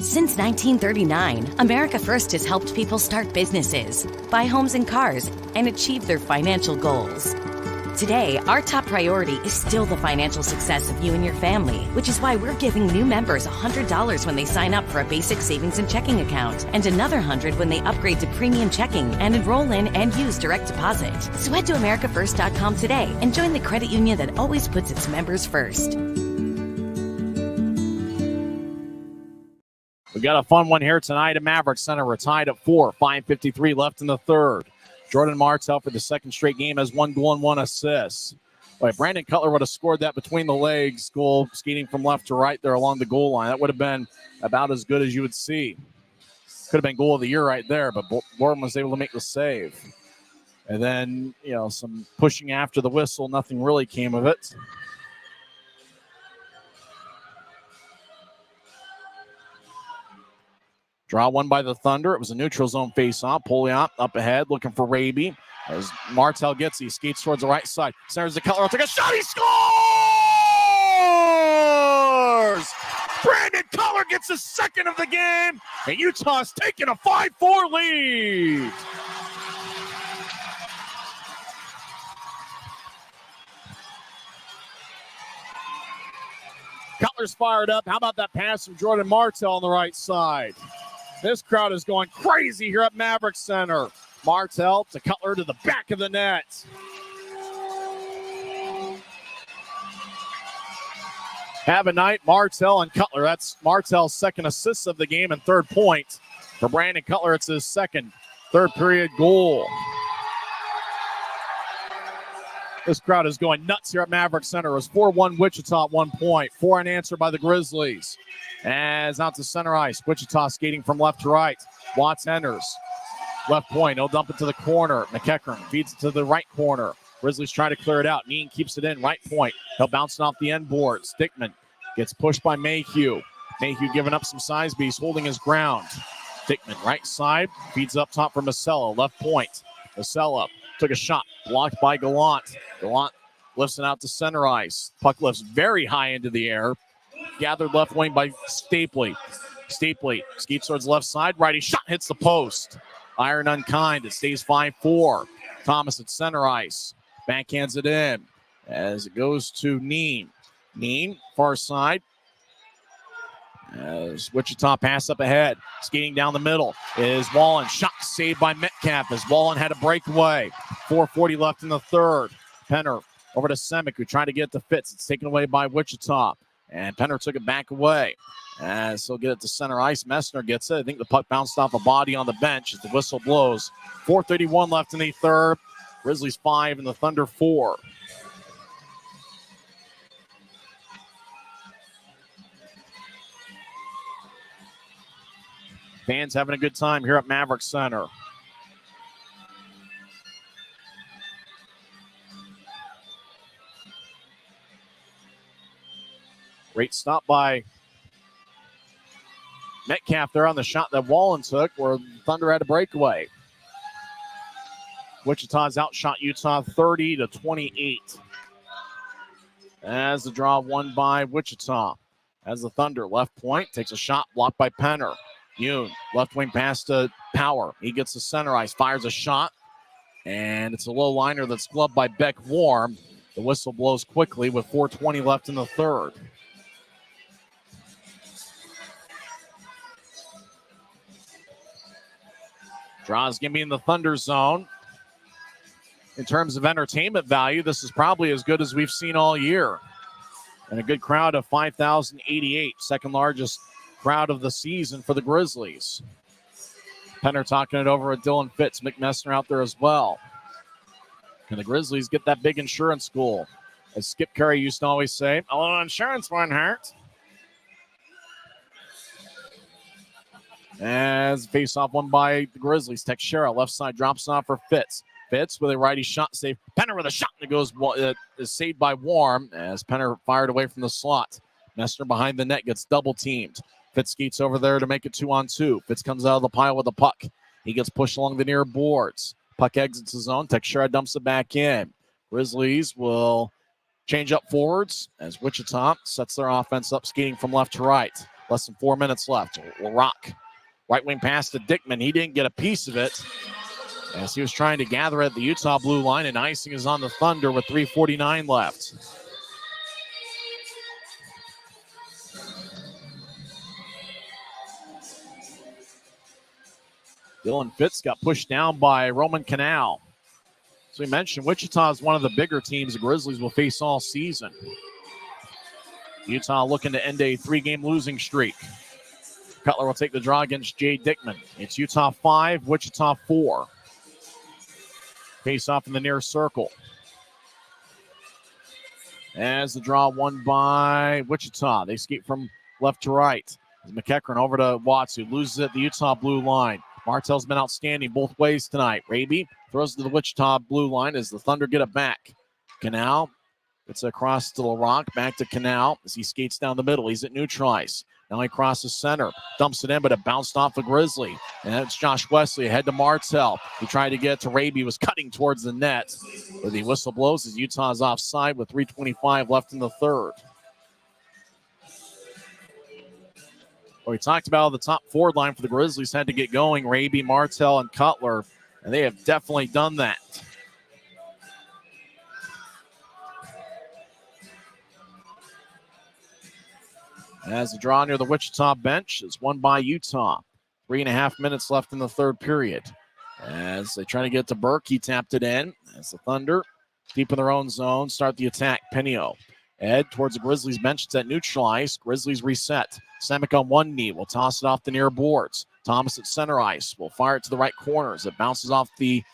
Since 1939, America First has helped people start businesses, buy homes and cars, and achieve their financial goals. Today, our top priority is still the financial success of you and your family, which is why we're giving new members $100 when they sign up for a basic savings and checking account, and another $100 when they upgrade to premium checking and enroll in and use direct deposit. So head to AmericaFirst.com today and join the credit union that always puts its members first. We got a fun one here tonight at Maverick Center. We're tied at 4, 5:53 left in the third. Jordan Martell for the second straight game has 1 goal and 1 assist. Boy, Brandon Cutler would have scored that between the legs goal, skating from left to right there along the goal line. That would have been about as good as you would see. Could have been goal of the year right there, but Boardman was able to make the save. And then, some pushing after the whistle. Nothing really came of it. Draw one by the Thunder. It was a neutral zone face-off. Poliot up ahead, looking for Raby. As Martell gets, he skates towards the right side. Centers the Cutler. Take a shot. He scores! Brandon Cutler gets his second of the game, and Utah's taking a 5-4 lead. Cutler's fired up. How about that pass from Jordan Martell on the right side? This crowd is going crazy here at Maverick Center. Martell to Cutler to the back of the net. Have a night, Martell and Cutler. That's Martell's second assist of the game and third point. For Brandon Cutler, it's his second third period goal. This crowd is going nuts here at Maverick Center. It was 4-1 Wichita at 1 point. 4 unanswered by the Grizzlies. As out to center ice. Wichita skating from left to right. Watts enters. Left point. He'll dump it to the corner. McEachern feeds it to the right corner. Grizzlies try to clear it out. Neen keeps it in. Right point. He'll bounce it off the end board. Stickman gets pushed by Mayhew. Mayhew giving up some size, but he's holding his ground. Stickman right side. Feeds up top for Masella. Left point. Masella took a shot. Blocked by Gallant. Gallant lifts it out to center ice. Puck lifts very high into the air. Gathered left wing by Stapley. Stapley skates towards left side. Righty shot hits the post. Iron unkind. It stays 5-4. Thomas at center ice. Backhands it in as it goes to Neen. Neen, far side. As Wichita pass up ahead. Skating down the middle is Wallen. Shot saved by Metcalf as Wallen had a breakaway. 4:40 left in the third. Penner over to Semick, who tried to get it to Fitz. It's taken away by Wichita. And Penner took it back away. As he'll get it to center ice. Messner gets it. I think the puck bounced off a body on the bench as the whistle blows. 4:31 left in the third. Grizzlies 5 and the Thunder 4. Fans having a good time here at Maverick Center. Great stop by Metcalf there on the shot that Wallen took, where Thunder had a breakaway. Wichita's outshot Utah 30-28. As the draw won by Wichita. As the Thunder left point takes a shot blocked by Penner. Yoon, left wing pass to Power. He gets the center ice, fires a shot, and it's a low liner that's gloved by Beck Warm. The whistle blows quickly with 4:20 left in the third. Draw's going to be in the Thunder zone. In terms of entertainment value, this is probably as good as we've seen all year. And a good crowd of 5,088, second largest crowd of the season for the Grizzlies. Penner talking it over with Dylan Fitz. Mick Messner out there as well. Can the Grizzlies get that big insurance goal? As Skip Curry used to always say, a little insurance won't hurt. As face-off won by the Grizzlies. Teixeira, left side, drops off for Fitz. Fitz with a righty shot save. Penner with a shot that goes is saved by Warm as Penner fired away from the slot. Messner behind the net gets double teamed. Fitz skates over there to make it 2-on-2. Fitz comes out of the pile with the puck. He gets pushed along the near boards. Puck exits his zone. Teixeira dumps it back in. Grizzlies will change up forwards as Wichita sets their offense up, skating from left to right. Less than 4 minutes left. LaRock. Right wing pass to Dickman. He didn't get a piece of it as he was trying to gather at the Utah blue line, and icing is on the Thunder with 3:49 left. Dylan Fitz got pushed down by Roman Canal. So we mentioned Wichita is one of the bigger teams the Grizzlies will face all season. Utah looking to end a 3-game losing streak. Cutler will take the draw against Jay Dickman. It's Utah 5, Wichita 4. Face off in the near circle. As the draw won by Wichita. They skate from left to right. McEachern over to Watts, who loses it at the Utah blue line. Martell's been outstanding both ways tonight. Raby throws to the Wichita blue line as the Thunder get it back. Canal gets across to LaRock, back to Canal as he skates down the middle. He's at neutral ice. Now he crosses center, dumps it in, but it bounced off a Grizzly. And that's Josh Wesley ahead to Martell. He tried to get to Raby, was cutting towards the net. But the whistle blows as Utah's offside with 3:25 left in the third. Well, we talked about the top forward line for the Grizzlies had to get going. Raby, Martell, and Cutler. And they have definitely done that. As the draw near the Wichita bench is won by Utah. 3.5 minutes left in the third period. As they try to get to Burke, he tapped it in. As the Thunder, deep in their own zone, start the attack. Penio, Ed towards the Grizzlies bench. It's at neutral ice. Grizzlies reset. Semick on one knee will toss it off the near boards. Thomas at center ice will fire it to the right corners. It bounces off the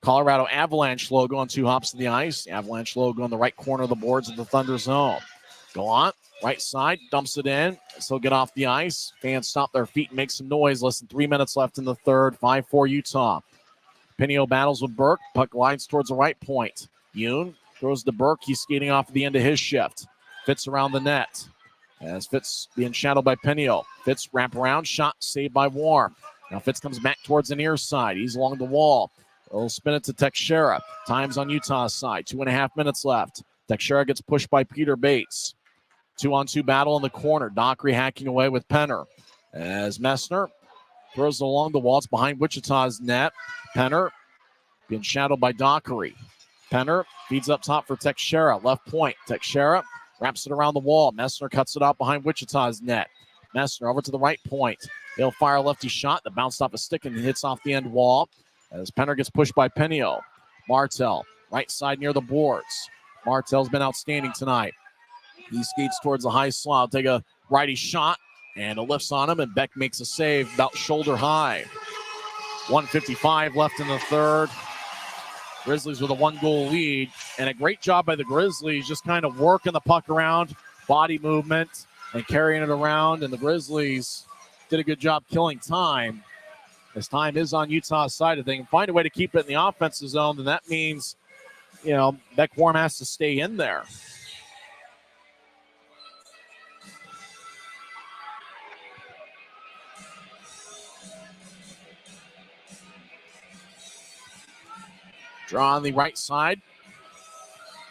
Colorado Avalanche logo on 2 hops of the ice. The Avalanche logo on the right corner of the boards of the Thunder zone. Gallant, right side, dumps it in. So get off the ice. Fans stop their feet and make some noise. Less than 3 minutes left in the third. 5-4 Utah. Pinio battles with Burke. Puck glides towards the right point. Yoon throws to Burke. He's skating off at the end of his shift. Fitz around the net. As Fitz being shadowed by Pinio. Fitz wrap around. Shot saved by Warm. Now Fitz comes back towards the near side. He's along the wall. They'll spin it to Teixeira. Time's on Utah's side. 2.5 minutes left. Teixeira gets pushed by Peter Bates. 2-on-2 battle in the corner. Dockery hacking away with Penner. As Messner throws it along the wall. It's behind Wichita's net. Penner being shadowed by Dockery. Penner feeds up top for Teixeira. Left point. Teixeira wraps it around the wall. Messner cuts it out behind Wichita's net. Messner over to the right point. He'll fire a lefty shot that bounced off a stick and hits off the end wall. As Penner gets pushed by Penio. Martell, right side near the boards. Martell's been outstanding tonight. He skates towards the high slot. Take a righty shot, and it lifts on him, and Beck makes a save about shoulder high. 1:55 left in the third. Grizzlies with a 1-goal lead, and a great job by the Grizzlies just kind of working the puck around, body movement, and carrying it around, and the Grizzlies did a good job killing time. As time is on Utah's side, if they can find a way to keep it in the offensive zone, then that means, Beck Warm has to stay in there. Draw on the right side.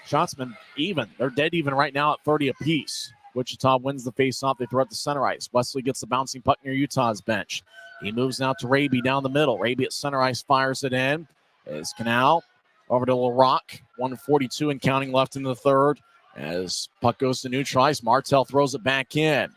Shots been even. They're dead even right now at 30 apiece. Wichita wins the faceoff. They throw it to center ice. Wesley gets the bouncing puck near Utah's bench. He moves now to Raby down the middle. Raby at center ice fires it in. As Canal over to LaRock. 1:42 and counting left in the third. As puck goes to neutral ice, Martell throws it back in.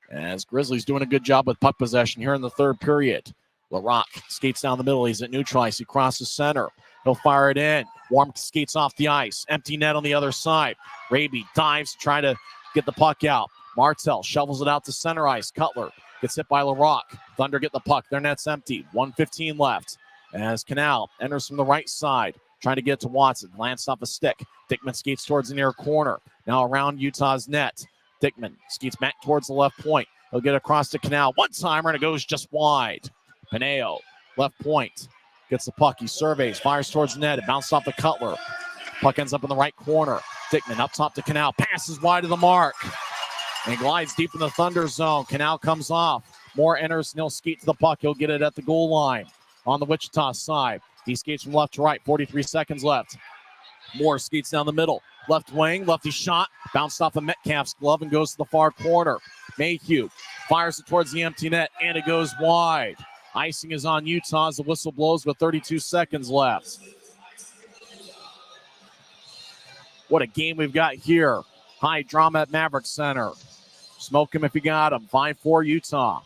As Grizzlies doing a good job with puck possession here in the third period. LaRock skates down the middle. He's at neutral ice. He crosses center. He'll fire it in. Warm skates off the ice. Empty net on the other side. Raby dives to try to get the puck out. Martell shovels it out to center ice. Cutler gets hit by LaRock. Thunder get the puck. Their net's empty. 1:15 left. As Canal enters from the right side. Trying to get to Watson. Glanced off a stick. Dickman skates towards the near corner. Now around Utah's net. Dickman skates back towards the left point. He'll get across to Canal. One-timer, and it goes just wide. Pineo, left point. Gets the puck. He surveys. Fires towards the net. It bounced off the Cutler. Puck ends up in the right corner. Dickman up top to Canal. Passes wide of the mark. And glides deep in the Thunder zone. Canal comes off. Moore enters and he'll skate to the puck. He'll get it at the goal line on the Wichita side. He skates from left to right. 43 seconds left. Moore skates down the middle. Left wing. Lefty shot. Bounced off of Metcalf's glove and goes to the far corner. Mayhew fires it towards the empty net. And it goes wide. Icing is on Utah as the whistle blows with 32 seconds left. What a game we've got here. High drama at Maverick Center. Smoke him if you got him. 5-4 Utah.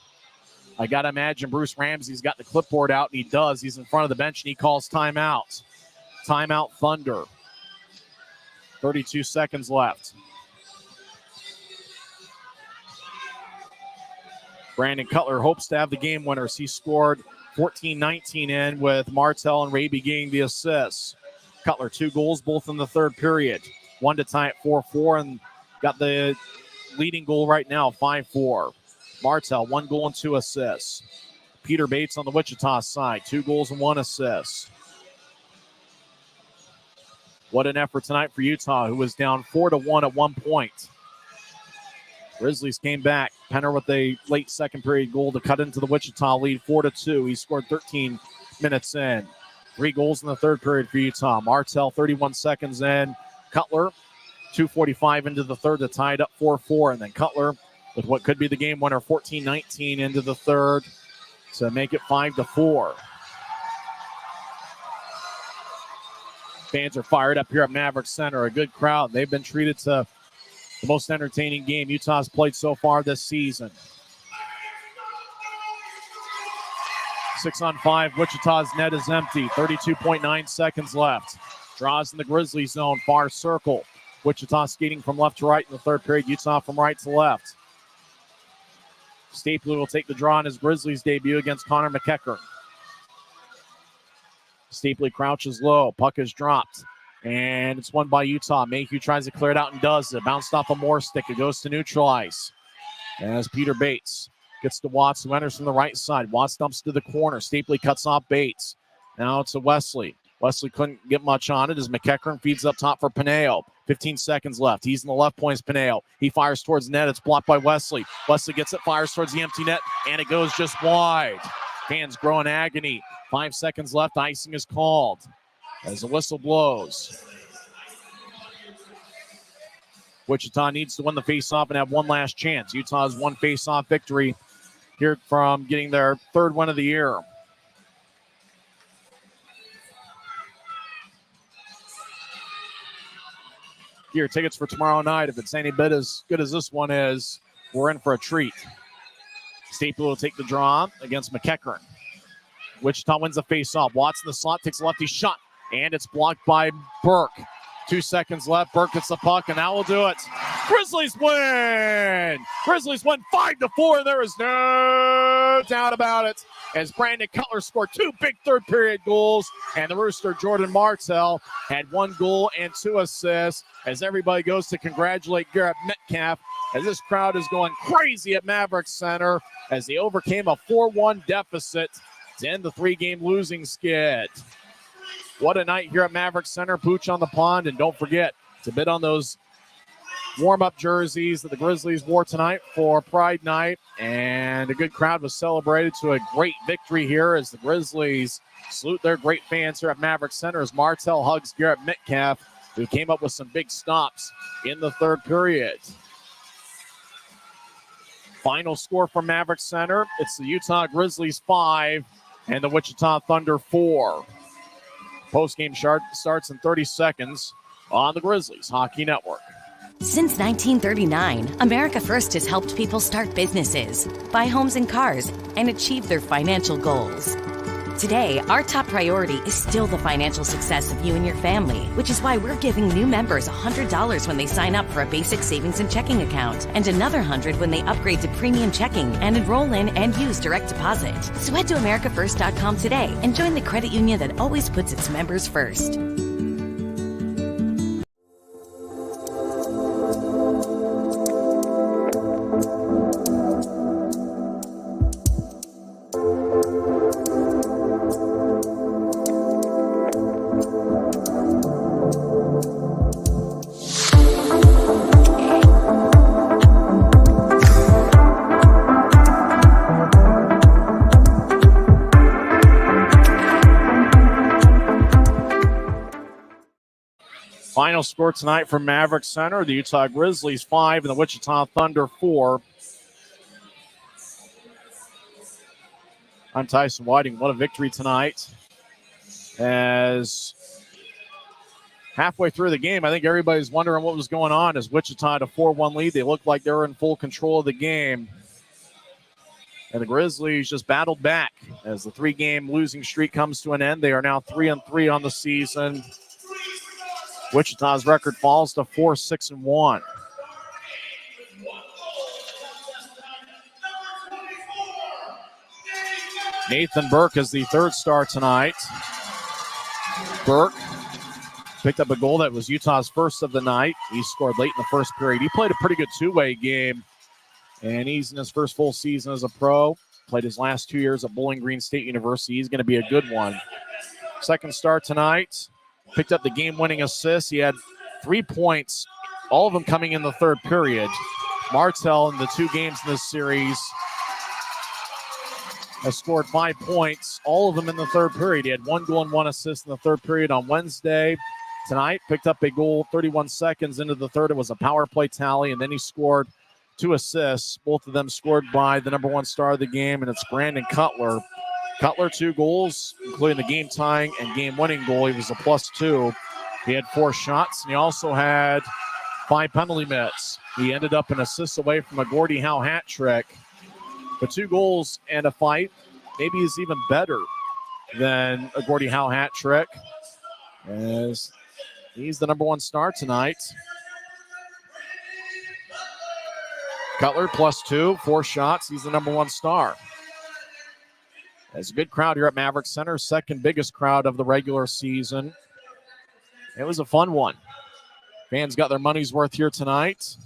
I got to imagine Bruce Ramsey's got the clipboard out, and he does. He's in front of the bench, and he calls timeout. Timeout Thunder. 32 seconds left. Brandon Cutler hopes to have the game winners. He scored 14-19 in with Martell and Raby getting the assists. Cutler, 2 goals, both in the third period. 1 to tie at 4-4, and got the leading goal right now, 5-4. Martell, 1 goal and 2 assists. Peter Bates on the Wichita side, 2 goals and 1 assist. What an effort tonight for Utah, who was down 4-1 at one point. Grizzlies came back. Penner with a late second period goal to cut into the Wichita lead, 4-2. He scored 13 minutes in. 3 goals in the third period for Utah. Martell, 31 seconds in. Cutler, 2:45 into the third to tie it up 4-4. And then Cutler with what could be the game winner, 14-19 into the third to make it 5-4. Fans are fired up here at Maverick Center. A good crowd. They've been treated to the most entertaining game Utah's played so far this season. 6-on-5, Wichita's net is empty. 32.9 seconds left. Draws in the Grizzly zone, far circle. Wichita skating from left to right in the third period. Utah from right to left. Stapley will take the draw in his Grizzlies debut against Connor McEachern. Stapley crouches low. Puck is dropped. And it's won by Utah. Mayhew tries to clear it out and does it. Bounced off a Moore stick. It goes to neutral ice. As Peter Bates gets to Watts, who enters from the right side. Watts dumps to the corner. Stapley cuts off Bates. Now to Wesley. Wesley couldn't get much on it as McEachern feeds up top for Pineo. 15 seconds left. He's in the left point. Pineo. He fires towards net. It's blocked by Wesley. Wesley gets it, fires towards the empty net, and it goes just wide. Fans grow in agony. 5 seconds left. Icing is called as the whistle blows. Wichita needs to win the faceoff and have one last chance. Utah's one faceoff victory here from getting their third win of the year. Gear tickets for tomorrow night. If it's any bit as good as this one is, we're in for a treat. Stapley will take the draw against McEachern. Wichita wins the faceoff. Watts in the slot, takes a lefty shot, and it's blocked by Burke. 2 seconds left. Burke gets the puck, and that will do it. Grizzlies win! Grizzlies win 5-4. There is no doubt about it. As Brandon Cutler scored 2 big third period goals, and the Rooster Jordan Martell had 1 goal and 2 assists. As everybody goes to congratulate Garrett Metcalf, as this crowd is going crazy at Maverick Center as they overcame a 4-1 deficit to end the 3-game losing skid. What a night here at Maverick Center. Pooch on the pond. And don't forget to bid on those warm-up jerseys that the Grizzlies wore tonight for Pride Night. And a good crowd was celebrated to a great victory here as the Grizzlies salute their great fans here at Maverick Center as Martell hugs Garrett Metcalf, who came up with some big stops in the third period. Final score from Maverick Center. It's the Utah Grizzlies 5 and the Wichita Thunder 4. Postgame starts in 30 seconds on the Grizzlies Hockey Network. Since 1939, America First has helped people start businesses, buy homes and cars, and achieve their financial goals. Today, our top priority is still the financial success of you and your family, which is why we're giving new members $100 when they sign up for a basic savings and checking account, and another $100 when they upgrade to premium checking and enroll in and use direct deposit. So head to AmericaFirst.com today and join the credit union that always puts its members first. Final score tonight from Maverick Center, the Utah Grizzlies 5 and the Wichita Thunder 4. I'm Tyson Whiting. What a victory tonight. As halfway through the game, I think everybody's wondering what was going on as Wichita had a 4-1 lead. They looked like they were in full control of the game. And the Grizzlies just battled back as the 3-game losing streak comes to an end. They are now 3-3 on the season. Wichita's record falls to 4-6-1. Nathan Burke is the third star tonight. Burke picked up a goal that was Utah's first of the night. He scored late in the first period. He played a pretty good two-way game And he's in his first full season as a pro. Played his last 2 years at Bowling Green State University. He's going to be a good one. Second start tonight. Picked up the game-winning assist. He had 3 points, all of them coming in the third period. Martell in the 2 games in this series has scored 5 points, all of them in the third period. He had 1 goal and 1 assist in the third period on Wednesday. Tonight, picked up a goal 31 seconds into the third. It was a power play tally, and then he scored 2 assists, both of them scored by the number 1 star of the game, and it's Brandon Cutler. Cutler, 2 goals, including the game-tying and game-winning goal. He was a +2. He had 4 shots, and he also had 5 penalty minutes. He ended up an assist away from a Gordie Howe hat trick. But 2 goals and a fight maybe is even better than a Gordie Howe hat trick, as he's the number 1 star tonight. Cutler +2, 4 shots. He's the number 1 star. There's a good crowd here at Maverick Center, second biggest crowd of the regular season. It was a fun one. Fans got their money's worth here tonight.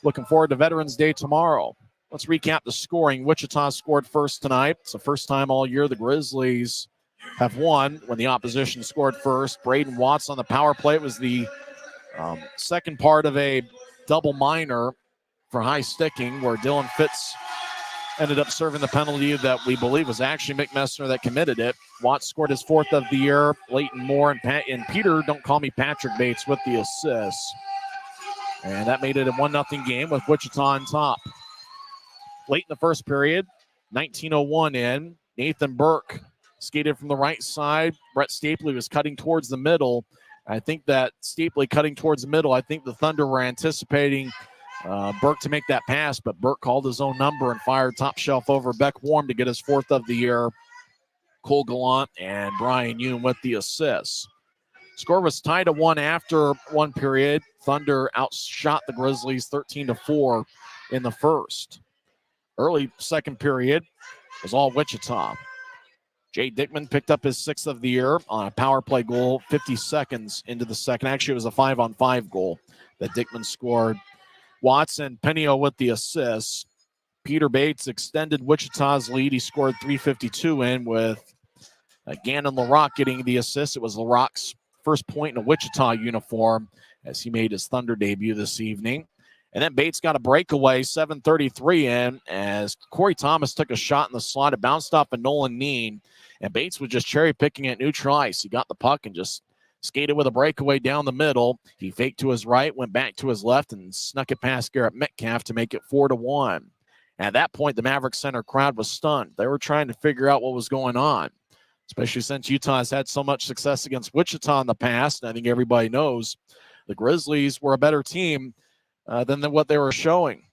Looking forward to Veterans Day tomorrow. Let's recap the scoring. Wichita scored first tonight. It's the first time all year the Grizzlies have won when the opposition scored first. Braden Watts on the power play. It was the second part of a double minor for high sticking, where Dylan Fitz ended up serving the penalty that we believe was actually Mick Messner that committed it. Watts scored his 4th of the year. Leighton Moore and Peter, don't call me Patrick Bates, with the assists. And that made it a 1-0 game with Wichita on top. Late in the first period, 19:01 in, Nathan Burke skated from the right side. Brett Stapley was cutting towards the middle. I think that Stapley cutting towards the middle, I think the Thunder were anticipating Burke to make that pass, but Burke called his own number and fired top shelf over Beck Warm to get his 4th of the year. Cole Gallant and Brian Yoon with the assists. Score was tied at 1 after 1 period. Thunder outshot the Grizzlies 13-4 in the first. Early second period was all Wichita. Jay Dickman picked up his 6th of the year on a power play goal 50 seconds into the second. Actually, it was a 5-on-5 goal that Dickman scored. Watson, Penio with the assists. Peter Bates extended Wichita's lead. He scored 3:52 in with Gannon LaRock getting the assist. It was LaRock's first point in a Wichita uniform as he made his Thunder debut this evening. And then Bates got a breakaway, 7:33 in, as Corey Thomas took a shot in the slot. It bounced off of Nolan Neen, and Bates was just cherry-picking at neutral ice. He got the puck and just skated with a breakaway down the middle. He faked to his right, went back to his left, and snuck it past Garrett Metcalf to make it 4-1. At that point, the Maverick Center crowd was stunned. They were trying to figure out what was going on, especially since Utah has had so much success against Wichita in the past. And I think everybody knows the Grizzlies were a better team than what they were showing.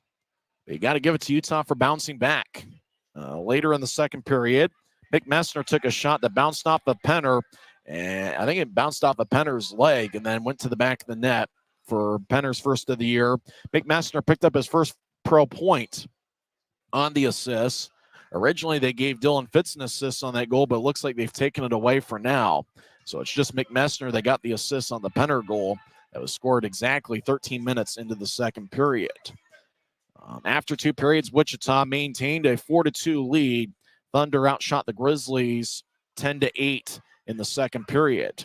But you got to give it to Utah for bouncing back. Later in the second period, Mick Messner took a shot that bounced off of Penner, and I think it bounced off of Penner's leg and then went to the back of the net for Penner's 1st of the year. Mick Messner picked up his first pro point on the assist. Originally, they gave Dylan Fitz an assist on that goal, but it looks like they've taken it away for now. So it's just Mick Messner that got the assist on the Penner goal that was scored exactly 13 minutes into the second period. After 2 periods, Wichita maintained a 4-2 lead. Thunder outshot the Grizzlies 10-8 in the second period.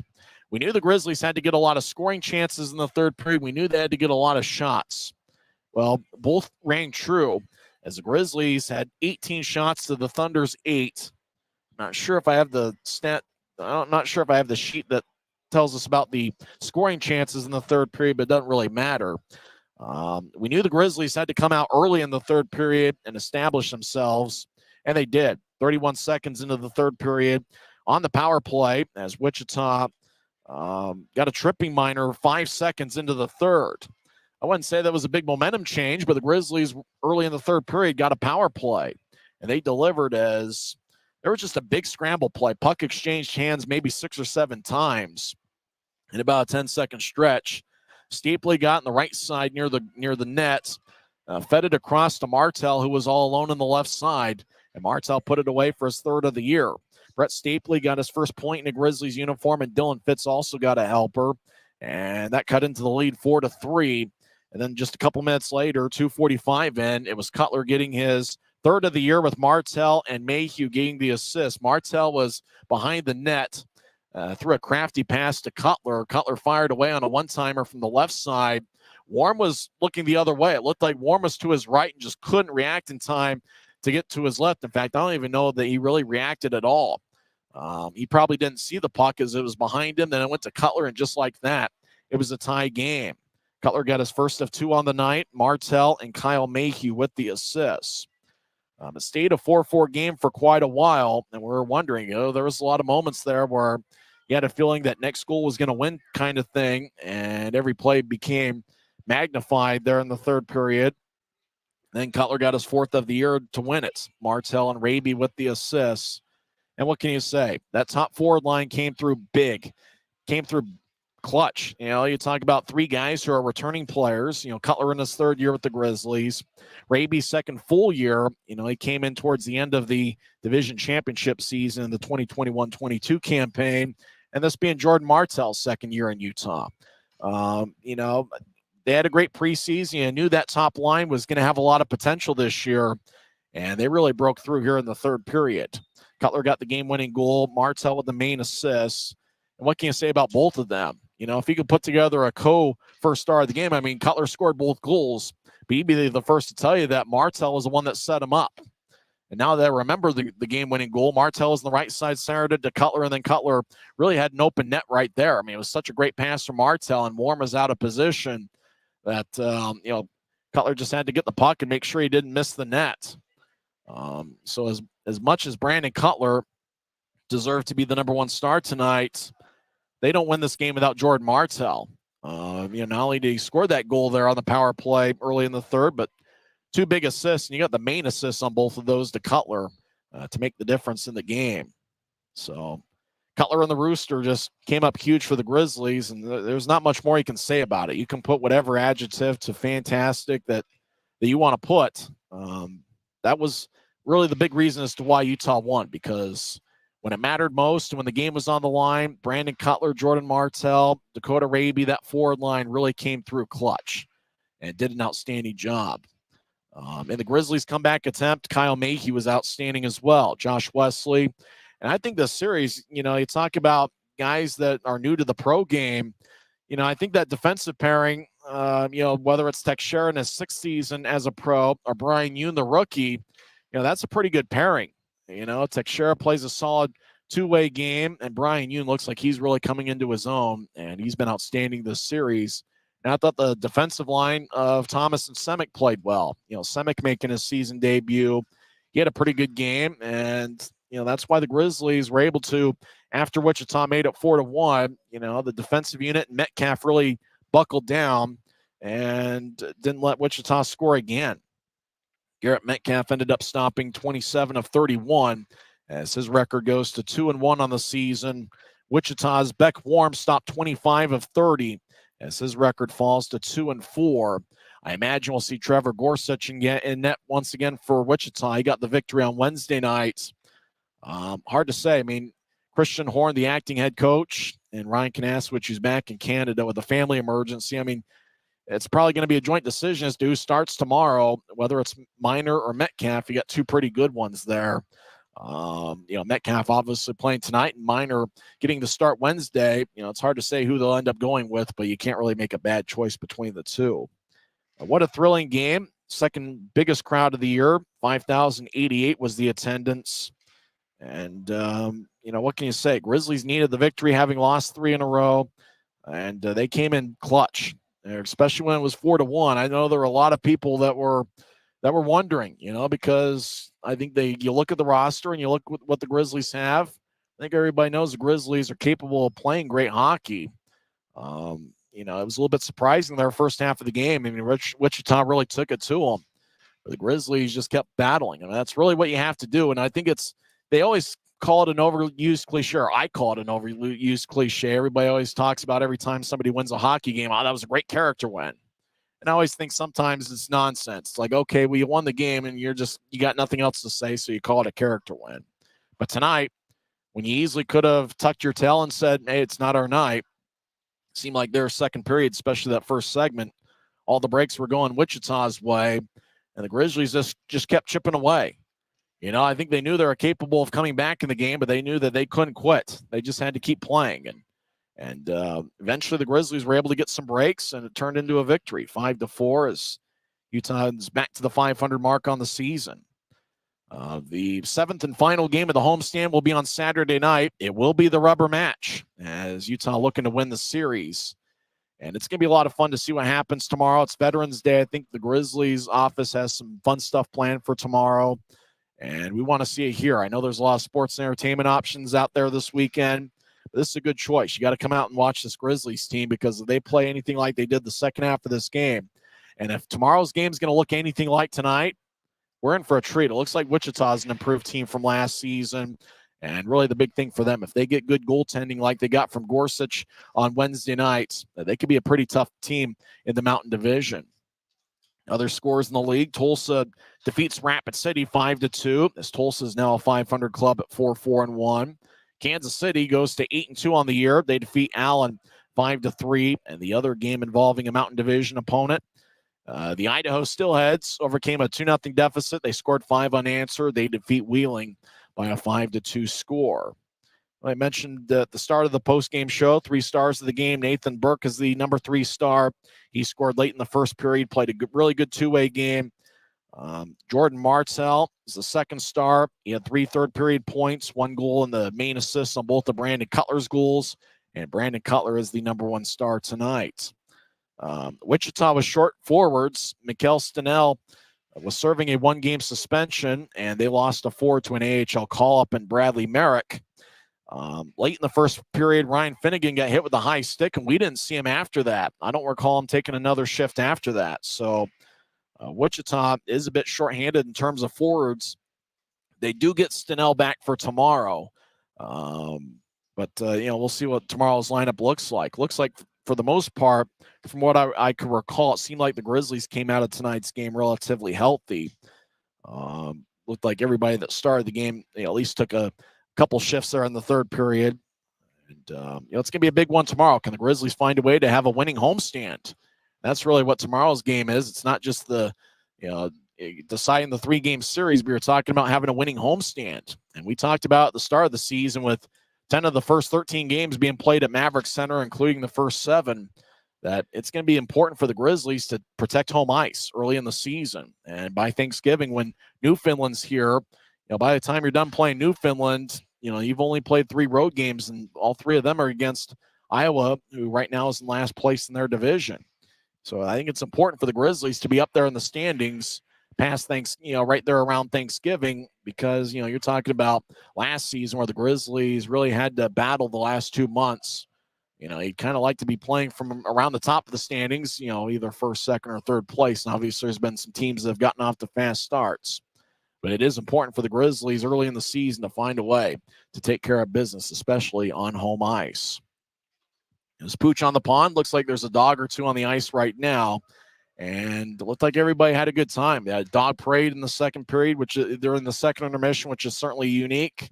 We knew the Grizzlies had to get a lot of scoring chances in the third period. We knew they had to get a lot of shots. Well, both rang true, as the Grizzlies had 18 shots to the Thunder's 8. I'm not sure if I have the stat. I'm not sure if I have the sheet that tells us about the scoring chances in the third period, but it doesn't really matter. We knew the Grizzlies had to come out early in the third period and establish themselves, and they did. 31 seconds into the third period on the power play, as Wichita got a tripping minor 5 seconds into the third. I wouldn't say that was a big momentum change, but the Grizzlies early in the third period got a power play, and they delivered as there was just a big scramble play. Puck exchanged hands maybe 6 or 7 times in about a 10-second stretch. Stapley got on the right side near the net, fed it across to Martell, who was all alone on the left side, and Martell put it away for his 3rd of the year. Brett Stapley got his first point in a Grizzlies uniform, and Dylan Fitz also got a helper, and that cut into the lead 4-3 And then just a couple minutes later, 2:45 in, it was Cutler getting his third of the year with Martell and Mayhew getting the assist. Martell was behind the net, threw a crafty pass to Cutler. Cutler fired away on a one-timer from the left side. Warm was looking the other way. It looked like Warm was to his right and just couldn't react in time to get to his left. In fact, I don't even know that he really reacted at all. He probably didn't see the puck as it was behind him. Then it went to Cutler, and just like that, it was a tie game. Cutler got his first of 2 on the night. Martell and Kyle Mayhew with the assists. It stayed a 4-4 game for quite a while, and we were wondering, there was a lot of moments there where you had a feeling that next school was going to win kind of thing, and every play became magnified there in the third period. Then Cutler got his 4th of the year to win it. Martell and Raby with the assists. And what can you say? That top forward line came through big, came through clutch. You talk about 3 guys who are returning players. Cutler in his 3rd year with the Grizzlies. Raby's 2nd full year. He came in towards the end of the division championship season, the 2021-22 campaign, and this being Jordan Martell's 2nd year in Utah. They had a great preseason. You knew that top line was going to have a lot of potential this year, and they really broke through here in the 3rd period. Cutler got the game-winning goal. Martell with the main assist. And what can you say about both of them? If he could put together a co-first star of the game, Cutler scored both goals, but he'd be the first to tell you that Martell was the one that set him up. And now that I remember the game-winning goal, Martell was on the right side, centered it to Cutler, and then Cutler really had an open net right there. It was such a great pass from Martell, and Warm was out of position that, Cutler just had to get the puck and make sure he didn't miss the net. So as much as Brandon Cutler deserved to be the number 1 star tonight, they don't win this game without Jordan Martell. Not only did he score that goal there on the power play early in the 3rd, but 2 big assists, and you got the main assists on both of those to Cutler to make the difference in the game. So Cutler and the Rooster just came up huge for the Grizzlies, and there's not much more you can say about it. You can put whatever adjective to fantastic that you want to put. That was really the big reason as to why Utah won, because when it mattered most and when the game was on the line, Brandon Cutler, Jordan Martell, Dakota Raby, that forward line really came through clutch and did an outstanding job. In the Grizzlies' comeback attempt, Kyle Mayhew was outstanding as well. Josh Wesley. And I think this series, you talk about guys that are new to the pro game. I think that defensive pairing, whether it's Teixeira in his 6th season as a pro or Brian Yoon, the rookie, that's a pretty good pairing. Teixeira plays a solid 2-way game, and Brian Yoon looks like he's really coming into his own, and he's been outstanding this series. And I thought the defensive line of Thomas and Semick played well. Semick making his season debut. He had a pretty good game, and, that's why the Grizzlies were able to, after Wichita made it 4-1, the defensive unit and Metcalf really buckled down and didn't let Wichita score again. Garrett Metcalf ended up stopping 27 of 31 as his record goes to 2-1 on the season. Wichita's Beck Warm stopped 25 of 30 as his record falls to 2-4. I imagine we'll see Trevor Gorsuch in net once again for Wichita. He got the victory on Wednesday night. Hard to say. Christian Horn, the acting head coach, and Ryan Kanaswich, who's back in Canada with a family emergency. It's probably going to be a joint decision as to who starts tomorrow, whether it's Minor or Metcalf. You got 2 pretty good ones there. Metcalf obviously playing tonight and Minor getting to start Wednesday. It's hard to say who they'll end up going with, but you can't really make a bad choice between the 2. What a thrilling game. 2nd biggest crowd of the year. 5,088 was the attendance. And, what can you say? Grizzlies needed the victory, having lost 3 in a row, and they came in clutch, especially when it was 4-1. I know there were a lot of people that were wondering, because I think you look at the roster and you look at what the Grizzlies have. I think everybody knows the Grizzlies are capable of playing great hockey. It was a little bit surprising their first half of the game. Wichita really took it to them. But the Grizzlies just kept battling. That's really what you have to do. And I think they always call it an overused cliche, or I call it an overused cliche. Everybody always talks about every time somebody wins a hockey game, that was a great character win. And I always think sometimes it's nonsense. It's like, okay, well, you won the game and you got nothing else to say, so you call it a character win. But tonight, when you easily could have tucked your tail and said, hey, it's not our night, it seemed like their second period, especially that first segment, all the breaks were going Wichita's way, and the Grizzlies just kept chipping away. I think they knew they were capable of coming back in the game, but they knew that they couldn't quit. They just had to keep playing, and eventually the Grizzlies were able to get some breaks, and it turned into a victory, 5-4, as Utah's back to the 500 mark on the season. The 7th and final game of the homestand will be on Saturday night. It will be the rubber match as Utah looking to win the series. And it's going to be a lot of fun to see what happens tomorrow. It's Veterans Day. I think the Grizzlies office has some fun stuff planned for tomorrow, and we want to see it here. I know there's a lot of sports and entertainment options out there this weekend, but this is a good choice. You got to come out and watch this Grizzlies team, because if they play anything like they did the second half of this game, and if tomorrow's game is going to look anything like tonight, we're in for a treat. It looks like Wichita's an improved team from last season. And really the big thing for them, if they get good goaltending like they got from Gorsuch on Wednesday nights, they could be a pretty tough team in the Mountain Division. Other scores in the league, Tulsa defeats Rapid City 5-2, as Tulsa is now a 500 club at 4-4-1. Kansas City goes to 8-2 on the year. They defeat Allen 5-3, and the other game involving a Mountain Division opponent, the Idaho Steelheads overcame a 2-0 deficit. They scored 5 unanswered. They defeat Wheeling by a 5-2 score. I mentioned at the start of the postgame show, 3 stars of the game. Nathan Burke is the number 3 star. He scored late in the first period, played a really good two-way game. Jordan Martell is the 2nd star. He had 3 third-period points, 1 goal, and the main assists on both of Brandon Cutler's goals. And Brandon Cutler is the number 1 star tonight. Wichita was short forwards. Mikkel Stenell was serving a 1-game suspension, and they lost a 4 to an AHL call-up in Bradley Merrick. Late in the first period, Ryan Finnegan got hit with a high stick, and we didn't see him after that. I don't recall him taking another shift after that. So Wichita is a bit shorthanded in terms of forwards. They do get Stenell back for tomorrow. But we'll see what tomorrow's lineup looks like. Looks like, for the most part, from what I can recall, it seemed like the Grizzlies came out of tonight's game relatively healthy. Looked like everybody that started the game, at least took a couple shifts there in the third period. And, it's going to be a big one tomorrow. Can the Grizzlies find a way to have a winning homestand? That's really what tomorrow's game is. It's not just deciding the 3-game series. We were talking about having a winning homestand. And we talked about at the start of the season, with 10 of the first 13 games being played at Maverick Center, including the first 7, that it's going to be important for the Grizzlies to protect home ice early in the season. And by Thanksgiving, when Newfoundland's here, by the time you're done playing Newfoundland, you've only played 3 road games, and all 3 of them are against Iowa, who right now is in last place in their division. So I think it's important for the Grizzlies to be up there in the standings past right there around Thanksgiving, because, you're talking about last season where the Grizzlies really had to battle the last 2 months. You'd kind of like to be playing from around the top of the standings, either first, second, or third place. And obviously there's been some teams that have gotten off to fast starts. But it is important for the Grizzlies early in the season to find a way to take care of business, especially on home ice. There's Pooch on the pond. Looks like there's a dog or 2 on the ice right now. And it looked like everybody had a good time. They had a dog parade in the second period, which they're in the second intermission, which is certainly unique.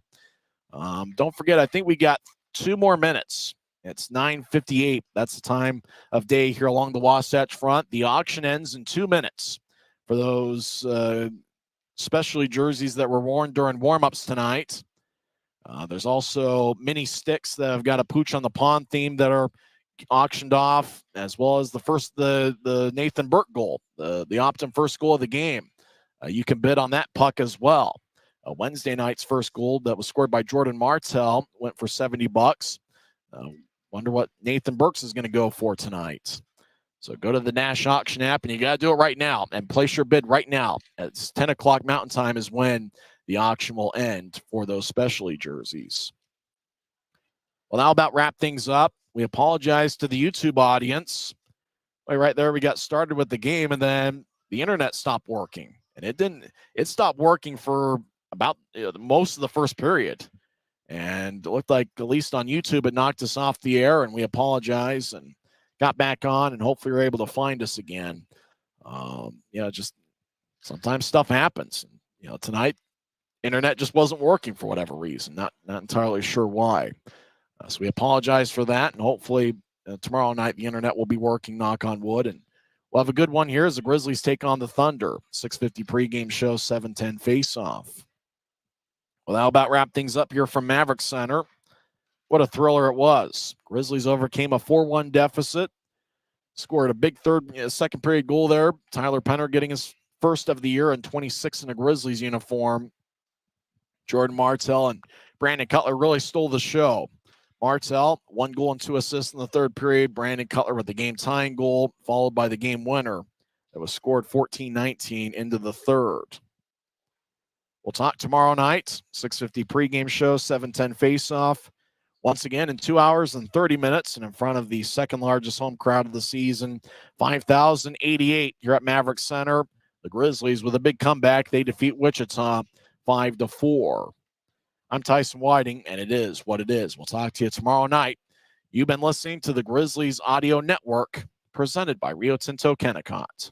Don't forget, I think we got 2 more minutes. It's 9:58. That's the time of day here along the Wasatch Front. The auction ends in 2 minutes for those specialty jerseys that were worn during warm-ups tonight. There's also mini sticks that have got a Pooch on the Pond theme that are auctioned off, as well as the Nathan Burke goal, the Optum first goal of the game. You can bid on that puck as well. Wednesday night's first goal that was scored by Jordan Martell went for $70. Wonder what Nathan Burks is going to go for tonight. So go to the Nash Auction app, and you got to do it right now and place your bid right now. It's 10 o'clock Mountain Time is when the auction will end for those specialty jerseys. Well, now about wrap things up. We apologize to the YouTube audience. Right there, we got started with the game, and then the internet stopped working. And it stopped working for about most of the first period. And it looked like, at least on YouTube, it knocked us off the air, and we apologize and got back on, and hopefully you're able to find us again. Just sometimes stuff happens. Tonight, internet just wasn't working for whatever reason. Not entirely sure why. So we apologize for that, and hopefully tomorrow night the internet will be working, knock on wood, and We'll have a good one here as the Grizzlies take on the Thunder. 6:50 pregame show, 7:10 face-off. Well, how about wrap things up here from Maverick Center? What a thriller it was. Grizzlies overcame a 4-1 deficit. Scored a big second period goal there. Tyler Penner getting his first of the year and 26 in a Grizzlies uniform. Jordan Martell and Brandon Cutler really stole the show. Martell, 1 goal and 2 assists in the third period. Brandon Cutler with the game-tying goal, followed by the game winner that was scored 14-19 into the third. We'll talk tomorrow night, 6:50 pregame show, 7:10 face-off. Once again, in 2 hours and 30 minutes and in front of the second largest home crowd of the season, 5,088 here at Maverick Center. The Grizzlies with a big comeback. They defeat Wichita 5-4. I'm Tyson Whiting, and it is what it is. We'll talk to you tomorrow night. You've been listening to the Grizzlies Audio Network, presented by Rio Tinto Kennecott.